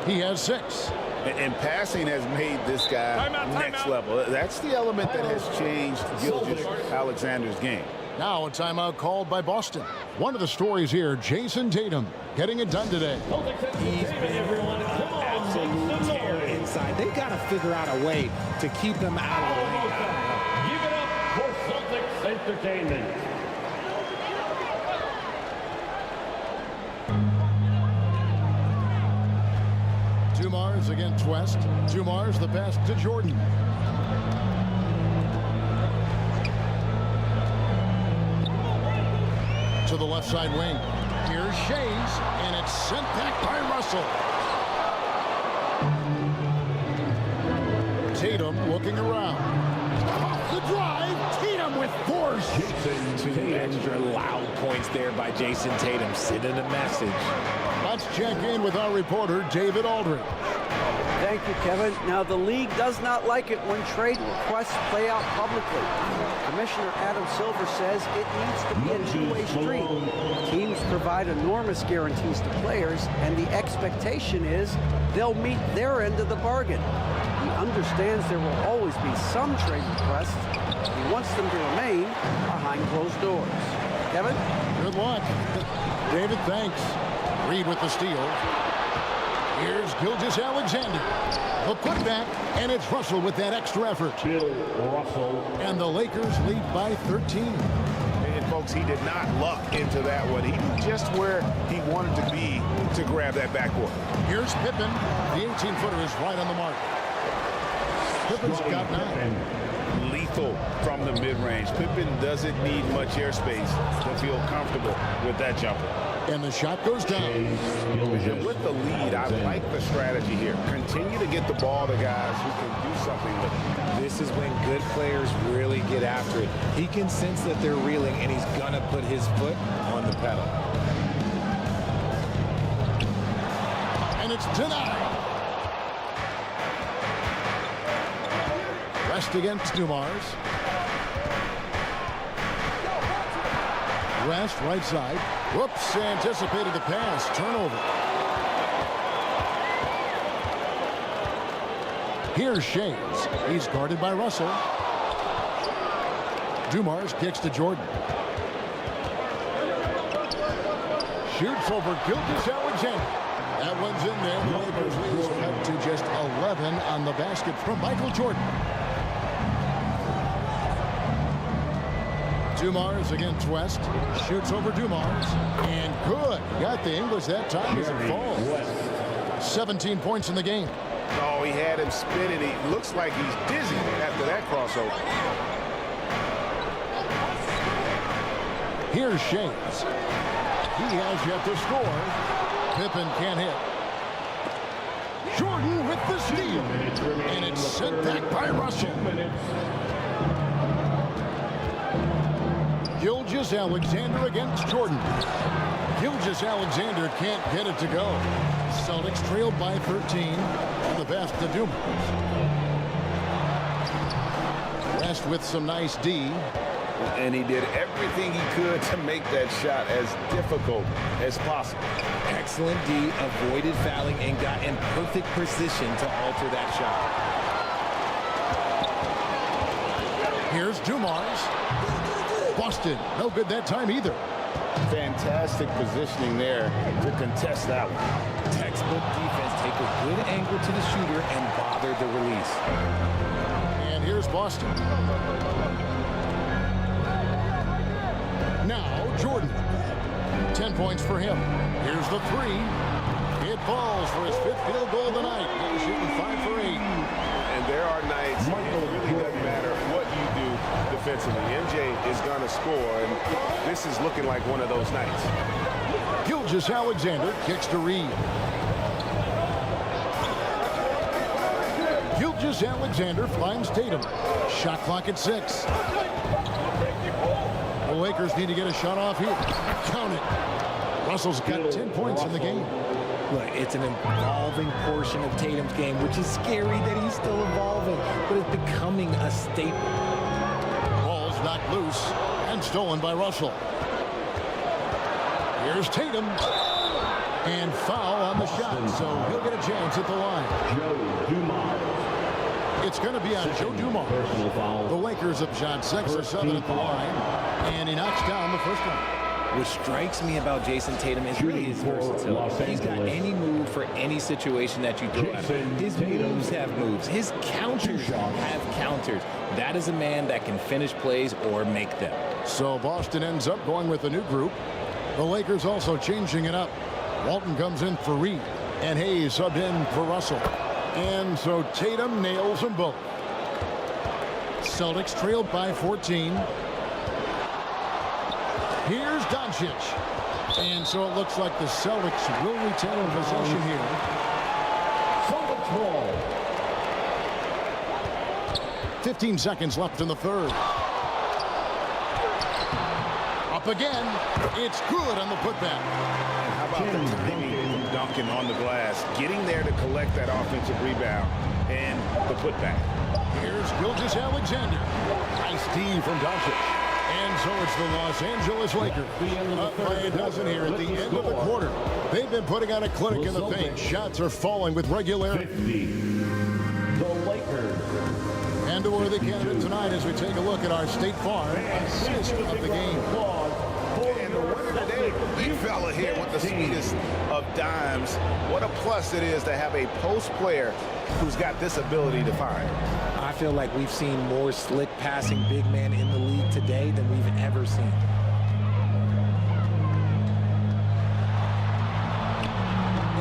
Speaker 1: He has 6.
Speaker 4: And passing has made this guy next level. That's the element that has changed Gilgeous-Alexander's game.
Speaker 1: Now a timeout called by Boston. One of the stories here, Jason Tatum getting it done today.
Speaker 18: He's been an absolute tear inside. They've got to figure out a way to keep him out of the lane.
Speaker 2: Give it up for Celtics Entertainment.
Speaker 1: DUMARS against West. DUMARS the pass to Jordan. To the left side wing. Here's SCHAYES, and it's sent back by Russell. Tatum looking around. Off the drive, Tatum with force.
Speaker 17: 2 extra loud points there by Jason Tatum, sending a message.
Speaker 1: Let's check in with our reporter, David Aldridge.
Speaker 5: Thank you, Kevin. Now, the league does not like it when trade requests play out publicly. Commissioner Adam Silver says it needs to be a two-way street. Teams provide enormous guarantees to players, and the expectation is they'll meet their end of the bargain. He understands there will always be some trade requests. He wants them to remain behind closed doors. Kevin?
Speaker 1: Good luck. David, thanks. Reed with the steal. Here's Gilgeous-Alexander. The putback, and it's Russell with that extra effort.
Speaker 2: Bill Russell.
Speaker 1: And the Lakers lead by 13.
Speaker 4: And folks, he did not luck into that one. He knew just where he wanted to be to grab that backboard.
Speaker 1: Here's Pippen. The 18-footer is right on the mark. Pippen's got 9.
Speaker 4: Lethal from the mid-range. Pippen doesn't need much airspace to feel comfortable with that jumper.
Speaker 1: And the shot goes down.
Speaker 4: And with the lead, I like the strategy here. Continue to get the ball to guys who can do something with it.
Speaker 17: This is when good players really get after it. He can sense that they're reeling, and he's going to put his foot on the pedal.
Speaker 1: And it's denied. West against DUMARS. West, right side. Whoops, anticipated the pass. Turnover. Here's SCHAYES. He's guarded by Russell. DUMARS kicks to Jordan. Shoots over Gilgeous-Alexander. That one's in there. The Lakers lead cut to just 11 on the basket from Michael Jordan. DUMARS against West. Shoots over DUMARS. And good. Got the English that time as it falls. 17 points in the game.
Speaker 4: Oh, he had him spinning. He looks like he's dizzy after that crossover.
Speaker 1: Here's SCHAYES. He has yet to score. Pippen can't hit. Jordan with the steal. And it's sent back by Russell. Gilgeous-Alexander against Jordan. Gilgeous-Alexander can't get it to go. Celtics trailed by 13. The best to DUMARS. West with some nice D.
Speaker 4: And he did everything he could to make that shot as difficult as possible.
Speaker 17: Excellent D, avoided fouling, and got in perfect position to alter that shot.
Speaker 1: Here's DUMARS. Boston, no good that time either.
Speaker 4: Fantastic positioning there to contest that one.
Speaker 17: Textbook defense, take a good angle to the shooter and bother the release.
Speaker 1: And here's Boston. Now Jordan. 10 points for him. Here's the 3. It falls for his 5th field goal of the night. He's shooting 5 for 8.
Speaker 4: And there are nights it really doesn't matter what you do defensively. MJ is going to score, and this is looking like one of those nights.
Speaker 1: Gilgeous-Alexander kicks to Reed. Gilgeous-Alexander finds Tatum. Shot clock at 6. The Lakers need to get a shot off here. Count it. Russell's got 10 points in the game.
Speaker 18: Look, it's an evolving portion of Tatum's game, which is scary that he's still evolving, but it's becoming a staple.
Speaker 1: Ball's knocked loose and stolen by Russell. Here's Tatum. And foul on the shot, so he'll get a chance at the line. It's going to be on Joe Dumars. The Lakers have shot 6 or 7 at the line, and he knocks down the first one.
Speaker 17: What strikes me about Jason Tatum is really his versatility. He's got any move for any situation that you throw at him. His moves have moves. His counters have counters. That is a man that can finish plays or make them.
Speaker 1: So Boston ends up going with a new group. The Lakers also changing it up. Walton comes in for Reed, and Hayes subbed in for Russell. And so Tatum nails them both. Celtics trailed by 14. Here's DONCIC. And so it looks like the Celtics will retain possession here.
Speaker 2: Celtics ball.
Speaker 1: 15 seconds left in the third. Up again. It's good on the putback.
Speaker 4: How about the timing from Duncan on the glass, getting there to collect that offensive rebound and the putback.
Speaker 1: Here's Gilgeous-Alexander. Nice D from DONCIC. And so it's the Los Angeles Lakers up by a dozen here at the end of the quarter. They've been putting on a clinic in the paint. Shots are falling with regularity.
Speaker 2: The Lakers.
Speaker 1: And a worthy candidate tonight as we take a look at our State Farm assist of the game.
Speaker 4: And the winner today, big fella here with the sweetest of dimes. What a plus it is to have a post player who's got this ability to find.
Speaker 18: I feel like we've seen more slick passing big men in the league today than we've ever seen.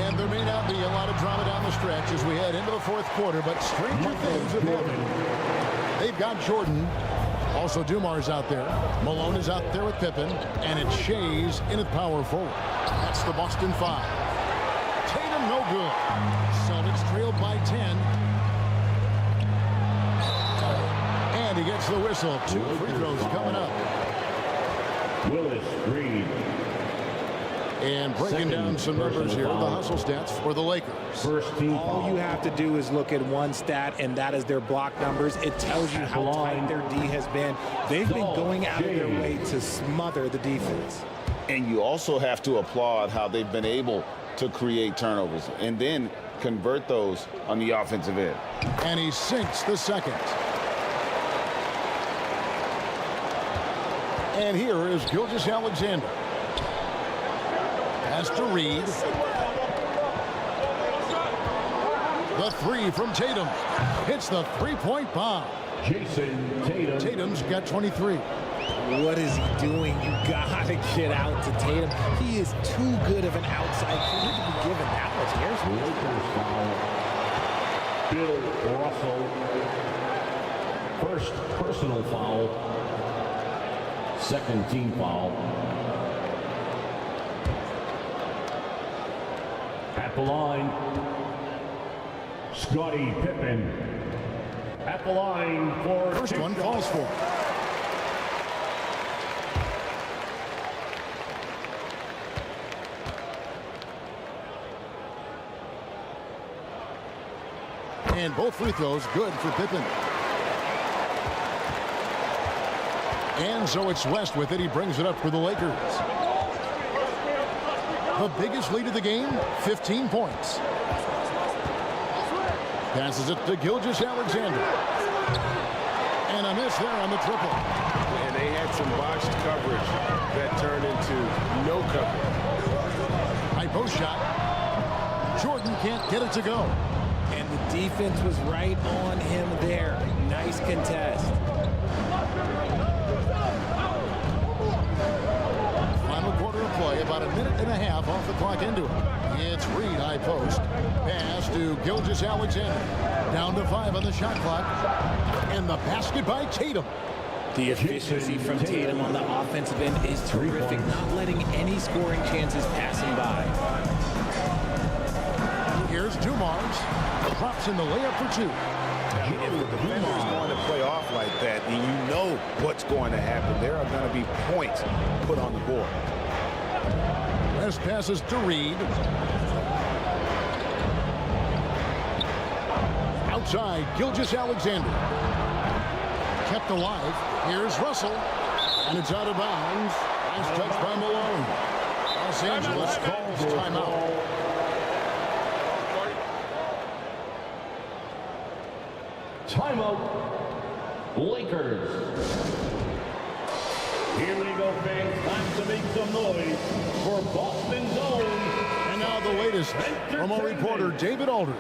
Speaker 1: And there may not be a lot of drama down the stretch as we head into the fourth quarter, but stranger things have happened. They've got Jordan. Also Dumars out there. Malone is out there with Pippen. And it's SCHAYES in at power forward. That's the Boston 5. Tatum no good. Celtics trailed by 10. And he gets the whistle. 2 free throws coming up.
Speaker 2: Willis Reed.
Speaker 1: And breaking down some numbers here, the hustle stats for the Lakers.
Speaker 18: All you have to do is look at one stat, and that is their block numbers. It tells you how tight their D has been. They've been going out of their way to smother the defense.
Speaker 4: And you also have to applaud how they've been able to create turnovers and then convert those on the offensive end.
Speaker 1: And he sinks the second. And here is Gilgeous-Alexander. Pass to Reed. The 3 from Tatum. Hits the three-point bomb.
Speaker 2: Jason Tatum.
Speaker 1: Tatum's got 23.
Speaker 18: What is he doing? You gotta get out to Tatum. He is too good of an outside shooter to be given that much airspace.
Speaker 2: Lakers foul. Bill Russell. First personal foul. Second team foul. At the line, Scottie Pippen. At the line for
Speaker 1: first one falls for. And both free throws good for Pippen. And so it's West with it. He brings it up for the Lakers. The biggest lead of the game, 15 points. Passes it to Gilgeous-Alexander. And a miss there on the triple.
Speaker 15: And they had some botched coverage that turned into no coverage.
Speaker 1: High post shot. Jordan can't get it to go.
Speaker 18: And the defense was right on him there. Nice contest.
Speaker 1: Final quarter of play, about a minute and a half off the clock into it. It's Reed, high post. Pass to Gilgeous-Alexander. Down to 5 on the shot clock. And the basket by Tatum.
Speaker 17: The efficiency from Tatum on the offensive end is terrific, not letting any scoring chances pass him by.
Speaker 1: Here's Dumars. Drops in the layup for 2.
Speaker 4: If the defender is going to play off like that, then you know what's going to happen. There are going to be points put on the board.
Speaker 1: West passes to Reed. Outside, Gilgeous Alexander. Kept alive. Here's Russell. And it's out of bounds. Nice touch by Malone. Los Angeles calls timeout.
Speaker 2: Timeout, Lakers. Here we go, fans. Time to make some noise for Boston Zone.
Speaker 1: And now the latest from our reporter, David Aldridge.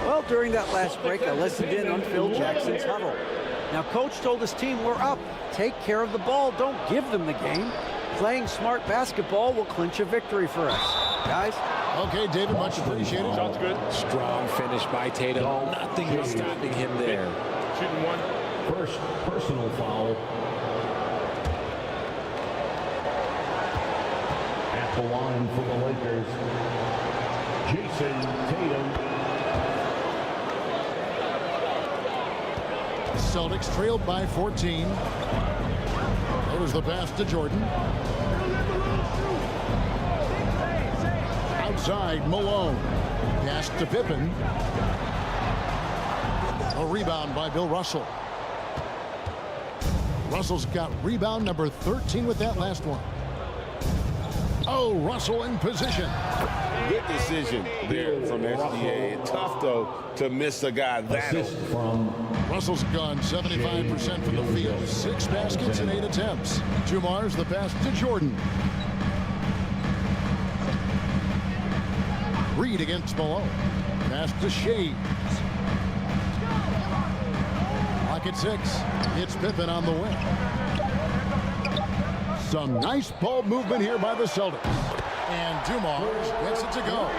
Speaker 5: Well, during that last break, I listened in on Phil Jackson's huddle. Now, Coach told his team, we're up. Take care of the ball. Don't give them the game. Playing smart basketball will clinch a victory for us. Guys?
Speaker 1: Okay, David, much appreciated.
Speaker 12: Sounds good.
Speaker 17: Strong finish by Tatum. Nothing is stopping him there.
Speaker 12: Shooting one.
Speaker 2: First personal foul. At the line for the Lakers, Jason Tatum.
Speaker 1: Celtics trailed by 14. There's the pass to Jordan. Outside, Malone. Pass to Pippen. A rebound by Bill Russell. Russell's got rebound number 13 with that last one. Oh, Russell in position.
Speaker 8: Good decision there from SDA. Tough, though, to miss a guy that open.
Speaker 1: Russell's gone 75% from the field. 6 baskets and 8 attempts. DUMARS the pass to Jordan. Reed against Malone. Pass to SCHAYES. Lock at 6. It's Pippen on the wing. Some nice ball movement here by the Celtics. And DUMARS gets it to go.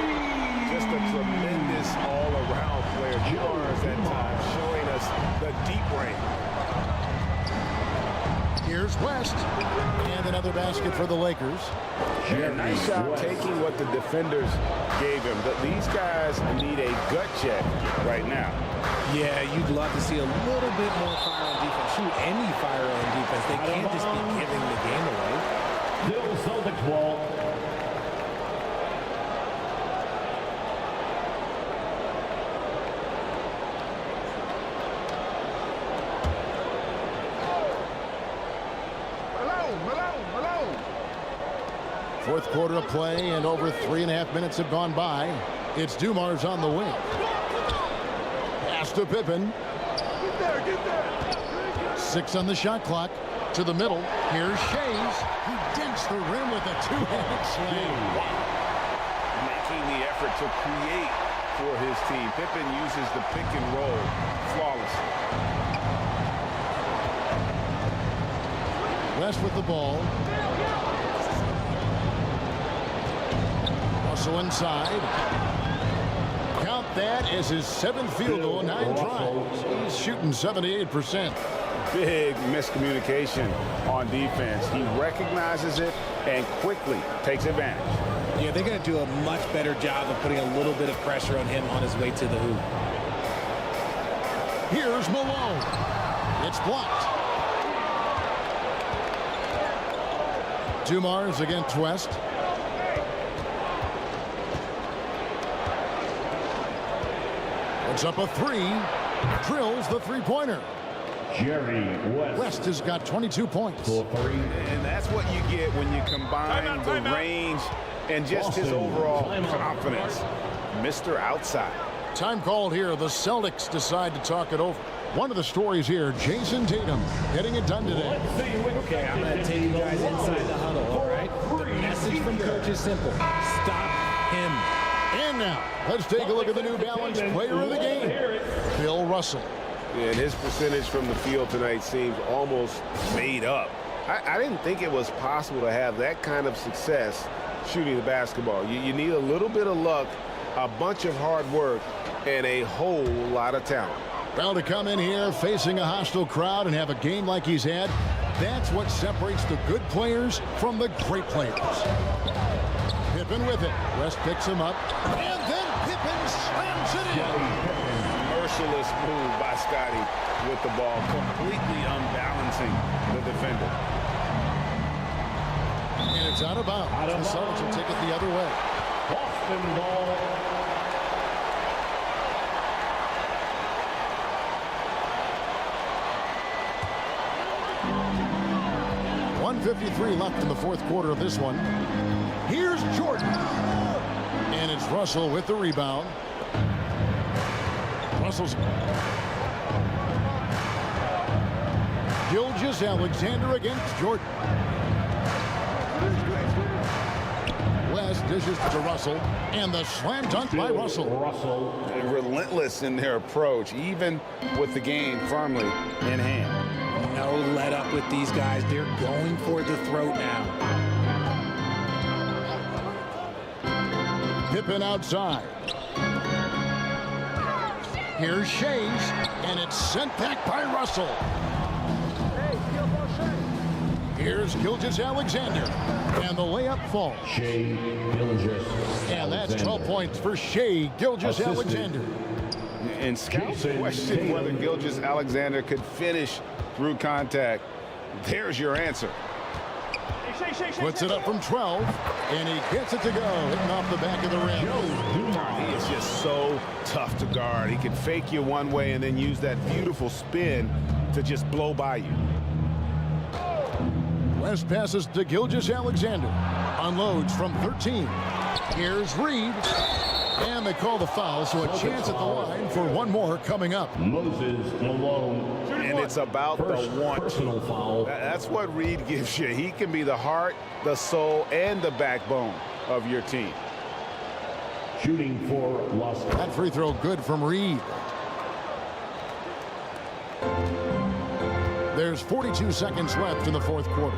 Speaker 4: Just a tremendous all-around player. DUMARS at times showing us the deep range.
Speaker 1: Here's West. And another basket for the Lakers.
Speaker 4: Yeah, nice shot taking what the defenders gave him. But these guys need a gut check right now.
Speaker 18: Yeah, you'd love to see a little bit more fire on defense. Shoot, any fire on defense. They can't just be giving the game away.
Speaker 2: Still Celtics ball.
Speaker 1: Malone. Fourth quarter of play, and over 3.5 minutes have gone by. It's DUMARS on the wing. Pass to Pippen.
Speaker 15: Get there.
Speaker 1: 6 on the shot clock. To the middle. Here's SCHAYES. He dents the rim with a 2-handed slam.
Speaker 4: Making the effort to create for his team. Pippen uses the pick and roll flawlessly.
Speaker 1: West with the ball. Russell inside. Count that as his 7th field goal, 9 tries. He's shooting 78%.
Speaker 4: Big miscommunication on defense. He recognizes it and quickly takes advantage.
Speaker 18: Yeah, they're going to do a much better job of putting a little bit of pressure on him on his way to the hoop.
Speaker 1: Here's Malone. It's blocked. DUMARS against West. It's up a 3. Drills the 3-pointer.
Speaker 2: Jerry West.
Speaker 1: West has got 22 points.
Speaker 4: And that's what you get when you combine the range and just his overall confidence. Mr. Outside.
Speaker 1: Time called here. The Celtics decide to talk it over. One of the stories here, Jason Tatum getting it done today.
Speaker 18: Okay, I'm going to take you guys inside the huddle, all right? The message from coach is simple. Stop him.
Speaker 1: And now, let's take a look at the New Balance player of the game, Bill Russell.
Speaker 4: And his percentage from the field tonight seems almost made up. I didn't think it was possible to have that kind of success shooting the basketball. You need a little bit of luck, a bunch of hard work, and a whole lot of talent.
Speaker 1: Well, to come in here facing a hostile crowd and have a game like he's had, that's what separates the good players from the great players. Pippen with it. West picks him up, and then Pippen slams it in.
Speaker 4: merciless move by Scottie with the ball, completely unbalancing the defender.
Speaker 1: And it's out of bounds. The Celtics will take it the other way.
Speaker 2: Boston ball.
Speaker 1: .153 left in the fourth quarter of this one. Here's Jordan. And it's Russell with the rebound. Russell's Gilgeous Alexander against Jordan. West dishes to Russell, and the slam dunk by Russell.
Speaker 4: Relentless in their approach, even with the game firmly in hand.
Speaker 18: No let up with these guys. They're going for the throat now.
Speaker 1: Pippen outside. Here's Schayes, and it's sent back by Russell. Here's Gilgeous Alexander, and the layup falls.
Speaker 2: Shai Gilgeous.
Speaker 1: And that's 12 points for Shai Gilgeous Alexander.
Speaker 4: And scouts questioned whether Gilgeous Alexander could finish through contact. There's your answer.
Speaker 1: Puts it up from 12, and he gets it to go, hitting off the back of the rim.
Speaker 4: He is just so tough to guard. He can fake you one way and then use that beautiful spin to just blow by you.
Speaker 1: West passes to Gilgeous Alexander. Unloads from 13. Here's Reed. And they call the foul, so a chance at the line for one more coming up.
Speaker 2: Moses Malone.
Speaker 4: And it's about the want.
Speaker 2: Personal foul.
Speaker 4: That's what Reed gives you. He can be the heart, the soul, and the backbone of your team.
Speaker 2: Shooting for Los.
Speaker 1: That free throw good from Reed. There's 42 seconds left in the fourth quarter.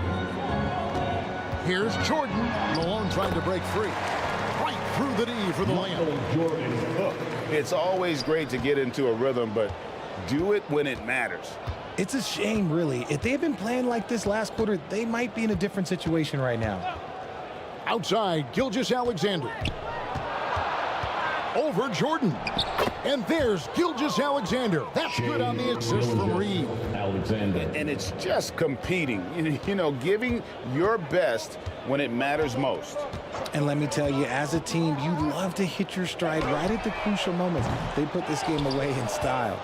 Speaker 1: Here's Jordan. Malone trying to break free. Right through the D for the layup.
Speaker 4: It's always great to get into a rhythm, but do it when it matters.
Speaker 18: It's a shame, really. If they had been playing like this last quarter, they might be in a different situation right now.
Speaker 1: Outside, Gilgeous Alexander. Over Jordan. And there's Gilgeous Alexander. That's good on the assist from Reed.
Speaker 2: Alexander.
Speaker 4: And it's just competing, you know, giving your best when it matters most.
Speaker 18: And let me tell you, as a team, you love to hit your stride right at the crucial moments. They put this game away in style.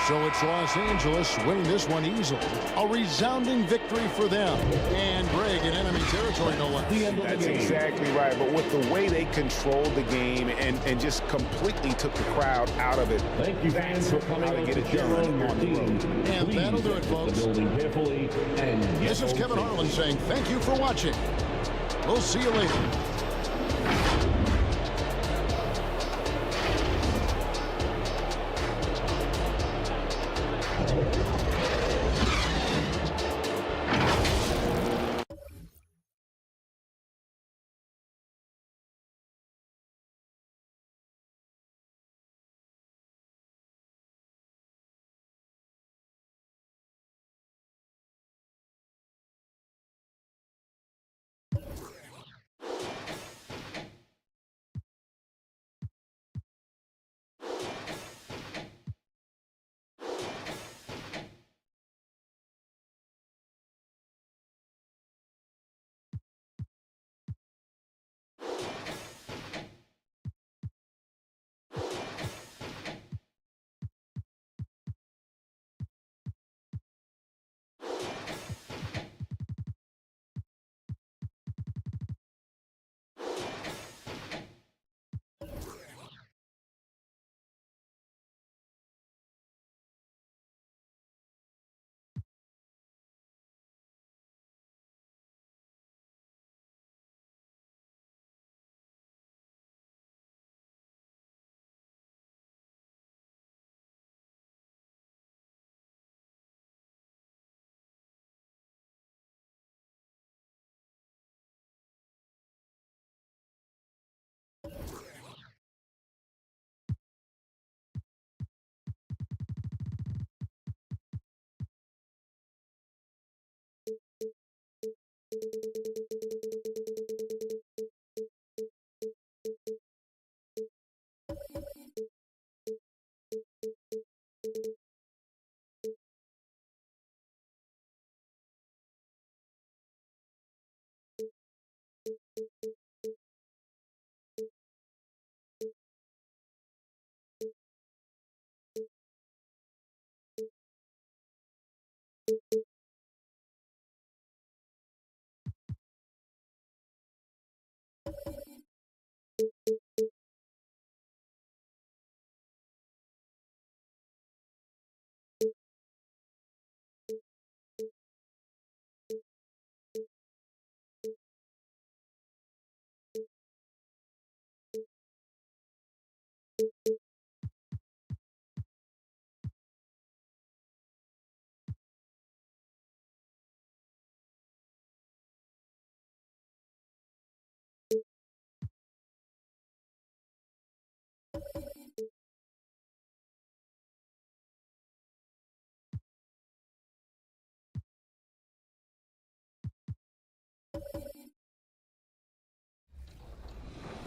Speaker 1: So it's Los Angeles winning this one easily. A resounding victory for them. And Greg in enemy territory, no less.
Speaker 4: That's exactly right. But with the way they controlled the game and just completely took the crowd out of it.
Speaker 2: Thank you, fans, for coming out to cheer on your team.
Speaker 1: And that'll do it, folks. This is Kevin Harlan saying thank you for watching. We'll see you later.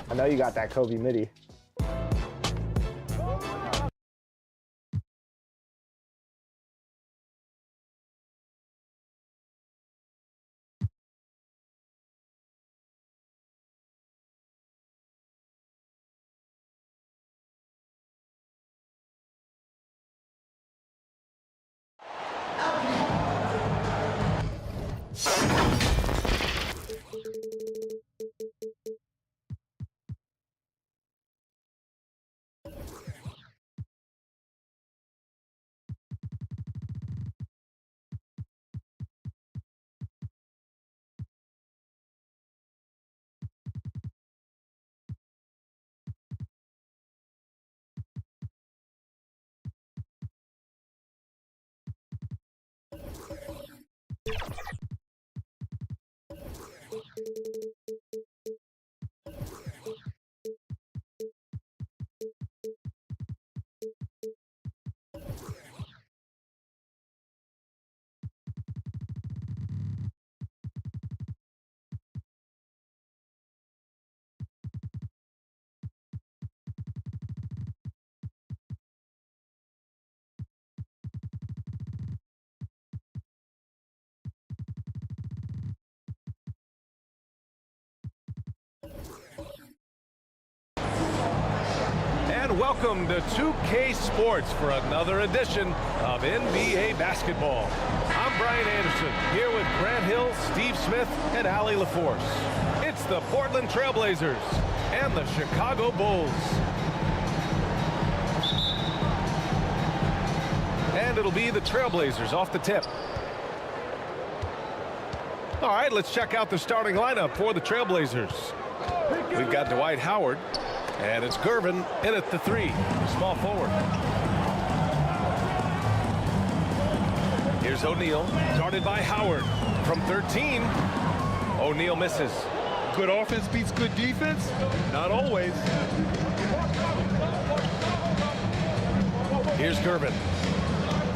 Speaker 9: I know you got that Kobe midi.
Speaker 12: And welcome to 2K Sports for another edition of NBA basketball. I'm Brian Anderson, here with Grant Hill, Steve Smith, and Allie LaForce. It's the Portland Trailblazers and the Chicago Bulls. And it'll be the Trailblazers off the tip. All right, let's check out the starting lineup for the Trailblazers. We've got Dwight Howard. And it's Gervin in at the 3, small forward. Here's O'Neal, guarded by Howard. From 13, O'Neal misses.
Speaker 13: Good offense beats good defense? Not always.
Speaker 12: Here's Gervin.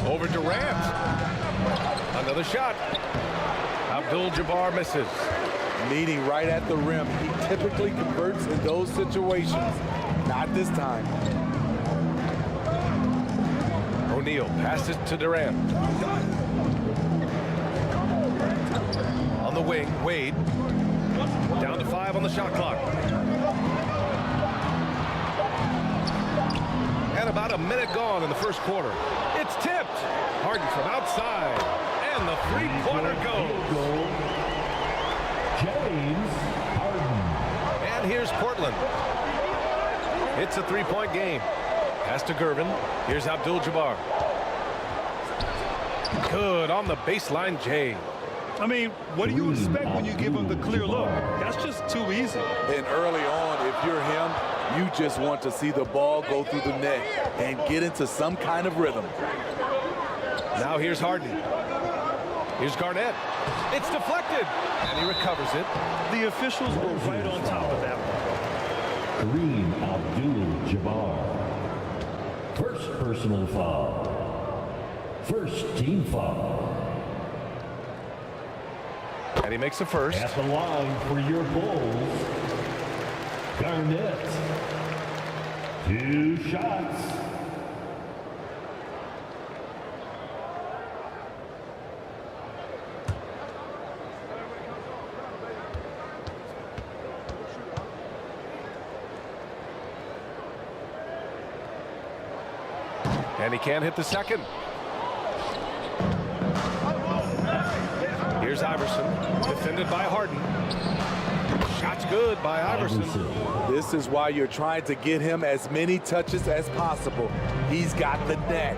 Speaker 12: Over Durant. Another shot. Abdul-Jabbar misses.
Speaker 15: Meeting right at the rim. He typically converts in those situations. Not this time.
Speaker 12: O'Neal passes to Durant. On the wing, Wade. Down to 5 on the shot clock. And about a minute gone in the first quarter. It's tipped. Harden from outside. And the three-pointer goes.
Speaker 2: James Harden.
Speaker 12: And here's Portland. It's a three-point game. Pass to Gervin. Here's Abdul-Jabbar. Good on the baseline, Jay.
Speaker 13: I mean, what do you expect when you give him the clear look? That's just too easy.
Speaker 15: And early on, if you're him, you just want to see the ball go through the net and get into some kind of rhythm.
Speaker 12: Now here's Harden. Here's Garnett. It's deflected, and he recovers it.
Speaker 13: The officials were right on top of that one.
Speaker 2: Kareem Abdul-Jabbar. First personal foul. First team foul.
Speaker 12: And he makes the first.
Speaker 2: At the line for your Bulls, Garnett. 2 shots.
Speaker 12: And he can't hit the second. Here's Iverson, defended by Harden. Shot's good by Iverson.
Speaker 15: This is why you're trying to get him as many touches as possible. He's got the neck.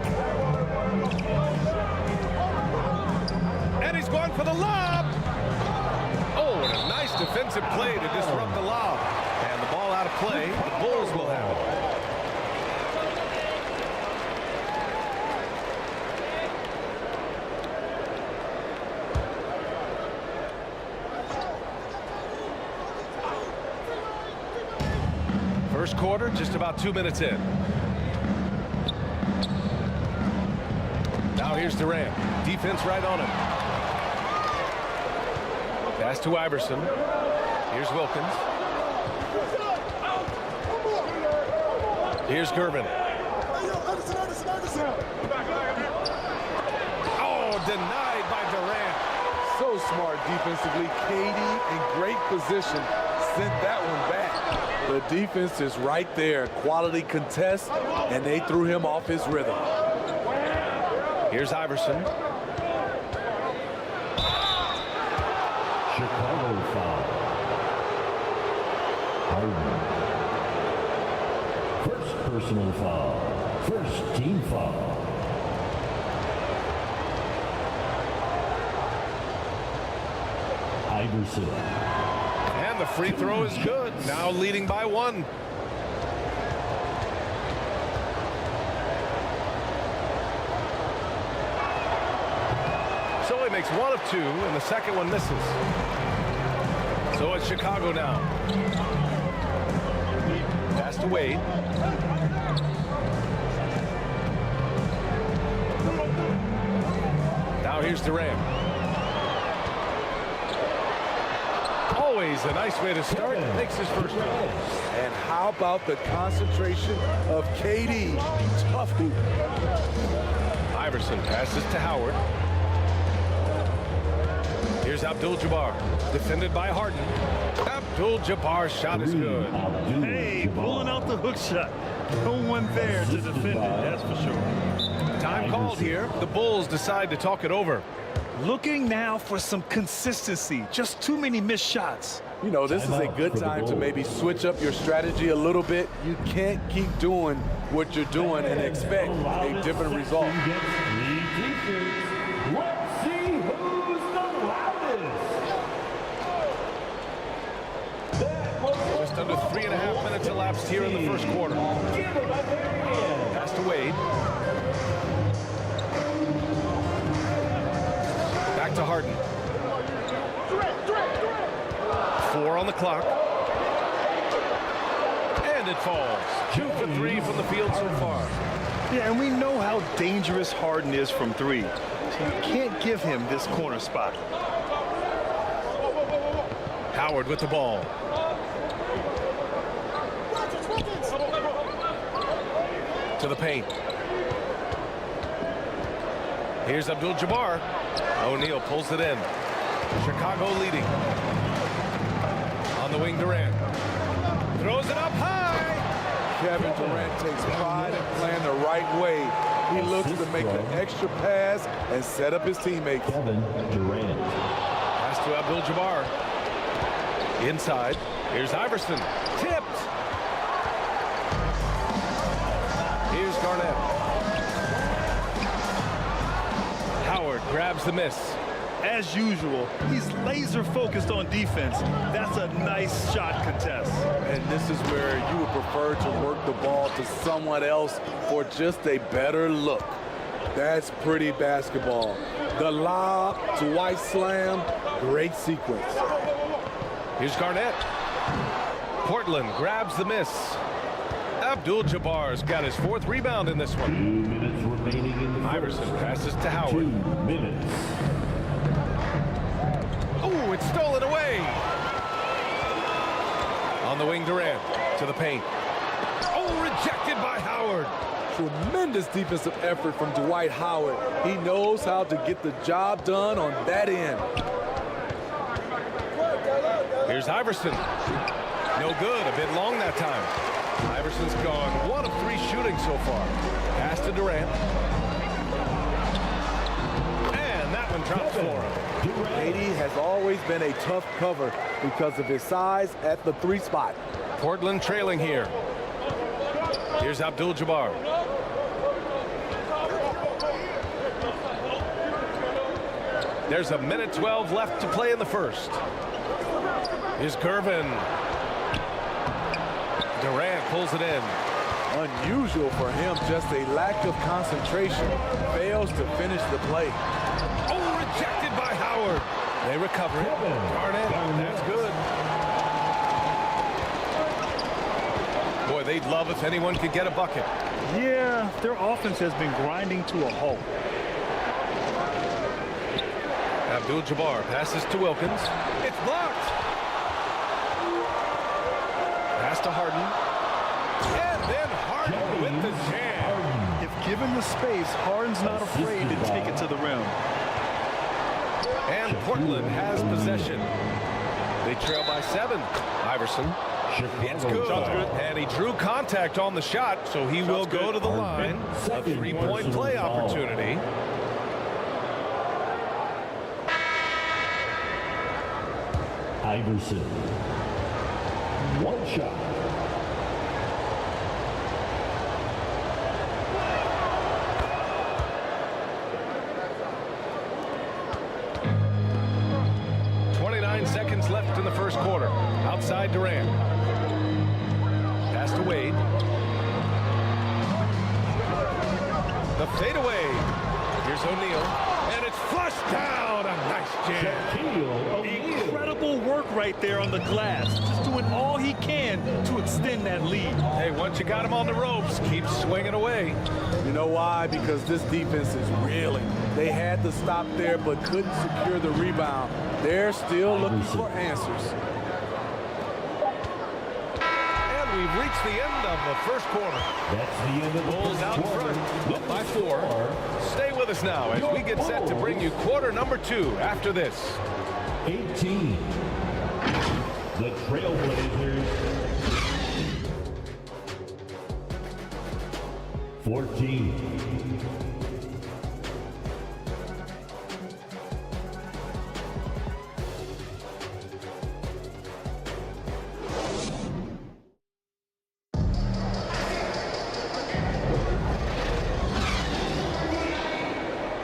Speaker 12: And he's going for the lob. Oh, and a nice defensive play to disrupt the lob. And the ball out of play. The Bulls will have it. First quarter, just about 2 minutes in. Now here's Durant. Defense right on him. Pass to Iverson. Here's Wilkins. Here's Gervin. Oh, denied by Durant.
Speaker 15: So smart defensively. KD in great position. Sent that one back. The defense is right there. Quality contest, and they threw him off his rhythm.
Speaker 12: Here's Iverson.
Speaker 2: Chicago foul. First personal foul. First team foul. Iverson.
Speaker 12: And the free throw is good. Now leading by 1. So he makes 1 of 2, and the second one misses. So it's Chicago now. Pass to Wade. Now here's Durant. Always a nice way to start. Makes his first one.
Speaker 15: And how about the concentration of KD? Tough hoop.
Speaker 12: Iverson passes to Howard. Here's Abdul-Jabbar, defended by Harden. Abdul-Jabbar's shot is good.
Speaker 13: Hey, pulling out the hook shot. No one there to defend it, that's for sure.
Speaker 12: Time called here. The Bulls decide to talk it over.
Speaker 13: Looking now for some consistency. Just too many missed shots.
Speaker 15: You know, this is a good time to maybe switch up your strategy a little bit. You can't keep doing what you're doing and expect a different result.
Speaker 2: Let's see who's the loudest.
Speaker 12: Just under 3.5 minutes elapsed here in the first quarter. Pass to Wade. Back to Harden. 4 on the clock. And it falls. 2 for 3 from the field so far.
Speaker 13: Yeah, and we know how dangerous Harden is from 3. So you can't give him this corner spot.
Speaker 12: Howard with the ball. To the paint. Here's Abdul-Jabbar. O'Neal pulls it in. Chicago leading. On the wing, Durant. Throws it up high.
Speaker 15: Kevin Durant takes pride in playing the right way. He looks to make an extra pass and set up his teammates.
Speaker 2: Kevin Durant.
Speaker 12: Pass to Abdul-Jabbar. Inside. Here's Iverson. Tipped. Here's Garnett. Howard grabs the miss.
Speaker 13: As usual, he's laser focused on defense. That's a nice shot contest.
Speaker 15: And this is where you would prefer to work the ball to someone else for just a better look. That's pretty basketball. The lob to White slam, great sequence.
Speaker 12: Here's Garnett. Portland grabs the miss. Abdul-Jabbar's got his 4th rebound in this one.
Speaker 2: 2 minutes remaining in the
Speaker 12: Iverson
Speaker 2: first.
Speaker 12: passes to Howard.
Speaker 2: 2 minutes.
Speaker 12: Oh, it's stolen away. On the wing, Durant to the paint. Oh, rejected by Howard.
Speaker 15: Tremendous defensive effort from Dwight Howard. He knows how to get the job done on that end.
Speaker 12: Here's Iverson. No good, a bit long that time. Iverson's gone 1 of 3 shooting so far. Pass to Durant. And that one drops for him.
Speaker 15: KD has always been a tough cover because of his size at the 3 spot.
Speaker 12: Portland trailing here. Here's Abdul-Jabbar. There's 1:12 left to play in the first. Here's Gervin. Durant pulls it in.
Speaker 15: Unusual for him, just a lack of concentration. Fails to finish the play.
Speaker 12: Oh, rejected by Howard. They recover it. Garnett, that's good. Boy, they'd love if anyone could get a bucket.
Speaker 13: Yeah, their offense has been grinding to a halt.
Speaker 12: Abdul-Jabbar passes to Wilkins. It's blocked. Pass to Harden. And then Harden with the jam.
Speaker 13: If given the space, Harden's not afraid to take it to the rim.
Speaker 12: And Portland has possession. They trail by 7. Iverson. It's good. And he drew contact on the shot, so he will go to the line. A 3-point play opportunity.
Speaker 2: Iverson. One shot.
Speaker 12: Seconds left in the first quarter. Outside Durant. Pass to Wade. The fadeaway. Here's O'Neal. And it's flushed down. A nice jam.
Speaker 13: Incredible work right there on the glass. Just doing all he can to extend that lead.
Speaker 12: Hey, once you got him on the ropes, keep swinging away.
Speaker 15: You know why? Because this defense is reeling. They had to stop there but couldn't secure the rebound. They're still looking for answers.
Speaker 12: And we've reached the end of the first quarter.
Speaker 2: That's the end of the
Speaker 12: Bulls
Speaker 2: first
Speaker 12: out
Speaker 2: quarter.
Speaker 12: front, up by 4. Stay with us now as we get set to bring you quarter number 2 after this.
Speaker 2: 18. The Trailblazers. 14.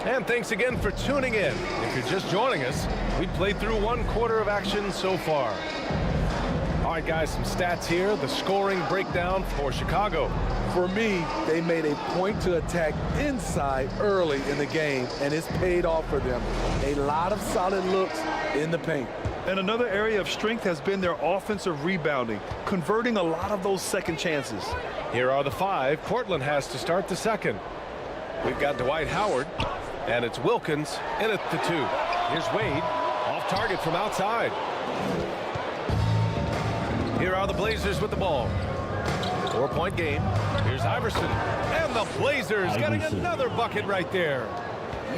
Speaker 12: And thanks again for tuning in. If you're just joining us, we played through 1 quarter of action so far. All right, guys, some stats here. The scoring breakdown for Chicago.
Speaker 15: For me, they made a point to attack inside early in the game, and it's paid off for them. A lot of solid looks in the paint.
Speaker 13: And another area of strength has been their offensive rebounding, converting a lot of those second chances.
Speaker 12: Here are the 5 Portland has to start the second. We've got Dwight Howard, and it's Wilkins in at the 2. Here's Wade, off target from outside. Here are the Blazers with the ball. 4-point game. Here's Iverson, and the Blazers getting another bucket right there.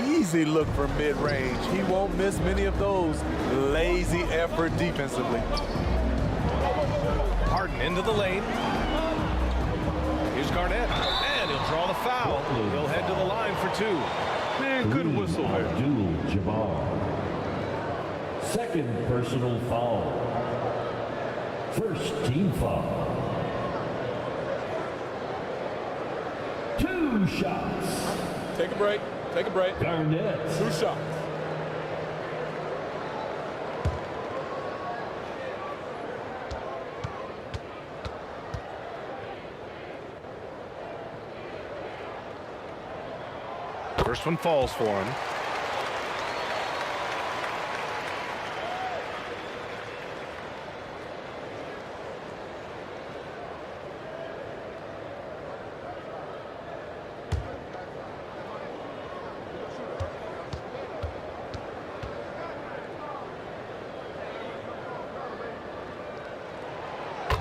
Speaker 15: Easy look from mid-range. He won't miss many of those. Lazy effort defensively.
Speaker 12: Harden into the lane. Here's Garnett, and he'll draw the foul. He'll head to the line for 2.
Speaker 13: Man, good whistle there.
Speaker 2: Abdul-Jabbar. Second personal foul. First team foul. 2 shots.
Speaker 15: Take a break. Take a break.
Speaker 2: Garnett.
Speaker 15: 2 shots.
Speaker 12: First one falls for him.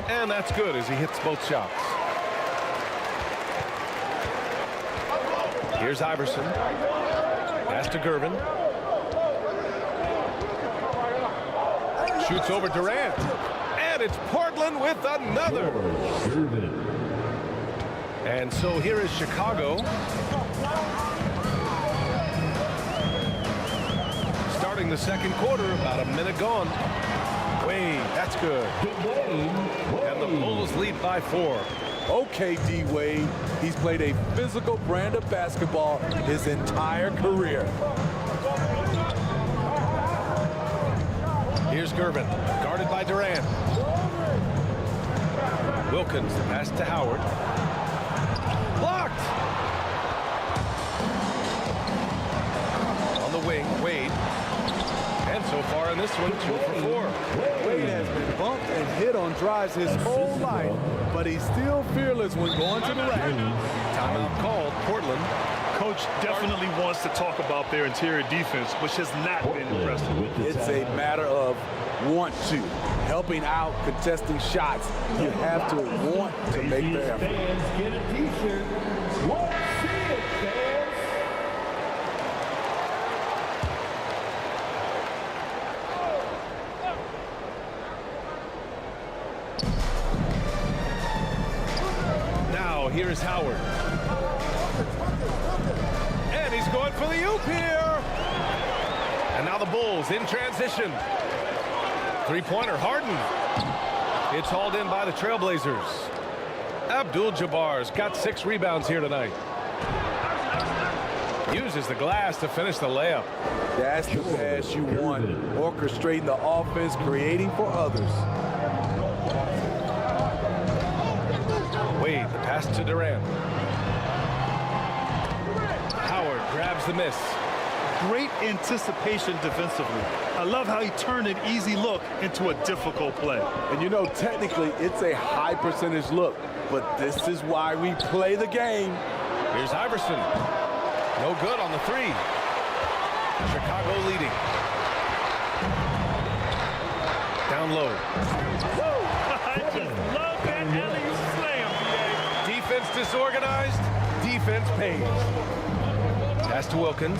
Speaker 12: And that's good as he hits both shots. Here's Iverson. Pass to Gervin. Shoots over Durant. And it's Portland with another. And so here is Chicago. Starting the second quarter, about a minute gone. Wade, that's good. And the Bulls lead by 4.
Speaker 15: Okay, D-Wade. He's played a physical brand of basketball his entire career.
Speaker 12: Here's Gervin, guarded by Durant. Wilkins, the pass to Howard. Blocked! On the wing, Wade. And so far in this one, 2 for 4.
Speaker 15: Wade has been bumped and hit on drives his whole life, but he's still fearless when going to the rack.
Speaker 12: Timeout called, Portland.
Speaker 13: Coach definitely wants to talk about their interior defense, which has not been impressive.
Speaker 15: It's a matter of want to. helping out, contesting shots. You have to want to make the effort.
Speaker 2: Fans get a t-shirt. Let's see it, fans.
Speaker 12: Now here's Howard. And he's going for the oop here. And now the Bulls in transition. Three-pointer, Harden. It's hauled in by the Trailblazers. Abdul-Jabbar's got 6 rebounds here tonight. Uses the glass to finish the layup.
Speaker 15: That's the pass you want. Orchestrating the offense, creating for others.
Speaker 12: Wade, the pass to Durant. Howard grabs the miss.
Speaker 13: Great anticipation defensively. I love how he turned an easy look into a difficult play.
Speaker 15: And you know, technically, it's a high percentage look, but this is why we play the game.
Speaker 12: Here's Iverson. No good on the 3. Chicago leading. Down low.
Speaker 13: I just love that alley slam, BA.
Speaker 12: Defense disorganized. Defense pays. Pass to Wilkins.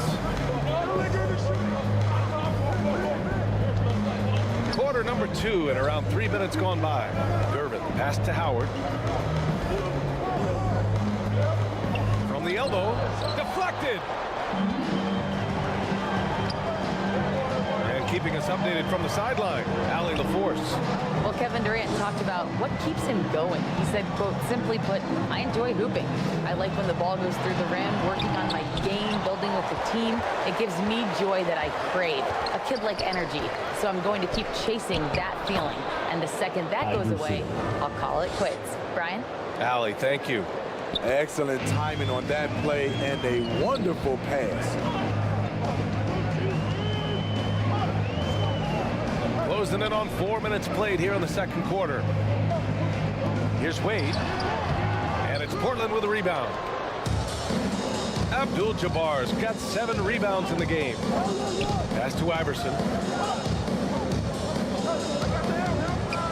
Speaker 12: Quarter number 2 and around 3 minutes gone by. Gervin, pass to Howard. From the elbow, deflected. And keeping us updated from the sideline, Allie LaForce.
Speaker 16: Well, Kevin Durant talked about what keeps him going. He said, quote, simply put, I enjoy hooping. I like when the ball goes through the rim, working on my game, building with the team. It gives me joy that I crave, a kid-like energy. So I'm going to keep chasing that feeling. And the second that goes away, I'll call it quits. Brian?
Speaker 12: Allie, thank you.
Speaker 15: Excellent timing on that play and a wonderful pass.
Speaker 12: Closing in on 4 minutes played here in the second quarter. Here's Wade. And it's Portland with a rebound. Abdul-Jabbar's got 7 rebounds in the game. Pass to Iverson.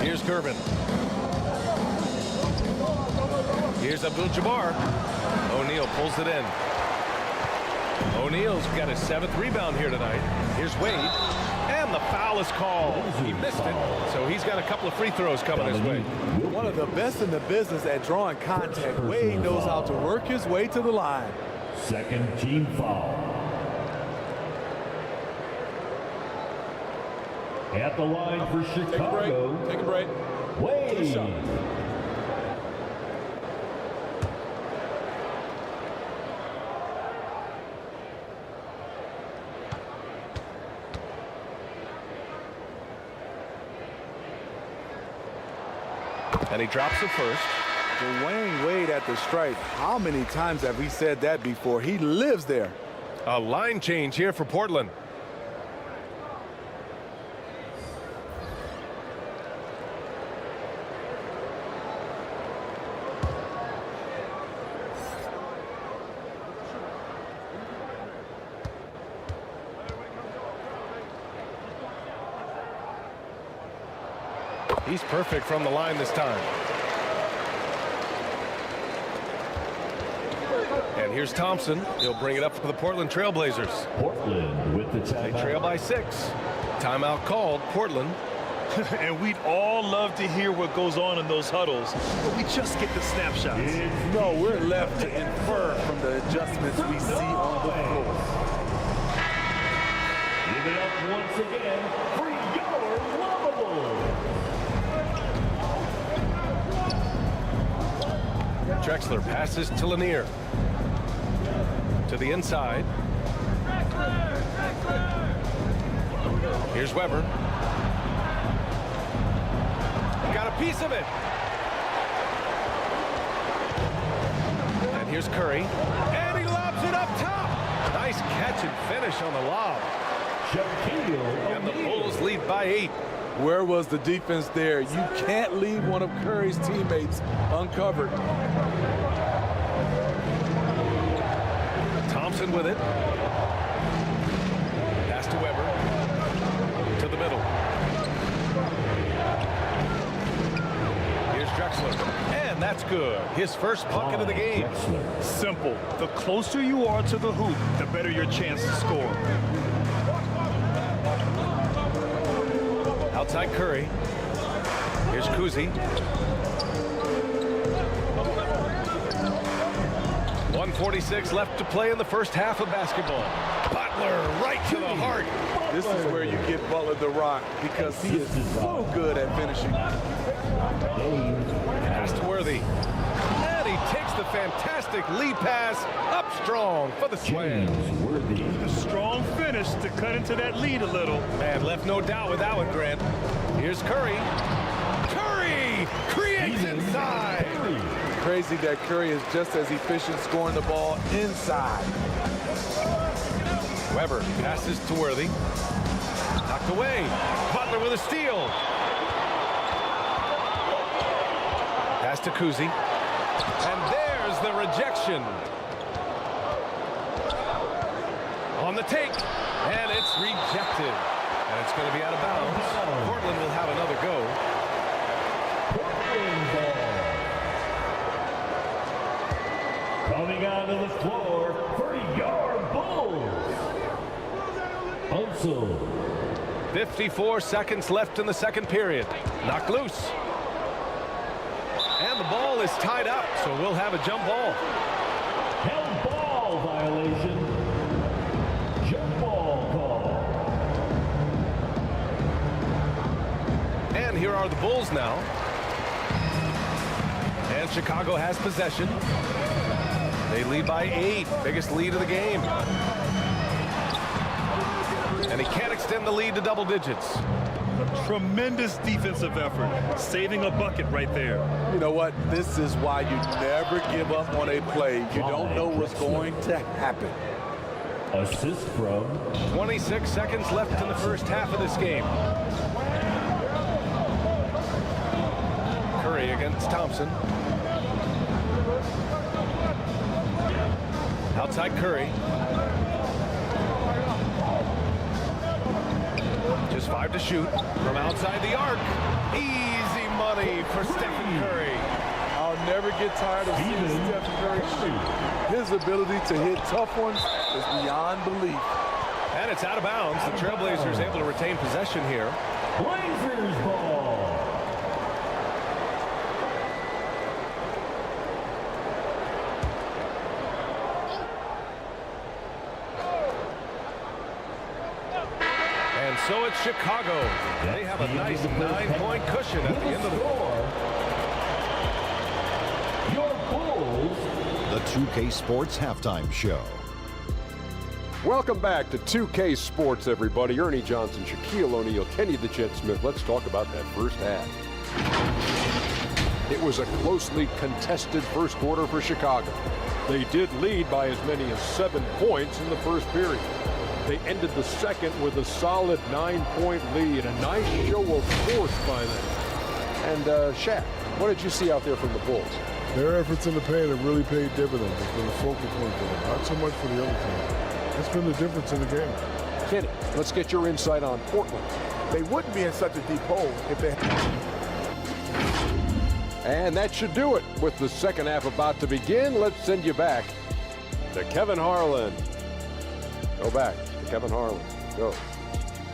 Speaker 12: Here's Gervin. Here's Abdul-Jabbar. O'Neal pulls it in. O'Neal's got his 7th rebound here tonight. Here's Wade. And the foul is called. He missed it, so he's got a couple of free throws coming his way.
Speaker 15: One of the best in the business at drawing contact. Wade knows how to work his way to the line.
Speaker 2: Second team foul. At the line for Chicago.
Speaker 15: Take a break.
Speaker 2: Wade.
Speaker 12: And he drops it first.
Speaker 15: Dwayne Wade at the stripe. How many times have we said that before? He lives there.
Speaker 12: A line change here for Portland. He's perfect from the line this time. And here's Thompson. He'll bring it up for the Portland Trailblazers.
Speaker 2: Portland with the timeout.
Speaker 12: They trail by 6. Timeout called, Portland.
Speaker 13: And we'd all love to hear what goes on in those huddles, but we just get the snapshots.
Speaker 15: No, we're left to infer from the adjustments we see on the floor.
Speaker 2: Give it up once again for your Lavables.
Speaker 12: Drexler passes to Lanier. To the inside. Here's Weber. Got a piece of it. And here's Curry. And he lobs it up top. Nice catch and finish on the lob. And the Bulls lead by 8.
Speaker 15: Where was the defense there? You can't leave one of Curry's teammates uncovered.
Speaker 12: Thompson with it. Pass to Weber. To the middle. good. His first bucket of the game.
Speaker 13: Simple. The closer you are to the hoop, the better your chance to score.
Speaker 12: Outside Curry. Here's Kuzi. 1:46 left to play in the first half of basketball. Butler right to the heart.
Speaker 15: This is where you get Butler the rock because he is so good at finishing.
Speaker 12: Pass to Worthy. And he takes the fantastic lead pass up strong for the slam.
Speaker 13: The strong finish to cut into that lead a little.
Speaker 12: Man, left no doubt with that one, Grant. Here's Curry. Curry creates inside.
Speaker 15: Crazy that Curry is just as efficient scoring the ball inside.
Speaker 12: Weber passes to Worthy. Knocked away. Butler with a steal. Pass to Kuzi. And there's the rejection. On the take. And it's rejected. And it's going to be out of bounds. Portland will have another go.
Speaker 2: Coming onto the floor for your Bulls. Also.
Speaker 12: 54 seconds left in the second period. Knocked loose. And the ball is tied up, so we'll have a jump ball.
Speaker 2: Held ball violation. Jump ball call.
Speaker 12: And here are the Bulls now. And Chicago has possession. They lead by 8, biggest lead of the game. And he can't extend the lead to double digits.
Speaker 13: A tremendous defensive effort, saving a bucket right there.
Speaker 15: You know what? This is why you never give up on a play. You don't know what's going to happen.
Speaker 2: Assist from
Speaker 12: 26 seconds left in the first half of this game. Curry against Thompson. Outside Curry. Just 5 to shoot from outside the arc. Easy money for Stephen Curry.
Speaker 15: I'll never get tired of seeing Stephen Curry shoot. His ability to hit tough ones is beyond belief.
Speaker 12: And it's out of bounds. The Trailblazers able to retain possession here.
Speaker 2: Blazers ball.
Speaker 12: So it's Chicago. They have a nice 9-point cushion at the end of the floor.
Speaker 2: Your Bulls.
Speaker 6: The 2K Sports Halftime Show.
Speaker 7: Welcome back to 2K Sports, everybody. Ernie Johnson, Shaquille O'Neal, Kenny the Jet Smith. Let's talk about that first half. It was a closely contested first quarter for Chicago. They did lead by as many as 7 points in the first period. They ended the second with a solid 9-point lead. A nice show of force by them. And Shaq, what did you see out there from the Bulls?
Speaker 19: Their efforts in the paint have really paid dividends. It's been a focal point for them. Not so much for the other team. That's been the difference in the game.
Speaker 7: Kenny, let's get your insight on Portland.
Speaker 19: They wouldn't be in such a deep hole if they...
Speaker 7: And that should do it. With the second half about to begin, let's send you back to Kevin Harlan. Go back to Kevin Harlan. Go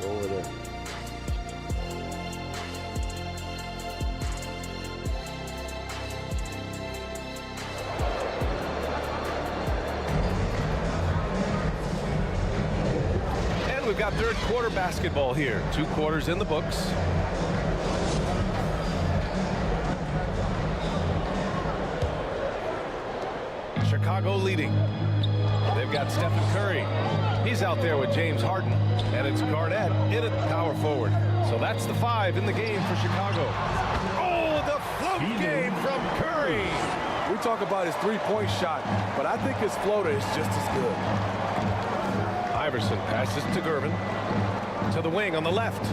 Speaker 7: over there.
Speaker 12: And we've got third quarter basketball here. 2 quarters in the books. Chicago leading. They've got Stephen Curry. He's out there with James Harden. And it's Garnett in at power forward. So that's the 5 in the game for Chicago. Oh, the float game from Curry.
Speaker 15: We talk about his three-point shot, but I think his floater is just as good.
Speaker 12: Iverson passes to Gervin. To the wing on the left.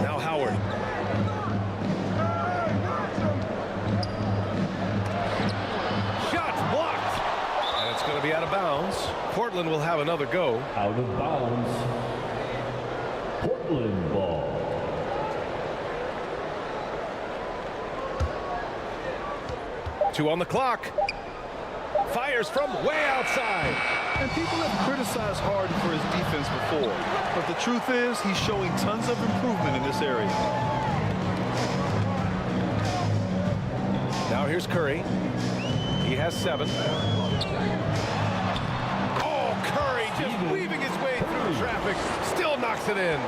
Speaker 12: Now Howard. Shots blocked. And it's going to be out of bounds. Portland will have another go.
Speaker 2: Out of bounds. Portland ball.
Speaker 12: 2 on the clock. Fires from way outside.
Speaker 13: And people have criticized Harden for his defense before. But the truth is, he's showing tons of improvement in this area.
Speaker 12: Now here's Curry. He has 7. Oh, Curry just weaving his way through traffic. Still knocks it in.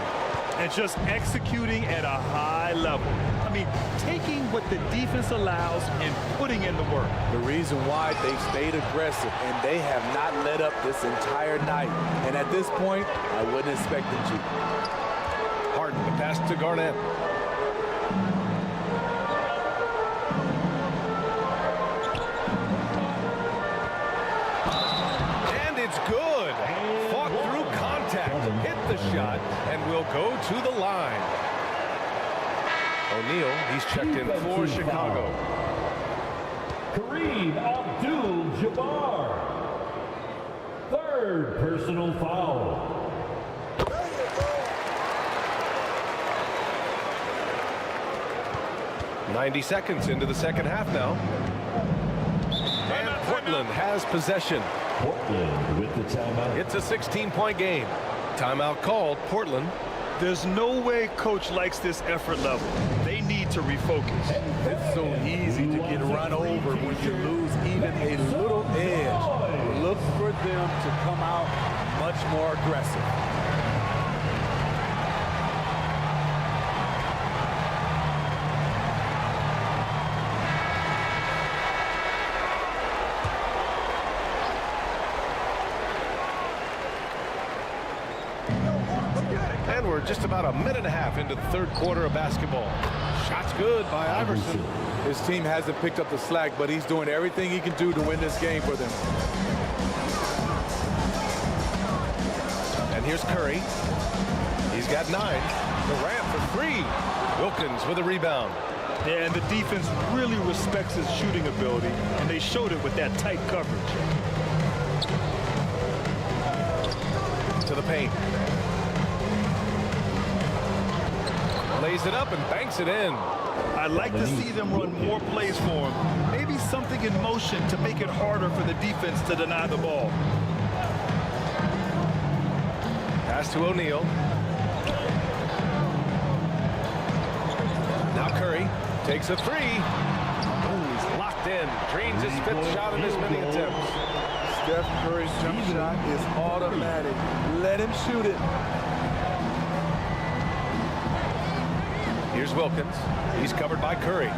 Speaker 13: And just executing at a high level. I mean, taking what the defense allows and putting in the work.
Speaker 15: The reason why they've stayed aggressive and they have not let up this entire night. And at this point, I wouldn't expect them to.
Speaker 12: Harden, the pass to Garnett. And it's good. Fought through contact, hit the shot, and will go to the line. O'Neal, he's checked in for Chicago.
Speaker 2: Kareem Abdul-Jabbar. 3rd personal foul.
Speaker 12: .90 seconds into the second half now. And Portland has possession.
Speaker 2: Portland with the timeout.
Speaker 12: It's a 16-point game. Timeout called. Portland.
Speaker 13: There's no way coach likes this effort level. They need to refocus.
Speaker 15: It's so easy to get run over when you lose even a little edge. Look for them to come out much more aggressive.
Speaker 12: And we're just about a minute and a half into the 3rd quarter of basketball. Shots good by Iverson.
Speaker 15: His team hasn't picked up the slack, but he's doing everything he can do to win this game for them.
Speaker 12: And here's Curry. He's got 9. Durant for 3. Wilkins with a rebound.
Speaker 13: Yeah, and the defense really respects his shooting ability, and they showed it with that tight coverage.
Speaker 12: To the paint. Lays it up and banks it in.
Speaker 13: I'd like to see them run more plays for him. Maybe something in motion to make it harder for the defense to deny the ball.
Speaker 12: Pass to O'Neal. Now Curry takes a 3. Ooh, he's locked in. Drains his 5th shot in as many attempts.
Speaker 15: Steph Curry's jump shot is automatic. Let him shoot it.
Speaker 12: Here's Wilkins. He's covered by Curry.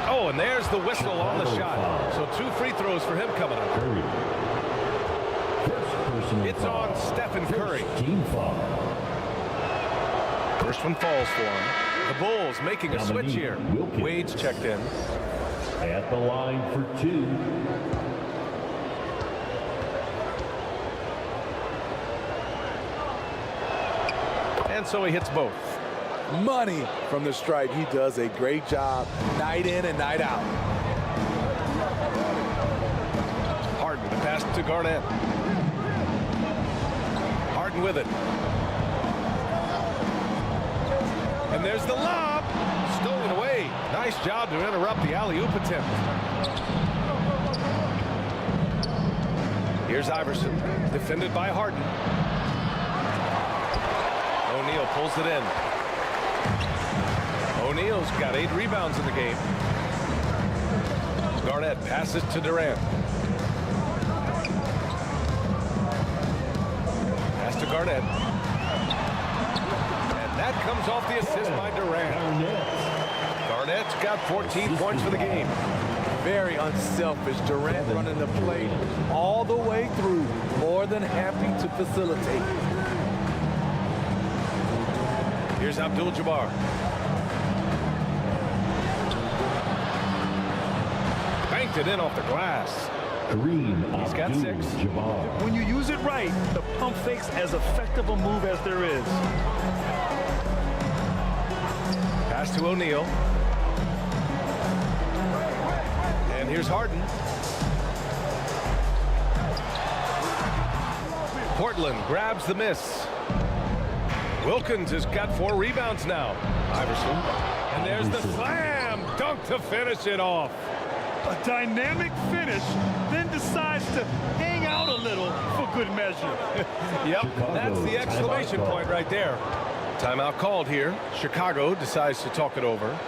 Speaker 12: Oh, and there's the whistle on the shot. So 2 free throws for him coming up. It's on Stephen Curry. First one falls for him. The Bulls making a switch here. Wade's checked in.
Speaker 2: At the line for 2.
Speaker 12: And so he hits both.
Speaker 15: Money from the stripe. He does a great job night in and night out.
Speaker 12: Harden, the pass to Garnett. Harden with it. And there's the lob. Stolen away. Nice job to interrupt the alley-oop attempt. Here's Iverson, defended by Harden. O'Neal pulls it in. O'Neal's got 8 rebounds in the game. Garnett passes to Durant. Pass to Garnett. And that comes off the assist by Durant. Garnett's got 14 points for the game.
Speaker 15: Very unselfish. Durant running the play all the way through. More than happy to facilitate.
Speaker 12: Here's Abdul-Jabbar. Banked it in off the glass. He's got 6.
Speaker 13: When you use it right, the pump fake's as effective a move as there is.
Speaker 12: Pass to O'Neal. And here's Harden. Portland grabs the miss. Wilkins has got 4 rebounds now. Iverson. And there's the slam dunk to finish it off.
Speaker 13: A dynamic finish, then decides to hang out a little for good measure.
Speaker 12: Yep, that's the exclamation point right there. Timeout called here. Chicago decides to talk it over.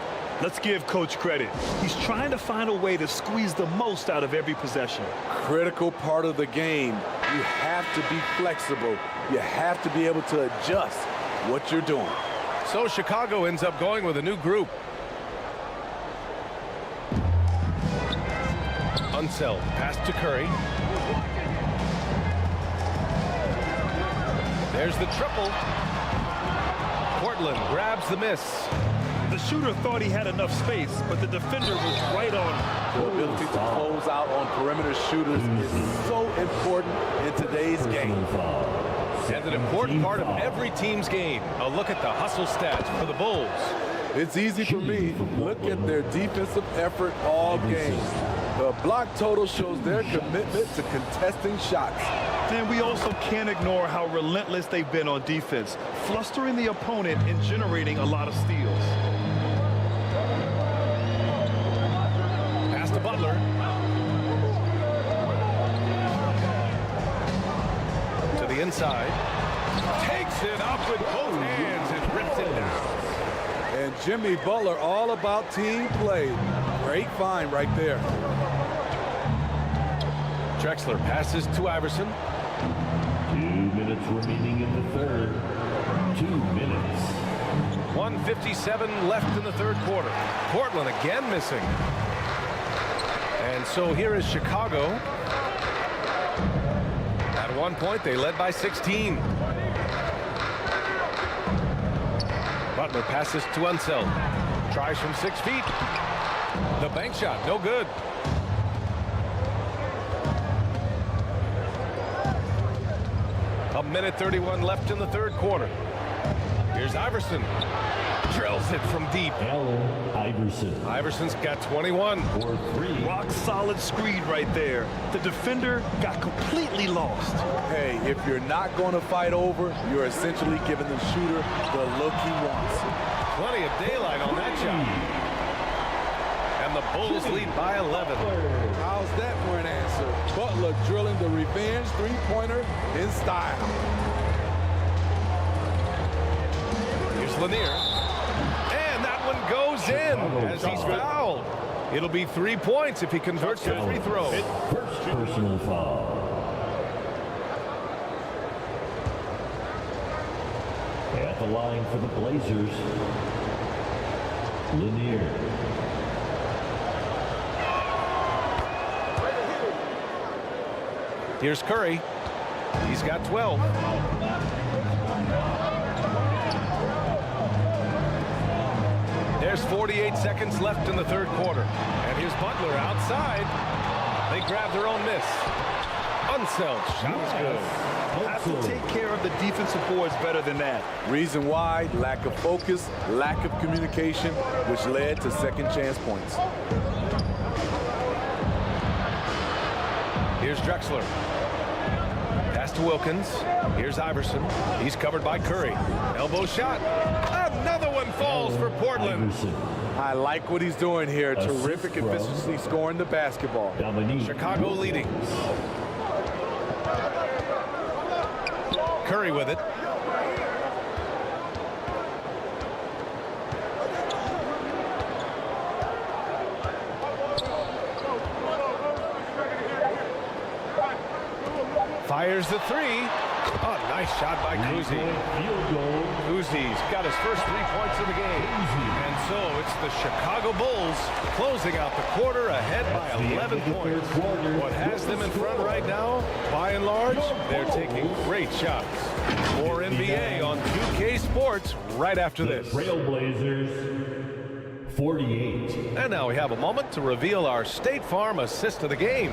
Speaker 13: Let's give Coach credit. He's trying to find a way to squeeze the most out of every possession.
Speaker 15: Critical part of the game. You have to be flexible. You have to be able to adjust what you're doing.
Speaker 12: So Chicago ends up going with a new group. Unseld, pass to Curry. There's the triple. Portland grabs the miss.
Speaker 13: The shooter thought he had enough space, but the defender was right on.
Speaker 15: The ability to close out on perimeter shooters is so important in today's game.
Speaker 12: And an important part of every team's game. A look at the hustle stats for the Bulls.
Speaker 15: It's easy for me. Look at their defensive effort all game. The block total shows their commitment to contesting shots.
Speaker 13: Then we also can't ignore how relentless they've been on defense, flustering the opponent and generating a lot of steals.
Speaker 12: Pass to Butler. To the inside. Takes it up with both hands and rips it down.
Speaker 15: And Jimmy Butler all about team play. Great find right there.
Speaker 12: Drexler passes to Iverson.
Speaker 2: 2 minutes remaining in the third. 2 minutes.
Speaker 12: 1:57 left in the third quarter. Portland again missing. And so here is Chicago. At one point, they led by 16. Butler passes to Unseld. Tries from 6 feet. The bank shot, no good. A minute 31 left in the third quarter. Here's Iverson. Drills it from deep.
Speaker 2: Iverson.
Speaker 12: Iverson's got 21.
Speaker 2: For 3.
Speaker 13: Rock solid screen right there. The defender got completely lost.
Speaker 15: Hey, if you're not going to fight over, you're essentially giving the shooter the look he wants.
Speaker 12: Plenty of daylight on that shot. And the Bulls lead by 11.
Speaker 15: How's that for an answer? Butler drilling the revenge three-pointer in style.
Speaker 12: Here's Lanier. And that one goes in as he's fouled. It'll be 3 points if he converts the free throw.
Speaker 2: First personal foul. At the line for the Blazers, Lanier.
Speaker 12: Here's Curry. He's got 12. There's 48 seconds left in the third quarter. And here's Butler outside. They grab their own miss. Unseld. Shot is good.
Speaker 13: Have to take care of the defensive boards better than that.
Speaker 15: Reason why, lack of focus, lack of communication, which led to second chance points.
Speaker 12: Here's Drexler. Pass to Wilkins. Here's Iverson. He's covered by Curry. Elbow shot. Another one falls for Portland.
Speaker 2: Iverson.
Speaker 15: I like what he's doing here. Terrific efficiency scoring the basketball.
Speaker 12: Chicago leading. Curry with it. Fires the three. Oh, nice shot by Kuzi. Kuzi's got his first 3 points of the game. And so it's the Chicago Bulls closing out the quarter ahead by 11 points. What has them in front right now, by and large, they're taking great shots. More NBA on 2K Sports right after this.
Speaker 2: Trailblazers 48.
Speaker 12: And now we have a moment to reveal our State Farm assist of the game.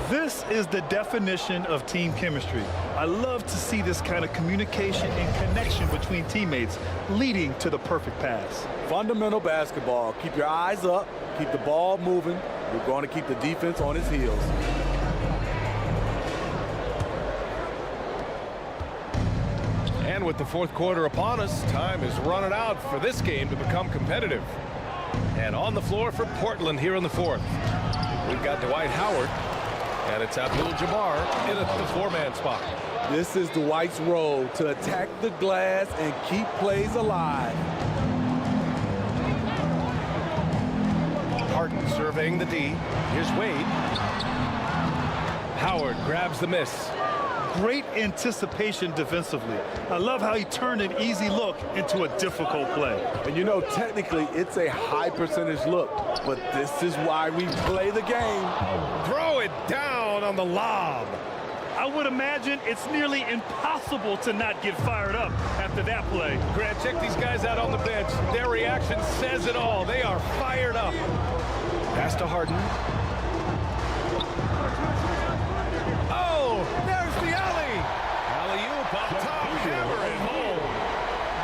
Speaker 13: This is the definition of team chemistry. I love to see this kind of communication and connection between teammates leading to the perfect pass.
Speaker 15: Fundamental basketball. Keep your eyes up, keep the ball moving. You're going to keep the defense on its heels.
Speaker 12: And with the fourth quarter upon us, time is running out for this game to become competitive. And on the floor for Portland here in the fourth, we've got Dwight Howard, and it's Abdul-Jabbar in at the four-man spot.
Speaker 15: This is Dwight's role, to attack the glass and keep plays alive.
Speaker 12: Harden surveying the D. Here's Wade. Howard grabs the miss.
Speaker 13: Great anticipation defensively. I love how he turned an easy look into a difficult play.
Speaker 15: And you know, technically, it's a high percentage look, but this is why we play the game.
Speaker 12: Throw it down on the lob.
Speaker 13: I would imagine it's nearly impossible to not get fired up after that play.
Speaker 12: Grant, check these guys out on the bench. Their reaction says it all. They are fired up. Pass to Harden. Oh, there's the alley. Alley-oop on top, hammer it home.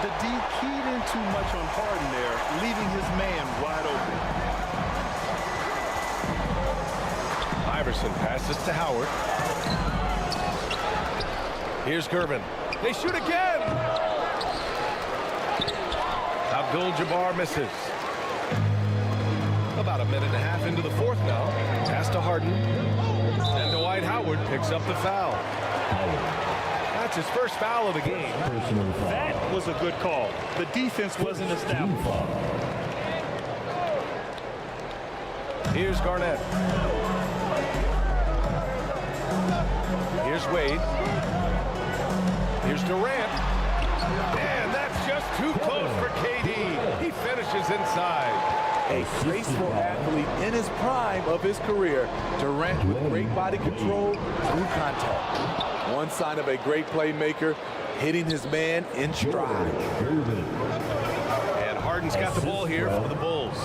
Speaker 13: The D keyed in too much on Harden there, leaving his man wide open.
Speaker 12: Iverson passes to Howard. Here's Gervin. They shoot again. Abdul-Jabbar misses. About a minute and a half into the fourth now. Pass to Harden. And Dwight Howard picks up the foul. That's his first foul of the game.
Speaker 13: That was a good call. The defense wasn't established.
Speaker 12: Here's Garnett. Here's Wade. Here's Durant. And that's just too close for KD. He finishes inside.
Speaker 15: A graceful athlete in his prime of his career. Durant with great body control through contact. One sign of a great playmaker, hitting his man in stride.
Speaker 12: And Harden's got the ball here for the Bulls.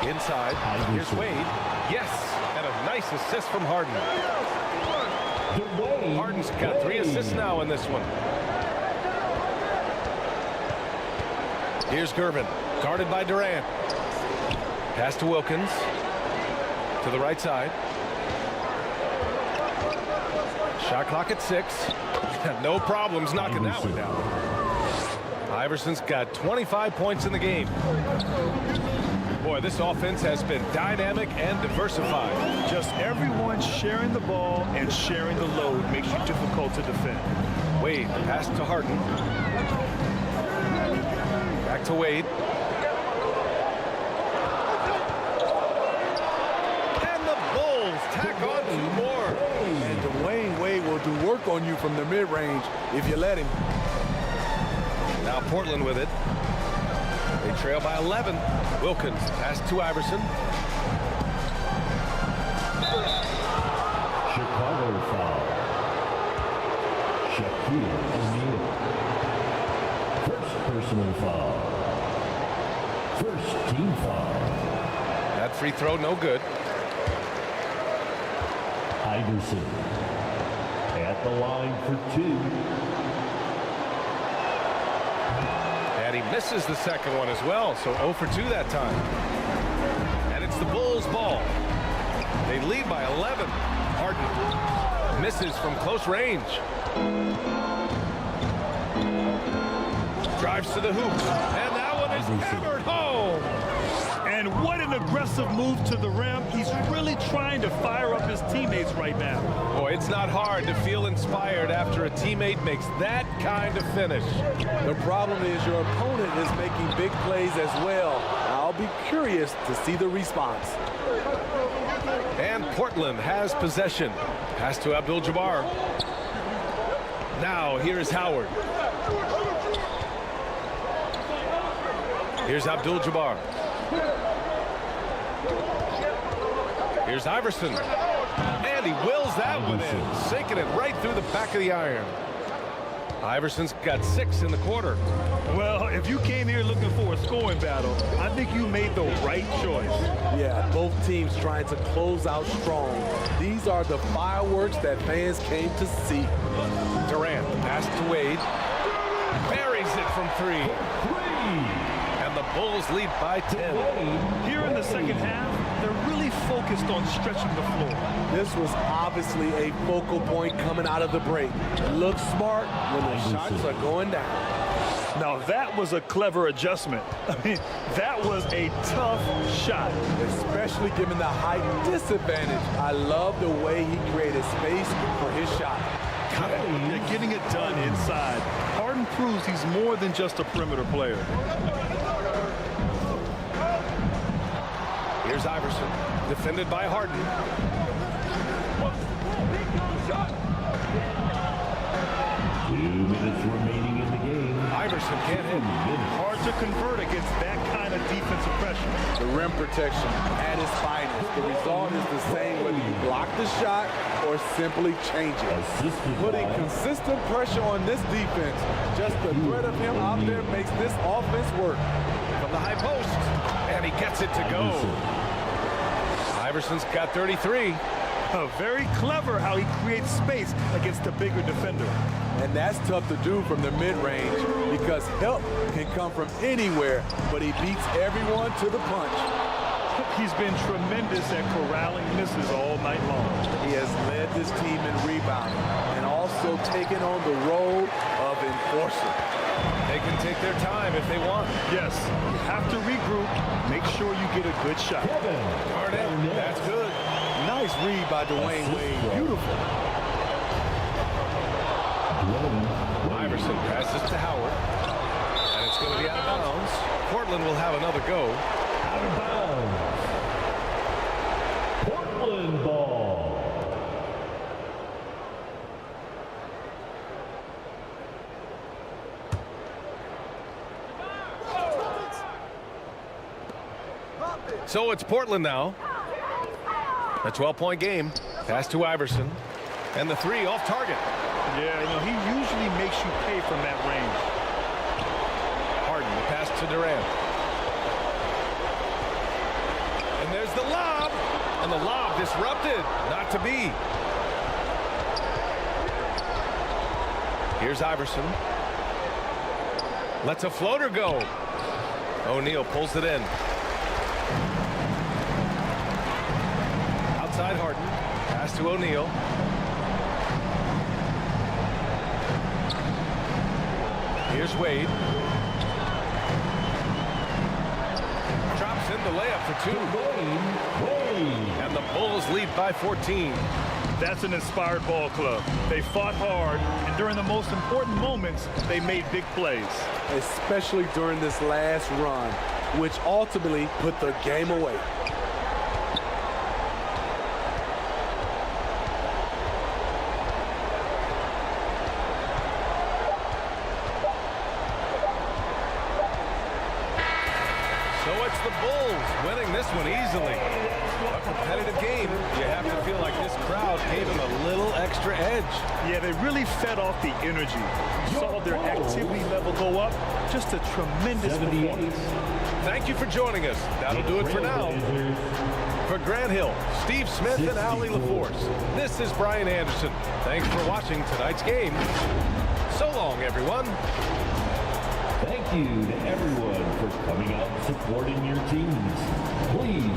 Speaker 12: Inside, here's Wade. Yes, and a nice assist from Harden. Harden's got 3 assists now in this one. Here's Gervin, guarded by Durant. Pass to Wilkins. To the right side. Shot clock at 6. No problems knocking that one down. Iverson's got 25 points in the game. Boy, this offense has been dynamic and diversified.
Speaker 13: Just everyone sharing the ball and sharing the load makes you difficult to defend.
Speaker 12: Wade, pass to Harden. Back to Wade. And the Bulls tack on 2 more.
Speaker 15: And Dwayne Wade will do work on you from the mid-range if you let him.
Speaker 12: Now Portland with it. They trail by 11. Wilkins pass to Iverson.
Speaker 2: Chicago foul. Shaquille O'Neal. First personal foul. First team foul.
Speaker 12: That free throw no good.
Speaker 2: Iverson at the line for 2.
Speaker 12: And he misses the second one as well, so 0 for 2 that time. And it's the Bulls' ball. They lead by 11. Harden misses from close range. Drives to the hoop, and that one is hammered home.
Speaker 13: And what an aggressive move to the rim. He's really trying to fire up his teammates right now.
Speaker 12: Boy, it's not hard to feel inspired after a teammate makes that kind of finish.
Speaker 15: The problem is your opponent is making big plays as well. I'll be curious to see the response.
Speaker 12: And Portland has possession. Pass to Abdul-Jabbar. Now here's Howard. Here's Abdul-Jabbar. Here's Iverson. And he wills that one in, sinking it right through the back of the iron. Iverson's got 6 in the quarter.
Speaker 13: Well, if you came here looking for a scoring battle, I think you made the right choice.
Speaker 15: Yeah, both teams trying to close out strong. These are the fireworks that fans came to see.
Speaker 12: Durant, pass to Wade. Buries it from 3. And the Bulls lead by 10.
Speaker 13: Here in the second half, they're really focused on stretching the floor.
Speaker 15: This was obviously a focal point coming out of the break. Look smart when the shots are going down.
Speaker 13: Now that was a clever adjustment. I mean, that was a tough shot.
Speaker 15: Especially given the height disadvantage. I love the way he created space for his shot.
Speaker 13: They're getting it done inside. Harden proves he's more than just a perimeter player.
Speaker 12: Here's Iverson, defended by Harden.
Speaker 2: 2 minutes remaining in the game.
Speaker 12: Iverson can't hit.
Speaker 13: Hard to convert against that kind of defensive pressure.
Speaker 15: The rim protection at its finest. The result is the same whether you block the shot or simply change it. Putting consistent pressure on this defense, just the threat of him out there makes this offense work.
Speaker 12: From the high post, and he gets it to go. Iverson's got 33.
Speaker 13: Very clever how he creates space against the bigger defender.
Speaker 15: And that's tough to do from the mid-range because help can come from anywhere, but he beats everyone to the punch.
Speaker 13: He's been tremendous at corralling misses all night long.
Speaker 15: He has led this team in rebounding and also taken on the role of enforcer.
Speaker 12: They can take their time if they want.
Speaker 13: Yes, you have to regroup, make sure you get a good shot.
Speaker 12: Garnett, that's good.
Speaker 15: Nice read by Dwayne Wade. Beautiful.
Speaker 12: Iverson passes to Howard. And it's going to be out of bounds. Portland will have another go.
Speaker 2: Out of bounds. Portland ball.
Speaker 12: So it's Portland now. A 12-point game. Pass to Iverson. And the three off target.
Speaker 13: Yeah, you know, he usually makes you pay from that range.
Speaker 12: Harden, the pass to Durant. And there's the lob. And the lob disrupted. Not to be. Here's Iverson. Lets a floater go. O'Neal pulls it in. Outside Harden. Pass to O'Neal. Here's Wade. Drops in the layup for two. And the Bulls lead by 14.
Speaker 13: That's an inspired ball club. They fought hard, and during the most important moments, they made big plays.
Speaker 15: Especially during this last run, which ultimately put the game away.
Speaker 12: So it's the Bulls winning this one easily. A competitive game. You have to feel like this crowd gave them a little extra edge.
Speaker 13: Yeah, they really fed off the energy. You saw their activity level go up. Just a tremendous performance.
Speaker 12: Thank you for joining us. That'll do it for now. For Grant Hill, Steve Smith, and Allie LaForce, this is Brian Anderson. Thanks for watching tonight's game. So long, everyone.
Speaker 2: Thank you to everyone for coming out and supporting your teams. Please